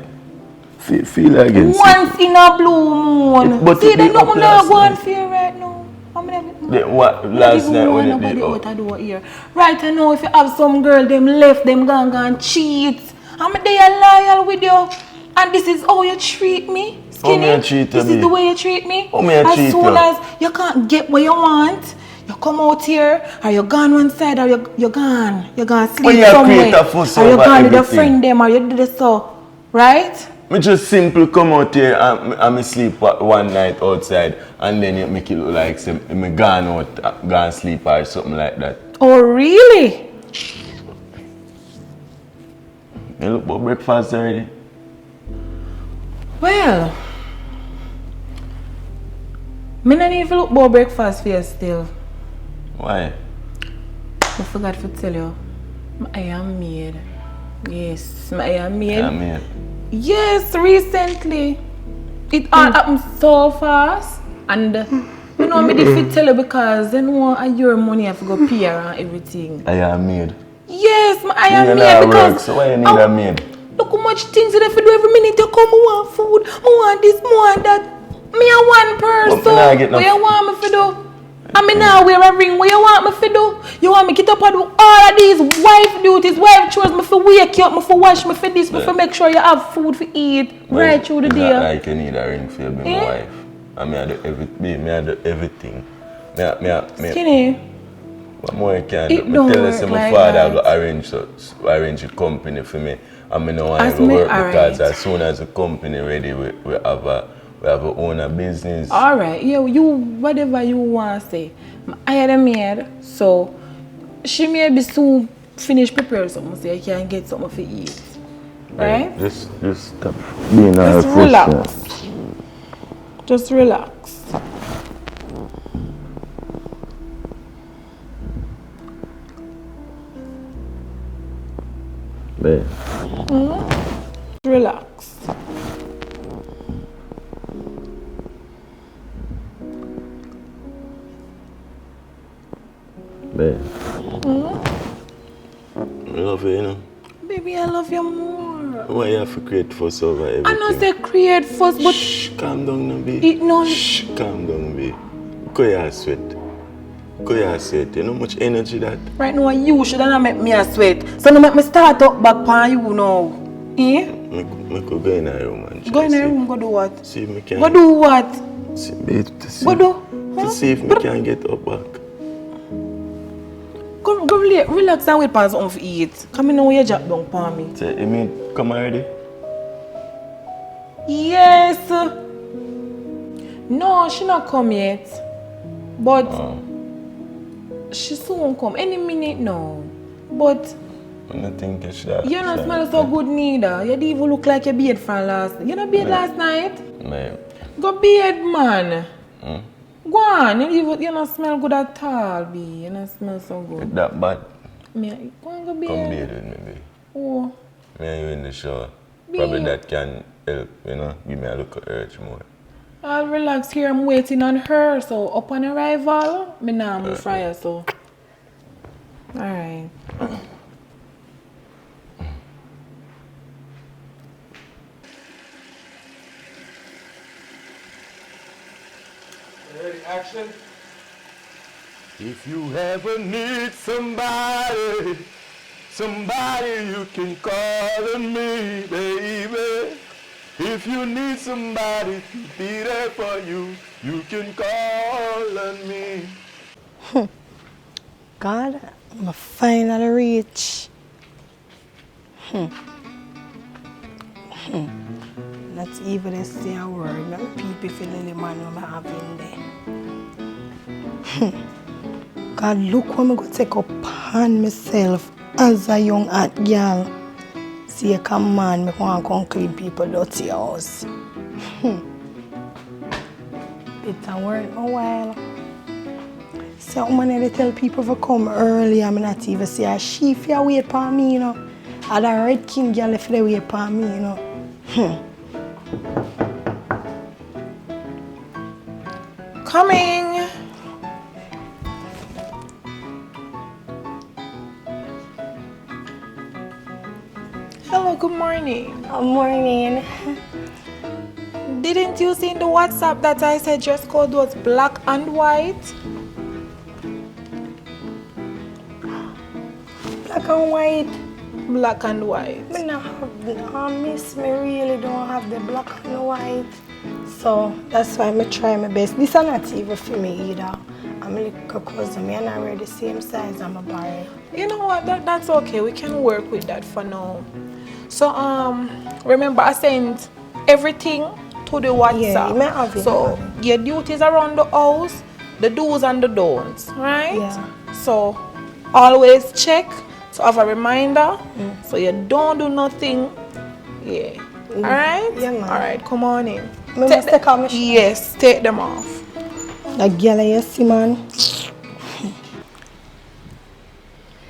Feel again. Once in a blue moon. But see, it there's be up nothing last going night. for you right now. What last night when it did out of door here. Right I know if you have some girl them left them gone cheat. I'm there loyal with you. And this is how you treat me. Skinny. How me treat this you? Is the way you treat me. How me as treat soon you? as you can't get what you want, you come out here, or you gone one side, or you're gone. You're gone sleep When you somewhere. create a fuss Or you're over gone with your everything. friend them, or you do this so. Right? Me just simple come out here and me sleep one night outside and then you make it look like say, me gone out, gone sleep or something like that. Oh really? You look for breakfast already? Well, me not even look about breakfast for you still. Why? I forgot to tell you. I am maid. Yes, I am maid. Yeah, man. Yes, recently. It all happened so fast. And you know, me did tell you because you know your money have to go pay and everything. I am maid. Yes, I am You maid not because work, so why you need a maid? look how much things you have to do every minute you come. I want food, I want this, I want that. Me a one person. But me nah get no What you want me to do? I mean now wear a ring. What you want me to do? You want me to get up and do all of these wife duties, wife chores, me for wake you up, me for wash, me for this, me for make sure you have food to eat right through the It's day. not like you need a ring for your baby wife. I mean I do everything. Skinny. What more you can It do? don't Me tell you work say my like father that. will arrange a company for me. And me no want As to me work because arrange. as soon as the company ready, we have a own a business. Alright, you whatever you want to say. I had a maid, so she may be soon finish preparing something so you can get something to eat. Right? Just stop being all Just relax. Just relax. Babe. Relax. Babe. I love you, you know. Baby, I love you more. Why you have to create fuss over everything? I know say create fuss, but... Shh, calm down now, babe. It no... Shh, calm down, babe. Go your sweat. Go your sweat. You know how much energy that? Right now, you should not make me a sweat. So no make me start up back on you now. Eh? I could go in a room and Go in a room, go do what? See if me can... Go do what? See, babe, to see, Go do? to see if me can get up back. Go relax and wait for something to eat. Come in now, you drop down for me. Say, you mean come already? Yes. No, she not come yet. But she soon come. Any minute now. But I don't think it's that. you don't smell so good neither. You don't even look like you bathed from last night. You not bathed last night? Man. Go bathe, man. Go on. You don't smell good at all, B. You don't smell so good. That bad. Go on, go bathe. Come bathe with me, babe. Oh. Me and you in the shower. Babe. Probably that can help, you know, give me a little urge more. I'll relax here. I'm waiting on her. So upon arrival, me now move for you. So, alright. Ready, action. If you ever need somebody, somebody you can call on me, baby. If you need somebody to be there for you, you can call on me. God, I'm finally reach. Not even a say a word. Not people feeling the man I'm having there. God, look what I'm going to take upon myself as a young hot girl. See a command, I want to come clean people dirty house. It's a work a while. So I'm going to tell people to come early. I'm not even see a sheep here wait for me, you know. And a red king girl if they wait for me, you know. Coming. Hello, good morning. Good morning. Didn't you see in the WhatsApp that I said dress code was black and white? Black and white. Black and white. Me not have, miss, me really don't have the black and the white. So that's why I try my best. This is not even for me either. I'm a little cousin, me and I wear the same size, I'm a bar. You know what, that's okay. We can work with that for now. So remember I sent everything to the WhatsApp. Yeah, you may have it. So your duties around the house, the do's and the don'ts, right? Yeah. So always check to have a reminder so you don't do nothing. Yeah. Alright? Yeah, man. Alright, come on in. Must take off my shoes? Yes, take them off. That girl you see, man.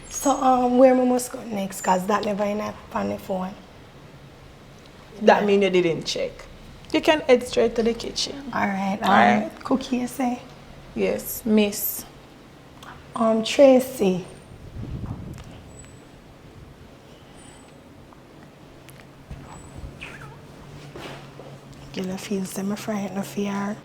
So where we must go next? Cause that never in on the phone. That means you didn't check. You can head straight to the kitchen. Alright, Alright. Cookie you say? Yes, miss. Tracy. Girl, I feel so frightened of her.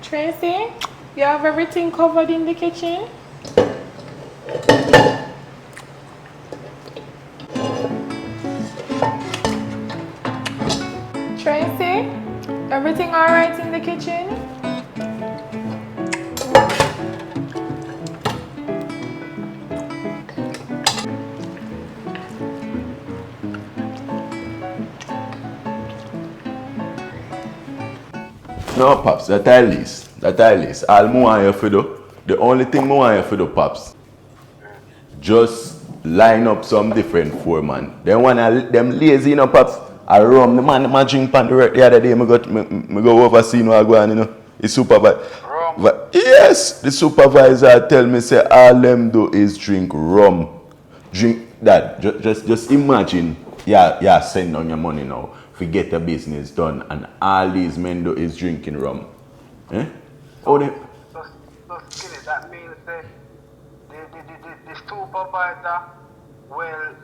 Tracy, you have everything covered in the kitchen? Tracy, everything all right in the kitchen? No, Pops, that I list. All I want you to do, the only thing I want you to do, Pops, just line up some different foreman. Then when them lazy, you know, Pops, I rum the man drink pan the other day, I go oversee no I go on, you know. It's super bad. Yes, the supervisor tell me say all them do is drink rum. Drink that. Just imagine, yeah, send on your money now to get the business done, and all these men do is drinking rum. Eh? Oh, they. So skinny, that means the supervisor, well,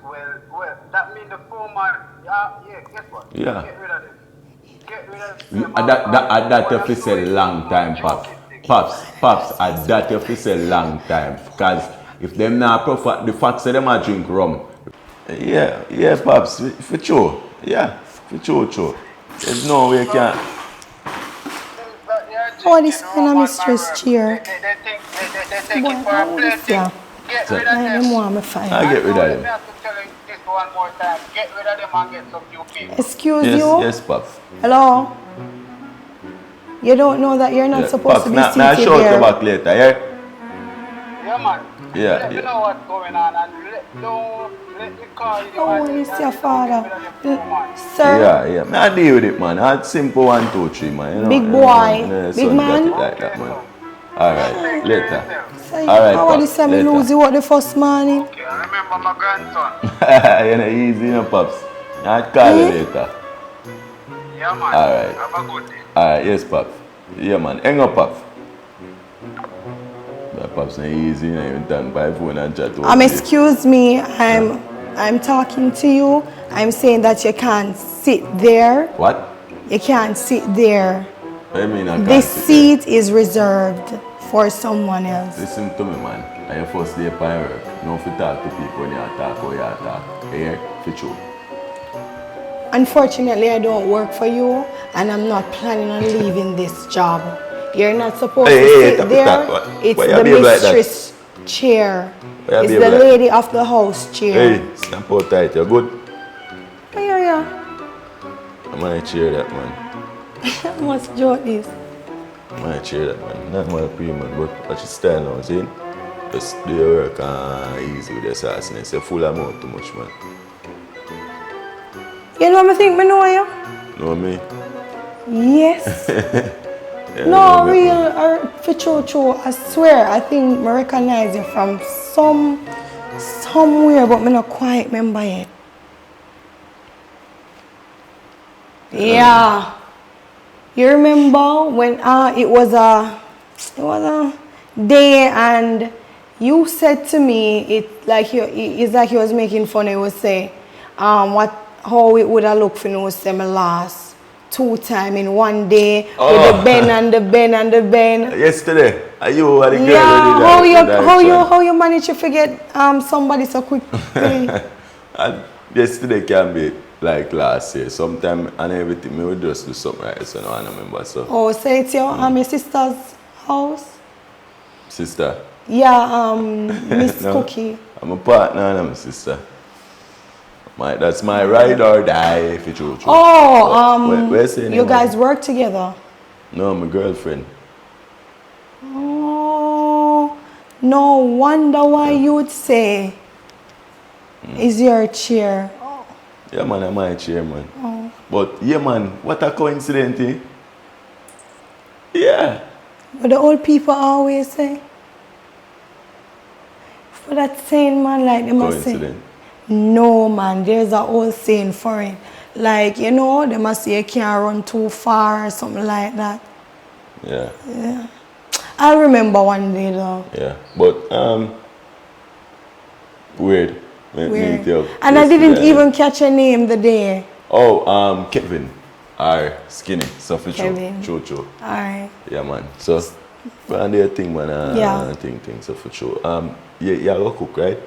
that means the foreman, guess what? Yeah. Get rid of them. Get rid of You, them. that you fi say long time, Pops. Pops, that you fi say long time. Because if them not the fact say them a drink rum. Yeah, Pops, for sure. Yeah, for sure. There's no way you can't. Oh, this kind of mistress cheer. They take Boy, it for a how is blessing. that? Get rid of I them. them want me fine. I get rid of I them. have to tell you this one more time. Get rid of them and get some new people. Excuse you? Yes, Pops. Hello? You don't know that you're not supposed to be seated Now show there. you back later, yeah? Yeah, man. Yeah, Let me yeah. know what's going on and don't let me call you. Oh, and- it's and your you father. get rid of them too, man. Sir, Yeah. Man, I deal with it, man. That's simple 1, 2, 3, man. You know, Big boy, big son man. got it like that, man. Alright, later. say, Alright, how are you Pops, say me later. lose you out the first morning? Okay, I remember my grandson. You know, easy, you know, Pops. I'll call you later. Yeah, man. Alright. Have a good day. Alright, yes, Pops. Yeah, man. Hang up, Pops. But Pops not easy, you know, even turn by phone and chat over there. Excuse me, I'm talking to you. I'm saying that you can't sit there. What? You can't sit there. What do you mean I can't This sit there? seat is reserved for someone else. Listen to me, man. I your first day upon work. No fi talk to people when you talk how you talk. You hear? For true. Unfortunately, I don't work for you, and I'm not planning on leaving this job. You're not supposed to sit tap, there. tap. It's Why you the behave like that? mistress chair. Why you It's behave the like that? lady of the house chair. Hey, snap out tight. You good? Yeah. I might cheer that, man. I must joke this. I might cheer that, man. Not my pre-man, but watch your style now, see? Just do your work easy with the sauciness. You're full of mouth too much, man. You know what I think I know you? Know me? Yes. Yeah, No, know me, real, man. for true. I swear, I think I recognize you from somewhere, but I not quite remember it. Yeah. You remember when it was a day and you said to me it's like you was making fun. You would say how it would have looked for you say me last 2 times in one day with the bend and the bend and the bend. Yesterday, are you the girl Yeah, who did that? how you manage to forget somebody so quick? And yesterday can be like last year. Sometime and everything, me would just do something right, so no, I don't remember. So, Oh, say it's your sister's house? sister, Yeah, Miss No. Cookie. I'm a partner and I'm a sister. That's my ride or die if it's true. Oh, where's the you guys work together? No, my girlfriend. Oh, no wonder why you would say is your chair. Yeah, man, I'm my chairman. But yeah, man, what a coincidence, eh? Yeah. What the old people always say. For that saying, man, like they must say. Coincidence. No, man, there's a old saying for it. Like, you know, they must say you can't run too far or something like that. Yeah. I'll remember one day though. Yeah. But weird. Weird. And I didn't even catch your name the day. Oh, Kevin. Skinny. So for Kevin. True. Alright. Yeah, man. So, and the thing, man. Yeah. Thing. So for sure. You go cook, right?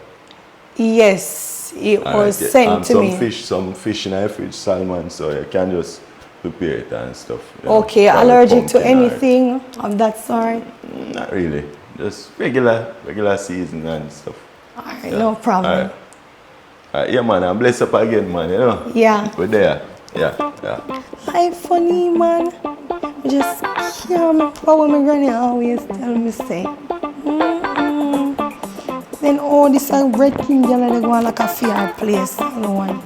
Yes, it was yeah. sent to me. Some fish in our fridge, salmon, so you can just prepare it and stuff. you know. Okay, Probably allergic to pumpkin or- anything of that sort? Not really. Just regular season and stuff. Alright, no problem. Alright, yeah, man. I'm blessed up again, man. You know. Yeah. We're there. Yeah. Hi, funny man. I just can't remember what my granny always tell me say. Then all this red king girl they go on like a fair place. No one.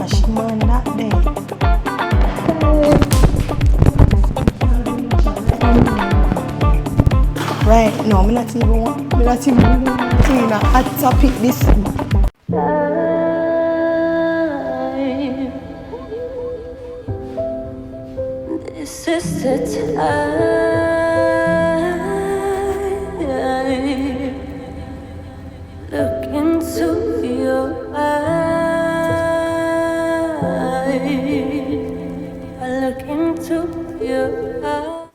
She man that day. No, I'm not even want. I'm not even want to in a hot topic this. This is the time. Look into your eyes. I look into your eyes.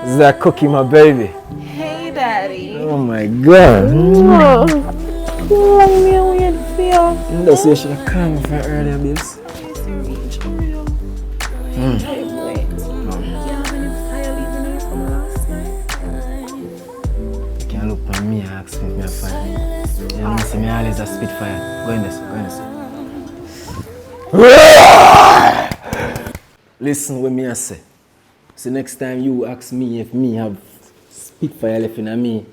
Is that Cookie, my baby? Hey, Daddy. Oh my God. That's why she called me from earlier, Bills. You can look at me and ask me if I'm fine. You know, see me always a spitfire. Go in this, go in this. Listen what me I say. So next time you ask me if me have spitfire left in me,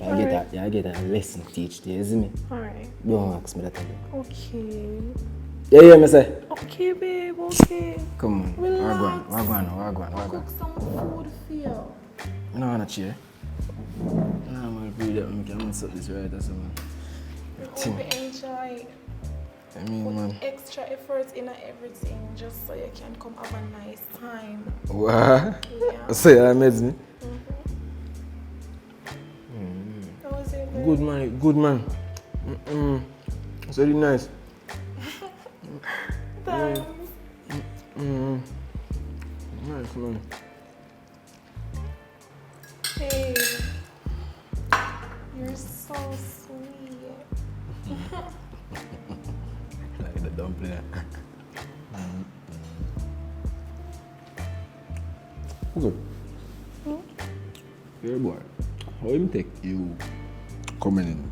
I get a lesson teach you, see me? Alright. Don't ask me that again. Okay. Yeah, me say. Okay, babe, okay. Come on. Relax. Wagwan. Cook some food for you. I don't want a chair. I'm going to breathe that one. I'm going to set this right or something. Hope you enjoy. I mean, man. Put extra effort in everything just so you can come have a nice time. What? Yeah. So you amazed me? How was it, babe? Good man. It's very nice. Thanks. Nice, man. Hey, you're so sweet. Like the dumpling. Okay. Fair boy. How you take you coming in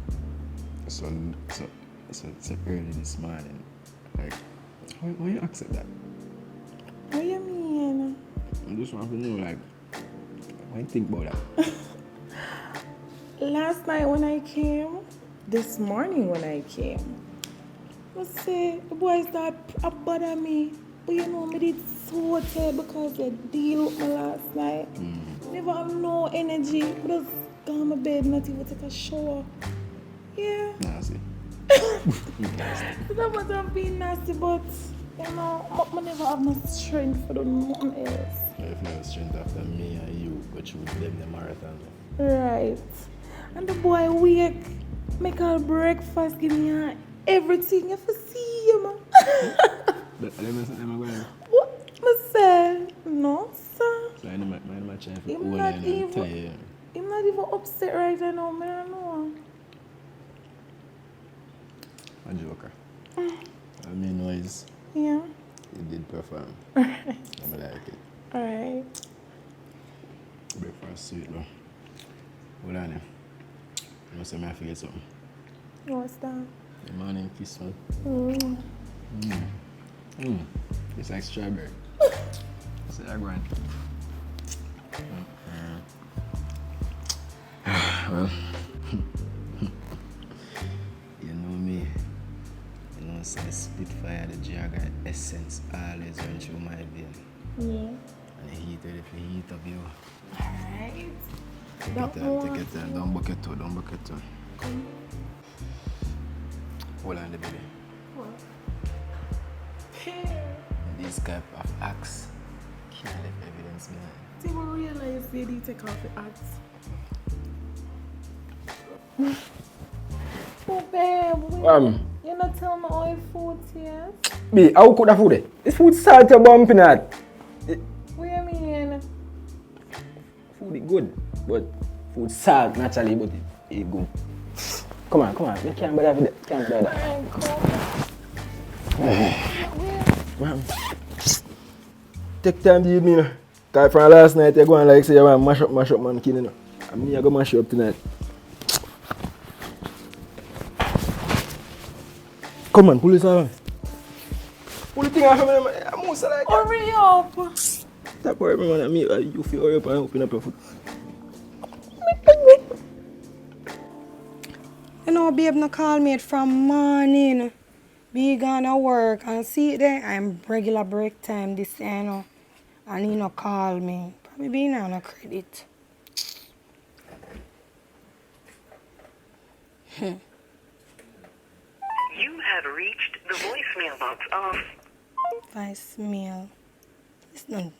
so early this morning? Like, how you accept that? What do you mean? I just want to know, like, what you think about that? Last night when I came, this morning when I came, I say the boys that bother me. But you know, me did so tired because they deal with me last night. Never have no energy. I just go on my bed, not even take a shower. Yeah. Nasty. That was not being nasty, but you know, I never have no strength for do nothing else. If you have strength after me and you, but you would them the marathon. Right. And the boy wake, make all breakfast, give me everything. You have to see you, man. But let me go. What? I said, no, sir. So I'm not trying to I'm hold not and even- tie. I'm not even upset right now, man. I don't know. A joker. I mean, noise. Yeah. You did perform. I like it. Alright. Breakfast sweet, though. Hold on, you must say I forget something. What's that? The morning kiss, man. It's like strawberry. It's like one. Well, you know me. You know, say Spitfire, the Jagger essence always run through my vein. Yeah. And the heat, the heat of you. Alright. Take your time. Don't bucket too. Hold on the baby. What? This type of acts can't leave evidence behind. See, we realize they did take off the ads. Oh, babe. You're not telling me all your food yet? B, how could the food? This food salt you're bumping at. What do you mean? Food is good, but food salt naturally, but it good. Come on. You can't bother with that. Can't bother. Man. Take time to eat me, no. Cause from last night you go and like say you want mash up man killing, no. And me I go mash you up tonight. Come on, pull this out. Pull the thing off of me, man. I'm also like that. Hurry up! Stop worrying, man. Me, you feel hurry up and open up your foot. You know, babe, no call me from morning. Be gonna work and see it there. I'm regular break time this year, you know. And he no call me. Probably being on a credit. You have reached the voicemail box of Voicemail. It's not.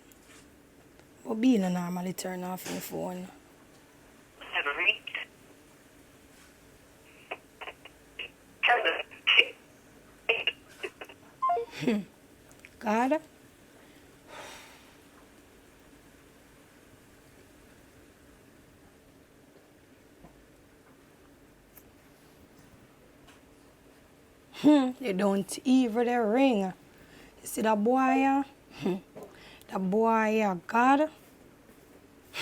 What being a normally turn off my phone. have reached God. They don't even the ring. You see that boy? That boy, God.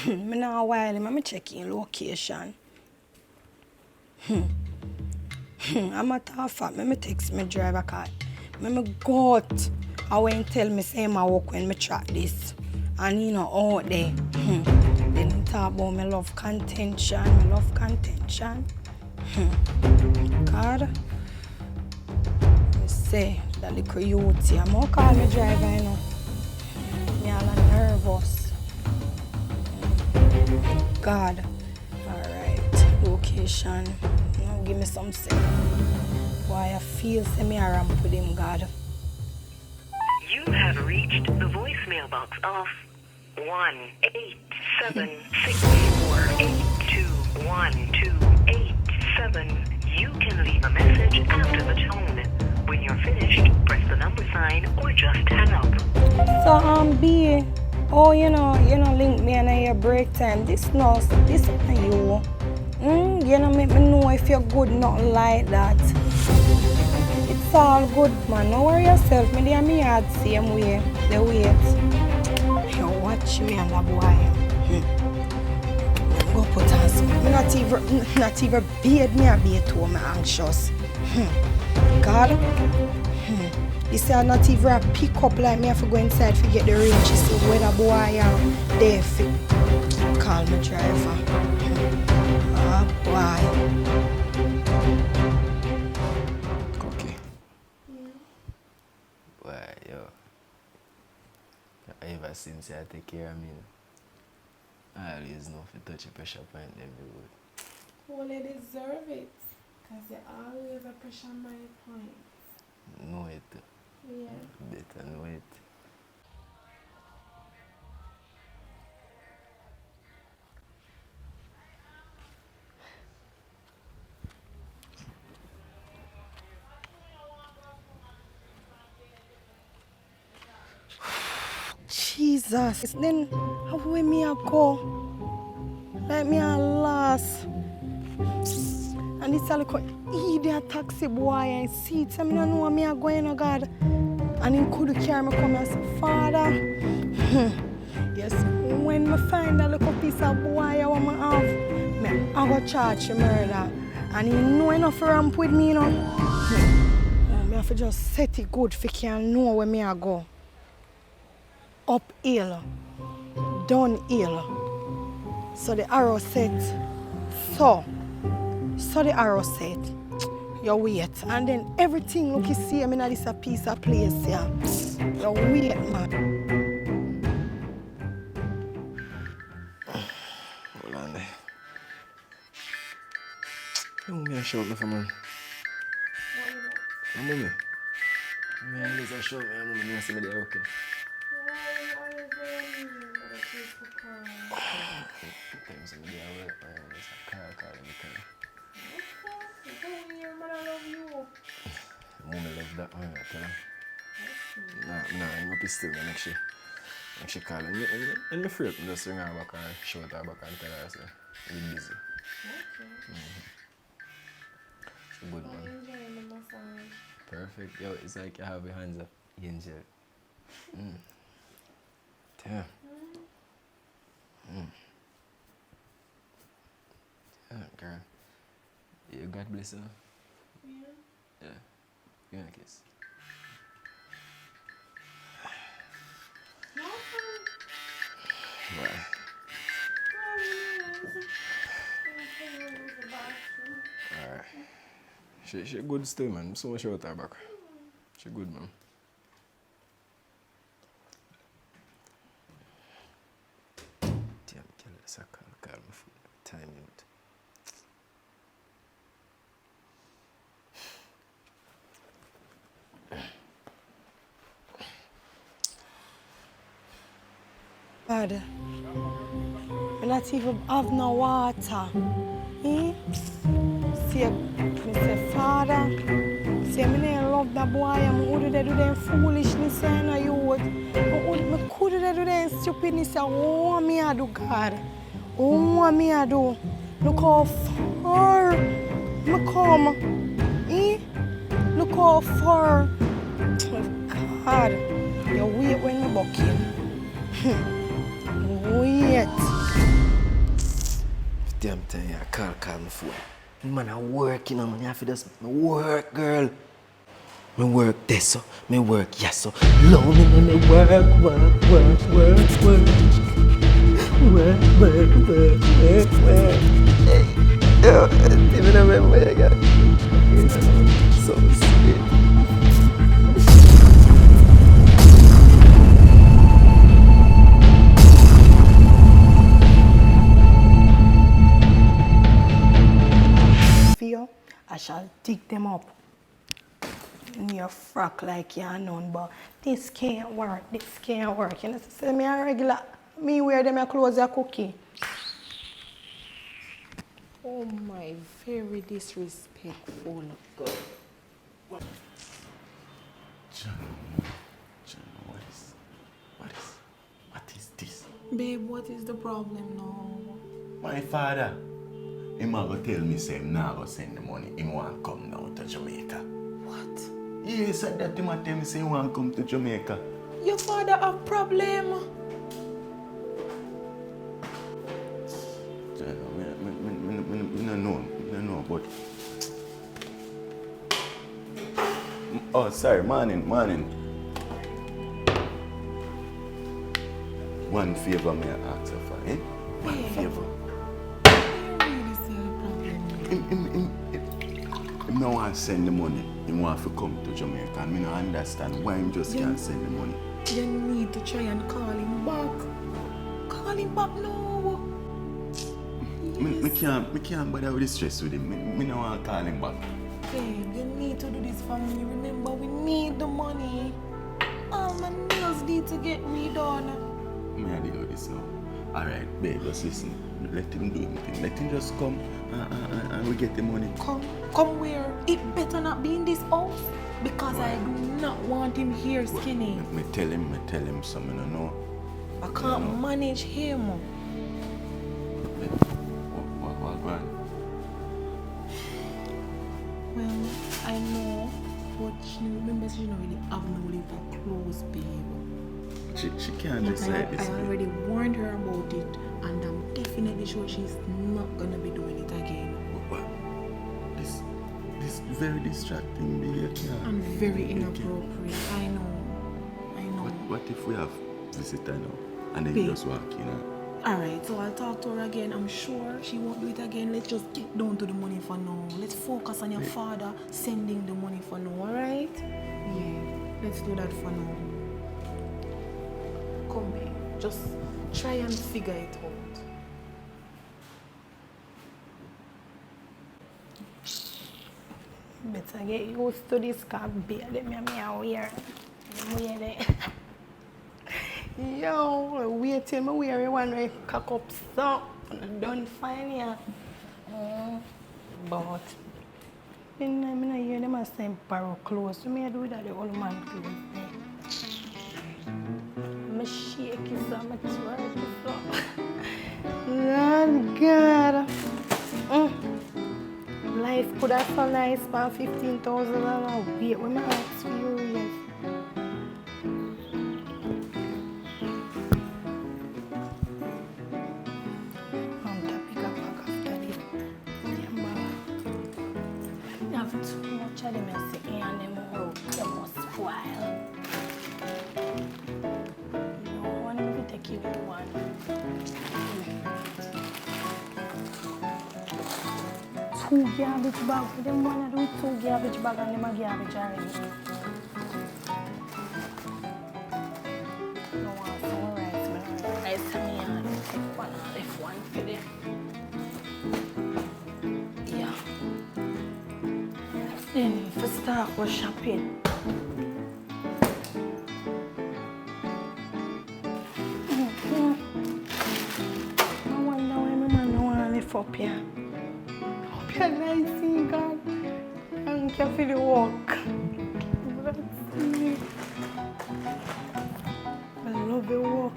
Me now while him, I'm checking location. I'm a tough fact. Me text my driver card. Me go out. I went tell me say my work when me track this. And you know out there. Then he talk about me love contention. Me love contention. God. Me say that little youth here. I'm call me driver, you know. Me all nervous. God. Alright. Location. Now give me some sense. Why I feel say me a ramp with him, God. You have reached the voicemail box of 1-877-648-21287. You can leave a message after the tone. When you're finished, press the number sign or just hang up. So B, oh you know link me and your break time. This no, this not you. You know make me know if you're good, not like that. It's all good, man. Don't worry yourself. Me there me yard same way. The wait. You watch me and that boy. Go put on some. Not even beard me a beard too. I'm anxious. God. This is not even a pick up like me. I have to go inside to get the range. You see where the boy am. There fi call me driver. Ah boy. Okay. Boy, yo. Ever since I take care of me, I always know if you touch a pressure point, then be good. Well, they deserve it. Because they always a pressure my point. Know it. Yeah. Better know it. Jesus. Then how will me a go? Like me a lost. And it's a little idiot taxi boy and see it. I don't know where me a going, oh God. And he could carry me come and say, Father. Yes, when I find a little piece of boy I want to have, I go charge him murder. And he know enough to ramp with me, you know. I have to just set it good for can know where me a go. Uphill, downhill. So the arrow set. So the arrow set. You wait. And then everything look you see, I mean, this a piece of place here. You wait, man. Hold on there. How me a shout me for man? How me? Me always a shout me, and me see me there okay. Sometimes I'm there work, man. It's a call me tell Mummy love that man, I tell her. Nah, I'm up still, man. Make she call and me free up, just ring her back and shout her back and tell her, say, I'm busy. She good, man. Perfect. Yo, it's like you have your hands up, angel. Damn. Yeah, girl. You God bless her. Yeah. Give me a kiss. Why? Alright. She good still, man. So much out her back. She good, man. Damn, kill this. Call me for time out. God. I not even have no water. Eh? See, me say, Father, say, me don't love that boy. I'm going to do them foolishness and I youth. I could do them stupidness. What me I do, God? What me I do? Look how far me come. Eh? Look how far. God, you wait when me buck in. Wait. Damn time, I call my phone. Man, I work, you know, man. I have to just work, girl. Me work this, so. Me work, yes, so. Love me work. Hey, yo, even remember you got so sweet. I shall dig them up in your frock like you're none, but this can't work, You know, say me a regular, me wear them your clothes a cookie. Oh my, very disrespectful. John, what is this? Babe, what is the problem now? My father, he might go tell me say him not go send the money. He want come now to Jamaica. What? He said that he might tell me say he want come to Jamaica. Your father have problem? I don't know, but... Oh, sorry, morning. One favor may I ask you for, eh? One favor. He don't want to send the money. He want to come to Jamaica. And I don't understand why he just can't send the money. You need to try and call him back. Call him back now. Yes. I can't bother with the stress with him. I don't want to call him back. Babe, you need to do this for me. Remember, we need the money. All my nails need to get redone. I deal with this now. Alright, babe, just listen. Let him do anything. Let him just come and we get the money. Come where? It better not be in this house. Because I do not want him here skinny. Me tell him something, I know. I can't manage him. What? Well, I know, but she remembers she don't really have no little clothes, babe. She can't just like this. I already warned her about it, and I'm definitely sure she's not gonna be doing it again. What? This very distracting behavior. And very inappropriate. I know. What if we have visitor now and then Babe. you just walk in? Alright, so I'll talk to her again. I'm sure she won't do it again. Let's just get down to the money for now. Let's focus on your father sending the money for now, alright? Yeah, let's do that for now. Come babe, just try and figure it out. Better get used to this car, babe. Let me wear it. Yo, wait till I wear one way cock up so done fine here. But I don't hear them as saying borrow clothes. So I do that the old man clothes. I shake it so, I twerk it so. Lord God. Life could have so nice for $15,000. Wait, when I ask for you, yes. Too much of them and sit and them out, they must spoil. No one will take you with one. Two garbage bags, them wanna do 2 garbage bags and them a garbage already. No one so rice to me and take one and left one for them. Then if I start go shopping. enough up here. Up here nice, God. Thank you for the work. I love the work.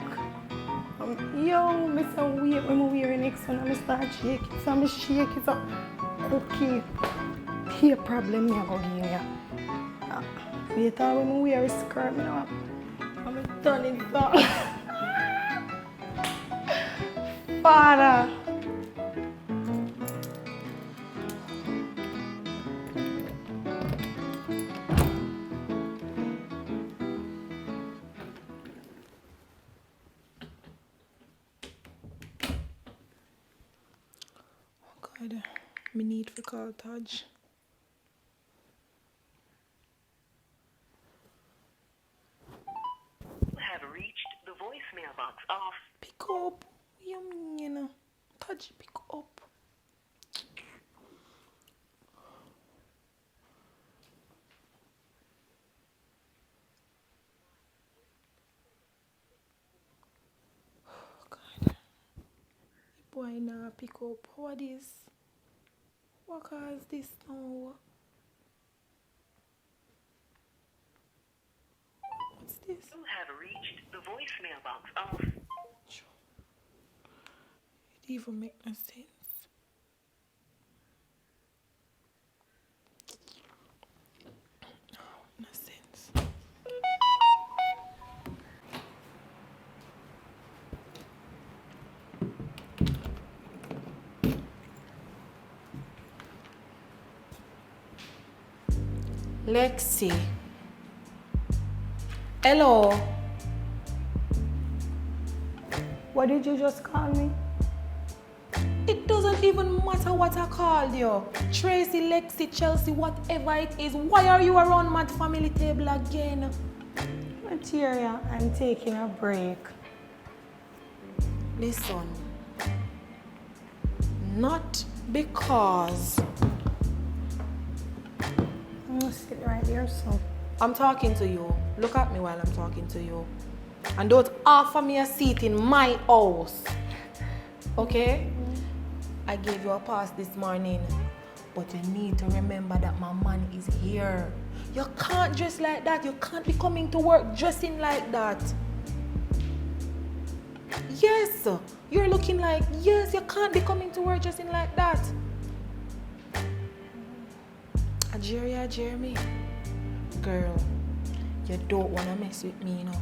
Yo, Mr. Wait, when I wear the next one, I start shake it. So I shake it up. Okay. Here problem me I go give you. Later when I wear a skirt, I'm turning it up. Father. God, me need for call Taj. You have reached the voicemail box of Pick up. What you mean, you know? Taj, pick up. Oh, God. Boy, nah, pick up. What is? What cause this now? What's this? You have reached the voicemail box of It even make no sense. No sense. Lexi. Hello. What did you just call me? It doesn't even matter what I called you. Tracy, Lexi, Chelsea, whatever it is. Why are you around my family table again? Materia, I'm taking a break. Listen. Not because I'm gonna sit right there, so. I'm talking to you. Look at me while I'm talking to you. And don't offer me a seat in my house. Okay? I gave you a pass this morning. But you need to remember that my man is here. You can't dress like that. You can't be coming to work dressing like that. Yes, you're looking like, yes, you can't be coming to work dressing like that. Jeremy. Girl, you don't want to mess with me, you know.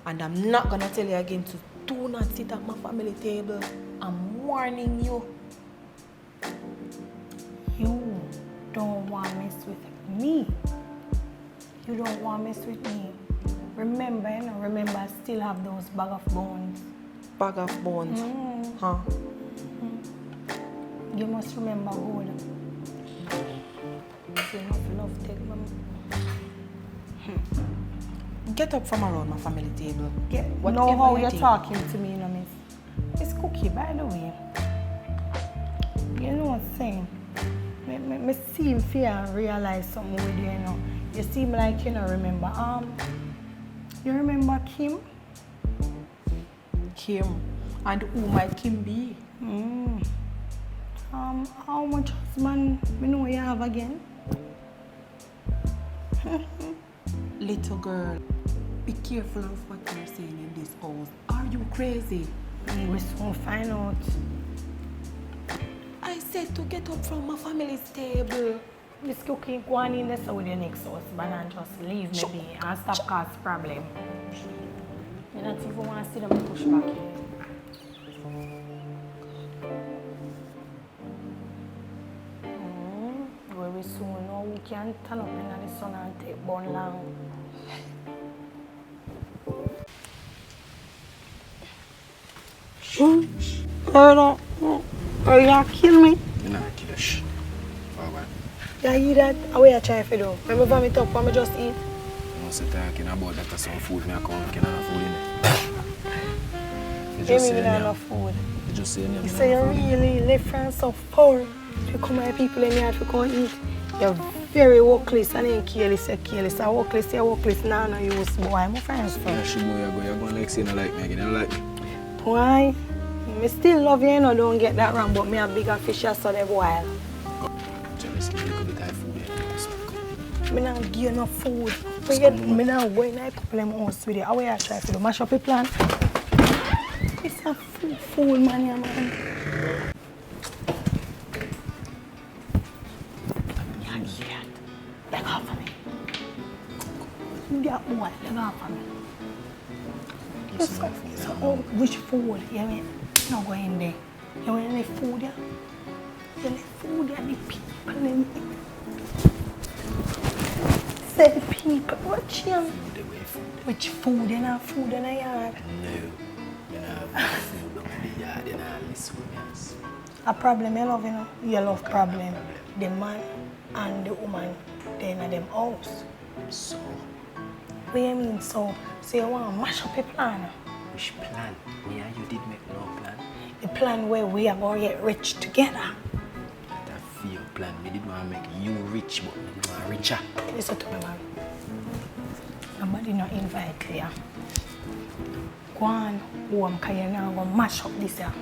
And I'm not going to tell you again to do not sit at my family table. I'm warning you. You don't want to mess with me. You don't want to mess with me. Remember, you know, remember I still have those bag of bones. Bag of bones? Huh? You must remember good. Enough take them. Get up from around my family table. Know how you're talking to me, you know, miss. It's Cookie, by the way. You know what I'm saying? Me seem fear and realize something with you, you know. You seem like you know remember. You remember Kim? Kim? And who might Kim be? How much husband me know you have again? Little girl, be careful of what you're saying in this house. Are you crazy? We soon find out. I said to get up from my family's table. Miss Cookie, go on in there with your next husband and just leave me be and stop cause problem. You don't even want to see them push back here. Very soon, now we can turn up in the sun and take bun long. Are you kill me? You're not kill us. Forward. You hear that? How are you trying to do? Remember vomit up when I just eat? You know, so talking about that some food, me come looking at food in there. You mean enough food? You just say You say you really live from so poor. You come here people in here to come eat. You're very workless and then careless, careless. I workless, you're workless. Now no use boy. My friends from. Yeah, she know you're going like saying I like me again. You don't like me. Why? Me still love you, you know, don't get that wrong, but me a bigger fish so they wild. Just give me a little bit of food. Me not give you no food. Forget me not go in a couple of house with you. How will I try to do? Mash up your plan? It's a fool man, yeah, man. Yeah. Leg off of me. That boy, leg off of me. Which food? You mean? No go in there. You want any food, yeah? You need food, yeah? The people in there. Say the people, watch you. Which food? You know food in the yard? No. You know food in the yard, you know, listen to me. A problem you love, you know? You love problem. The man and the woman, they in them house. So? What do you mean so? So you want to mash up your plan? Which plan? Me and you did make no plan. The plan where we are going to get rich together. That fear plan. Me did want to make you rich, but me did want richer. Listen to me, man. Nobody not invite you. Go on home, because you're now going to mash up this year.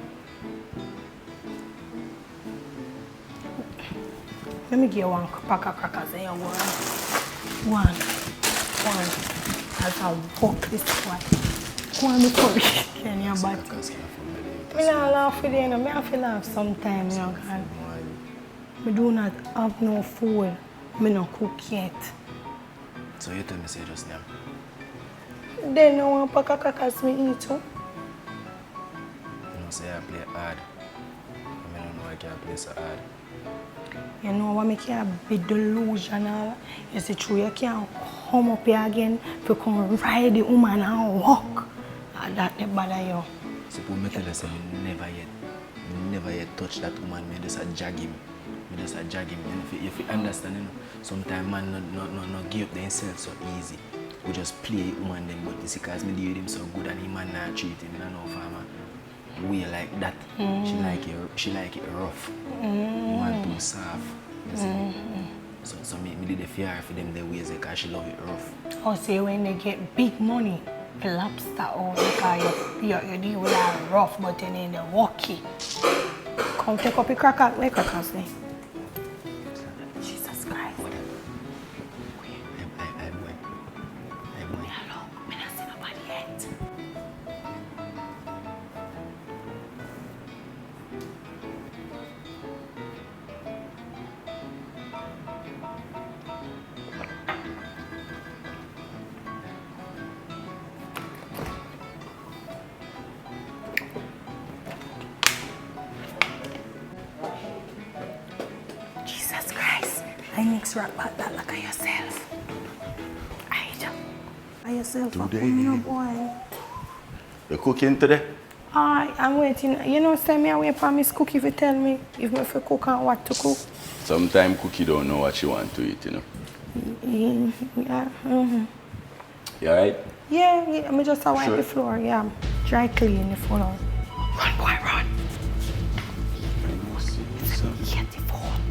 Let me give you one pack of crackers and you go on. One. As I walk this way. Go on before we get in your body. I don't laugh with you, I have to laugh sometimes, you know. I do not have no food. I don't cook yet. So you tell me say just now? Then no one pack of crackers me eat too. You know say I play hard. I don't know I can't play so hard. You know what make you be delusional? You see true, you can't come up here again to come ride the woman and walk. That never bother you. Suppose me tell you say never yet touch that woman, me just a jag him. If you understand, you know, sometimes man not give up themselves so easy. We just play woman then, but you see, cause me deal with him so good and he man not treat him, I know farmer. We like that. She like it rough. Man too soft. You see? So me did the fear for them the ways because she love it rough. Oh, see when they get big money, the lobster out because you deal with that rough, but then in the walkie. Come take up your cracker, make crackers then. Jesus Christ. Jesus Christ. I mix rap back that like yourself. Are yourself Today. No boy. You cooking today? I'm waiting. You know, send me away for Miss Cookie if you tell me if I cook and what to cook. Sometimes Cookie don't know what she want to eat, you know. Yeah. You alright? Yeah. I'm just wipe the floor. Yeah. Dry clean the floor. Run, boy, run. Get the phone.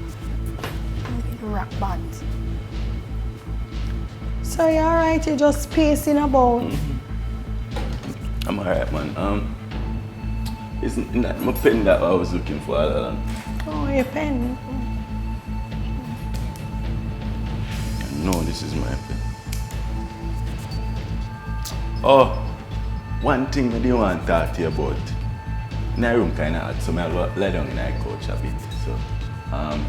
The rap band. So you alright? You just pacing about? I'm alright, man. It's not my pen that I was looking for all along. Oh, your pen. No, this is my pen. Oh, one thing I didn't want to talk to you about. My room kind of hot, so I will lie down in my couch a bit. So,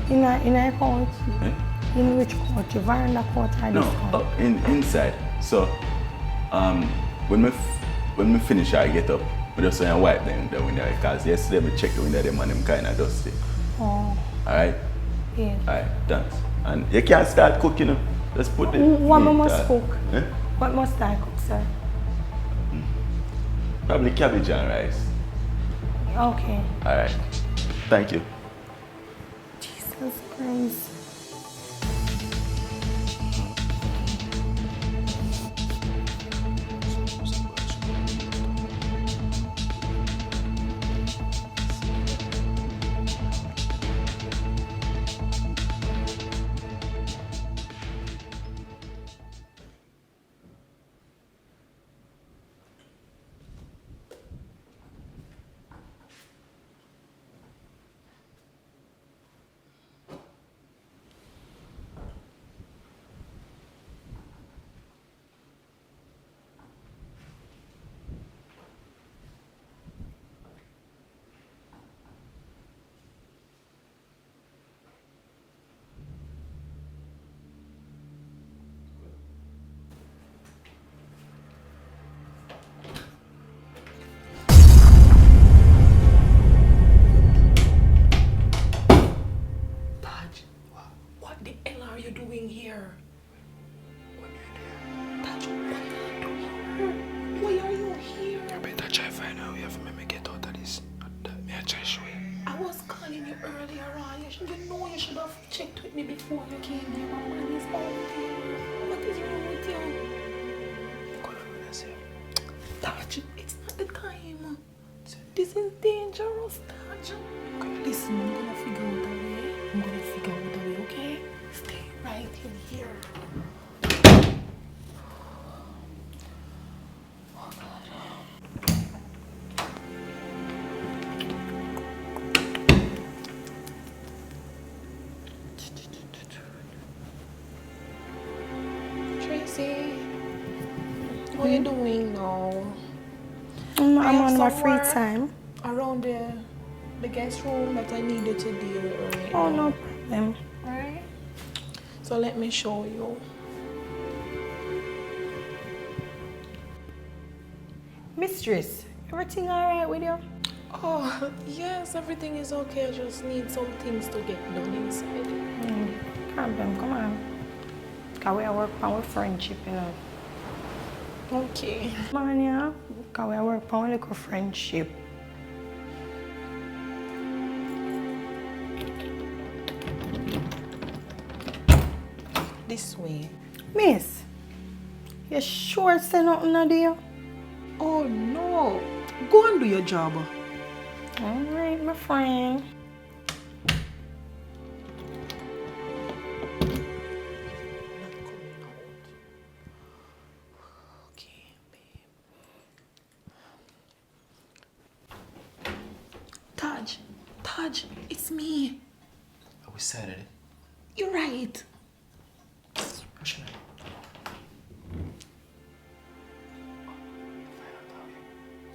In a couch? Eh? In which couch? Your veranda couch or No, this couch? inside. So, when me finish, I get up. I just want to wipe them the window because yesterday I checked the window, them and them kind of dusty. Oh. Alright? Yeah. Alright, thanks. And you can't start cooking, you know. Just put the What meat must out. cook? Eh? What must I cook, sir? Probably cabbage and rice. Okay. Alright. Thank you. Jesus Christ. me before you came here. My man is out there. What is wrong with you? Taj, it's not the time. This is dangerous, Taj. Listen, I'm gonna figure out a way. Okay? Stay right in here. Oh, God. Tracy, what are you doing now? I'm on my free time. Around the guest room that I needed to deal with right Oh, now. no problem. Alright? So let me show you. Mistress, everything alright with you? Oh, yes, everything is okay. I just need some things to get done inside. Problem, come on. Because we are working on our friendship, you know. Okay. Man, yeah. Because we are working on our little friendship. This way. Miss, you sure say nothing to do? Oh, no. Go and do your job. Alright, my friend. Okay, babe. Taj, it's me. I was Saturday. You're right.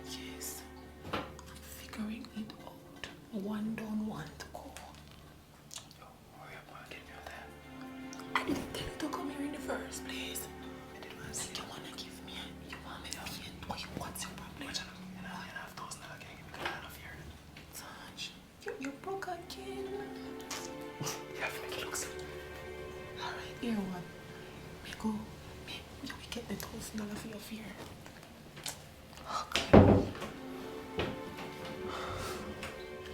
Yes. I'm figuring it out. One down, one to go. Hurry up and get me out there. I didn't tell you to come here in the first place. Like you wanna give me you want me to get what's your problem? $1,500 can't give me enough here. Taj, you're broke again. You have to make it look so. Alright, here one. We get the $1,000 for your fear. Okay.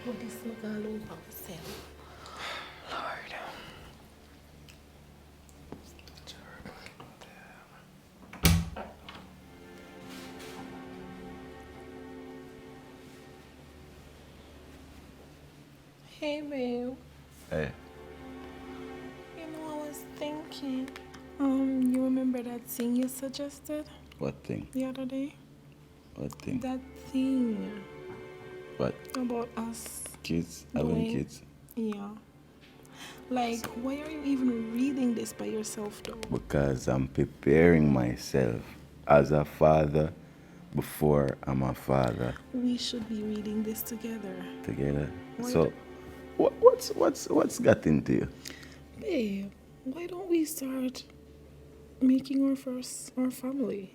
What this look all over myself. Lord. Hey, babe. Hey, You know, I was thinking. You remember that thing you suggested what thing? the other day? What thing? That thing What? about us. Kids? Having Doing- kids? Yeah. Like, why are you even reading this by yourself, though? Because I'm preparing myself as a father before I'm a father We should be reading this together. together. Why So, what's got into you? Babe, why don't we start making our family?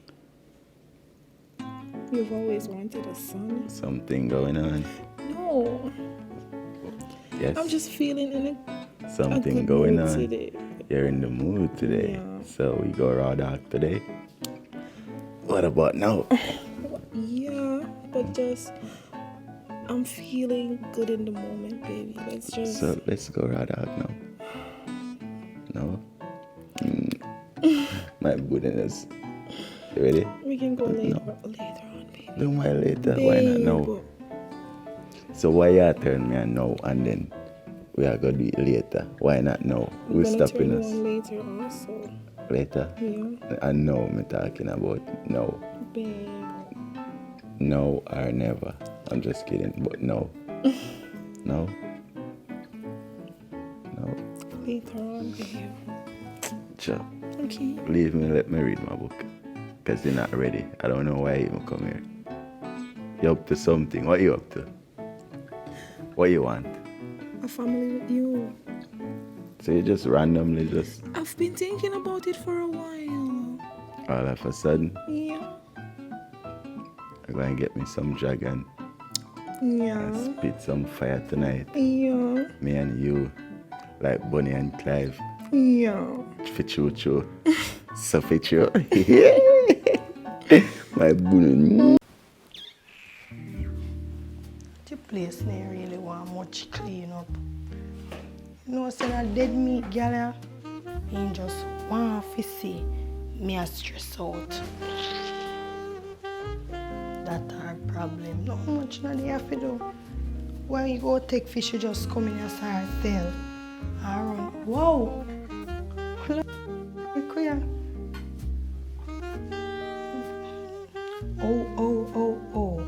You've always wanted a son. Something going on? No, Yes. I'm just feeling in a Something good going mood on. today. You're in the mood today. Yeah. So we go raw dog today. What about now? Yeah, but just I'm feeling good in the moment, baby. Let's just. So let's go raw dog now. No? My goodness. You ready? We can go later on, baby. No, why later? Why not now? So why you turn me on now and then we are gonna do it later? Why not now? We're Who's gonna stopping turn us? you on later also. Later? Yeah, And now I'm talking about no. babe. No or never. I'm just kidding, but no. No? No. Later on, babe. Sure. Okay. Leave me, let me read my book. Because you're not ready. I don't know why you even come here. You're up to something. What you up to? What you want? A family with you. So you just randomly just I've been thinking about it for a while. all of a sudden Yeah. you're going to get me some dragon Yeah. and spit some fire tonight. Yeah. Me and you, like Bonnie and Clive. Yeah. Fichucho. Soficho. My bunny. The place they really want much clean up. know, saying a dead meat gal, he just want to see me a stress out. That's our problem. Not much not they have to do. When you go take fish, you just come in and start sell. And run. Whoa! Look here. Oh.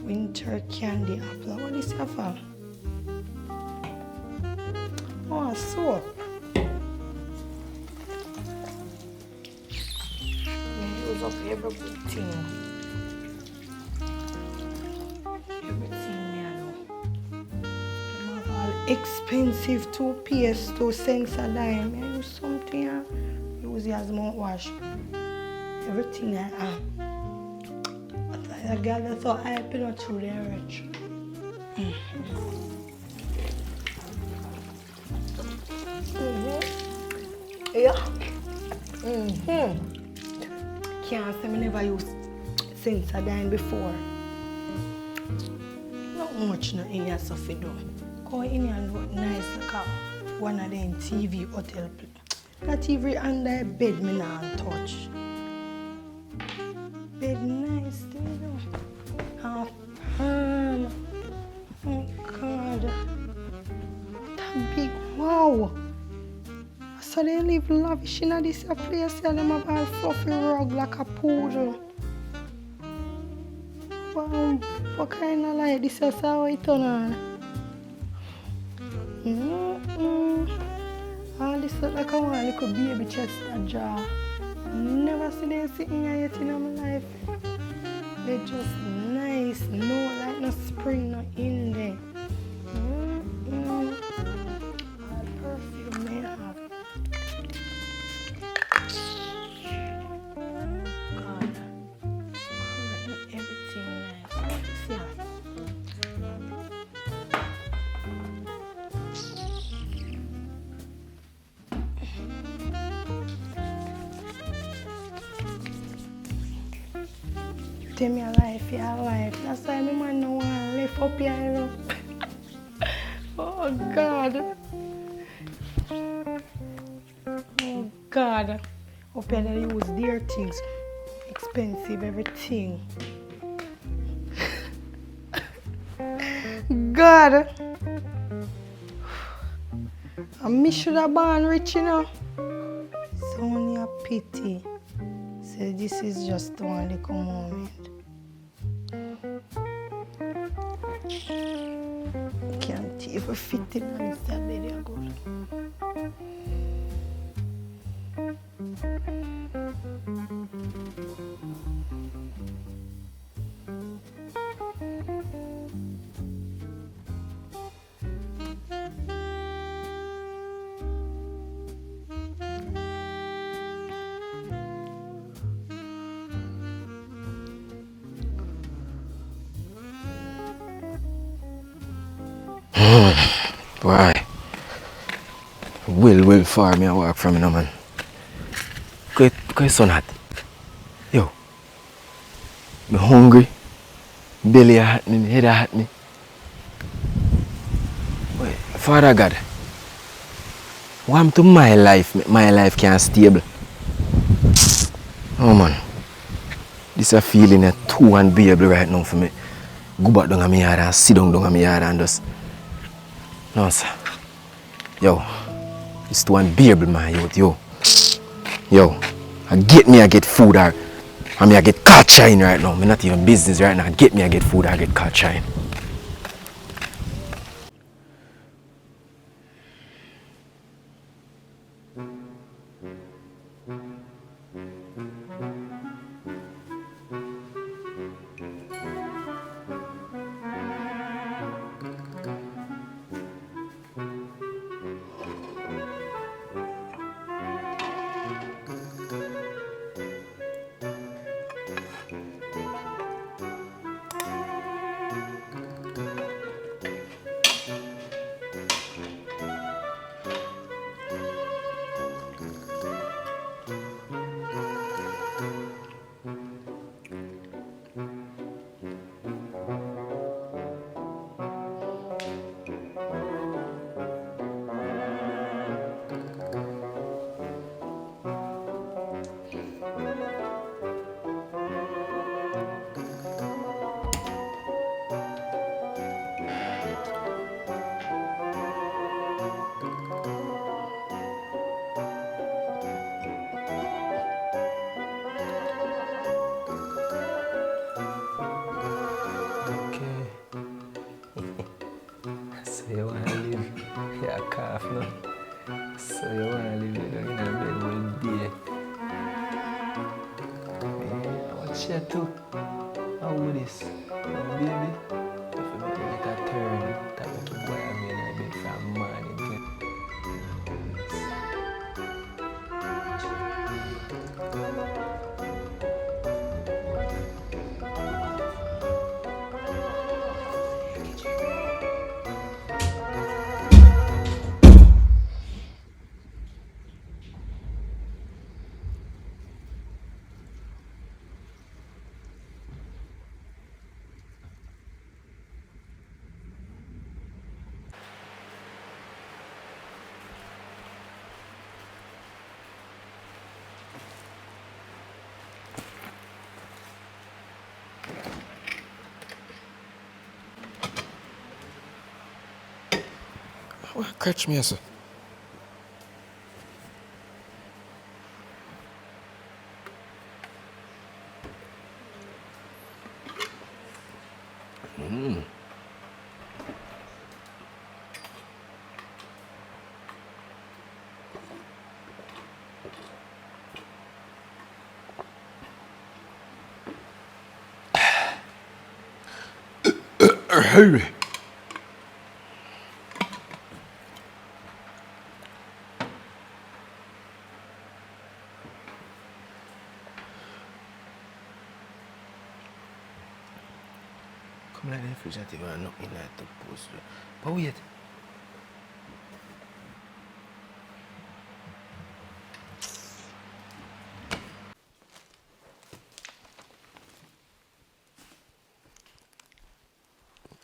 Winter candy apple. What is that for? Oh, soap. Use up everything. Everything me I know. Them have all expensive toothpaste, 2 cents a dime. I use something here. Use it as mouthwash. Everything I have. I got that so I put it through the rich. Yeah. Can't say I never used since I died before. Not much no in here stuff to do. Go in here and look nice like one of them TV hotel. That TV under bed me not touch. Bed nice, do you know? Half firm. Oh God. That big wow. So they live lavish in this place, and them have a fluffy rug like a poodle. Wow, what kind of life this is how it turn on? All this look like a one little baby chest a jaw. Never seen them sitting here yet in my life. They're just nice, no like no spring no in there. All perfume they have. God, everything nice. Yeah. Tell me a life, your life. That's why my man no want to lift up here, you know. Oh God. Oh God. Up here they use dear things. Expensive everything. God. I me should have born rich, you know. It's only a pity. So this is just one little moment. Can't even fit it on this bed here good. Why? Will far me I walk from you, no man. Go son hat. Yo. Me hungry. Belly hurt me, head hurt me. Wait, Father God. What to my life can't stable. Oh man. This a feeling a too unbearable right now for me. Go back down on my yard and sit down on my yard and just. No sir. Yo. It's too unbearable my youth, yo. Yo. I get food or I get caught shine right now. I'm not even business right now. I get food or I get caught shine. too. How would this? Baby? If you make a turn, that make you boy me in a bed from morning till what catch me, sir? Hurry. Come like the refrigerator and knock me like the post. But wait.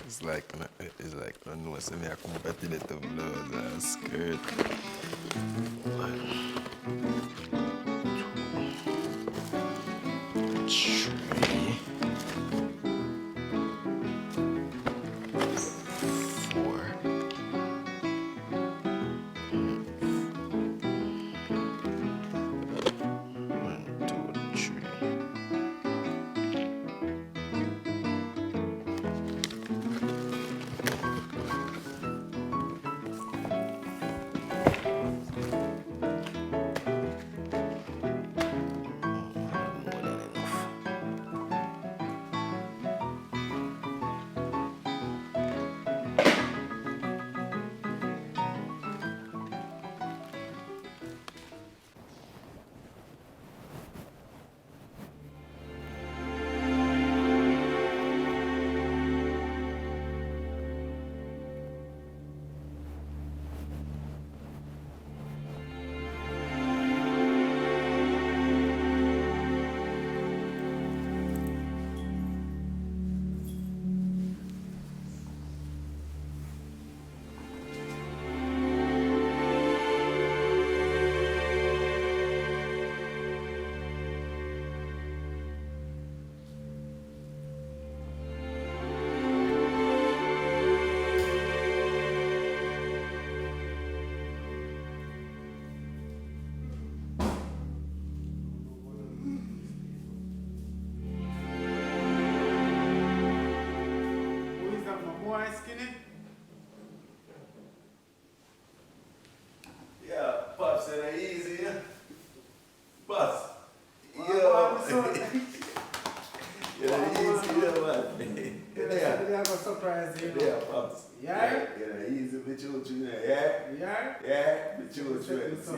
It's like I know some I competitive blouse and skirt. 1, 2, 3, 4.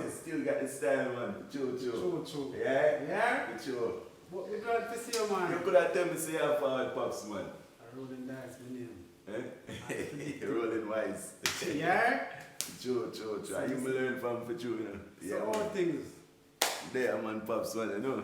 Still got the style, man. True. Yeah? True. But we're glad to see you, man. You could have told me say you have forward pops, man. I rolling dice, my name. Eh? Rolling wise. Yeah? True. You me learn from for true, you know. So all things. There, man, pops, man, you know.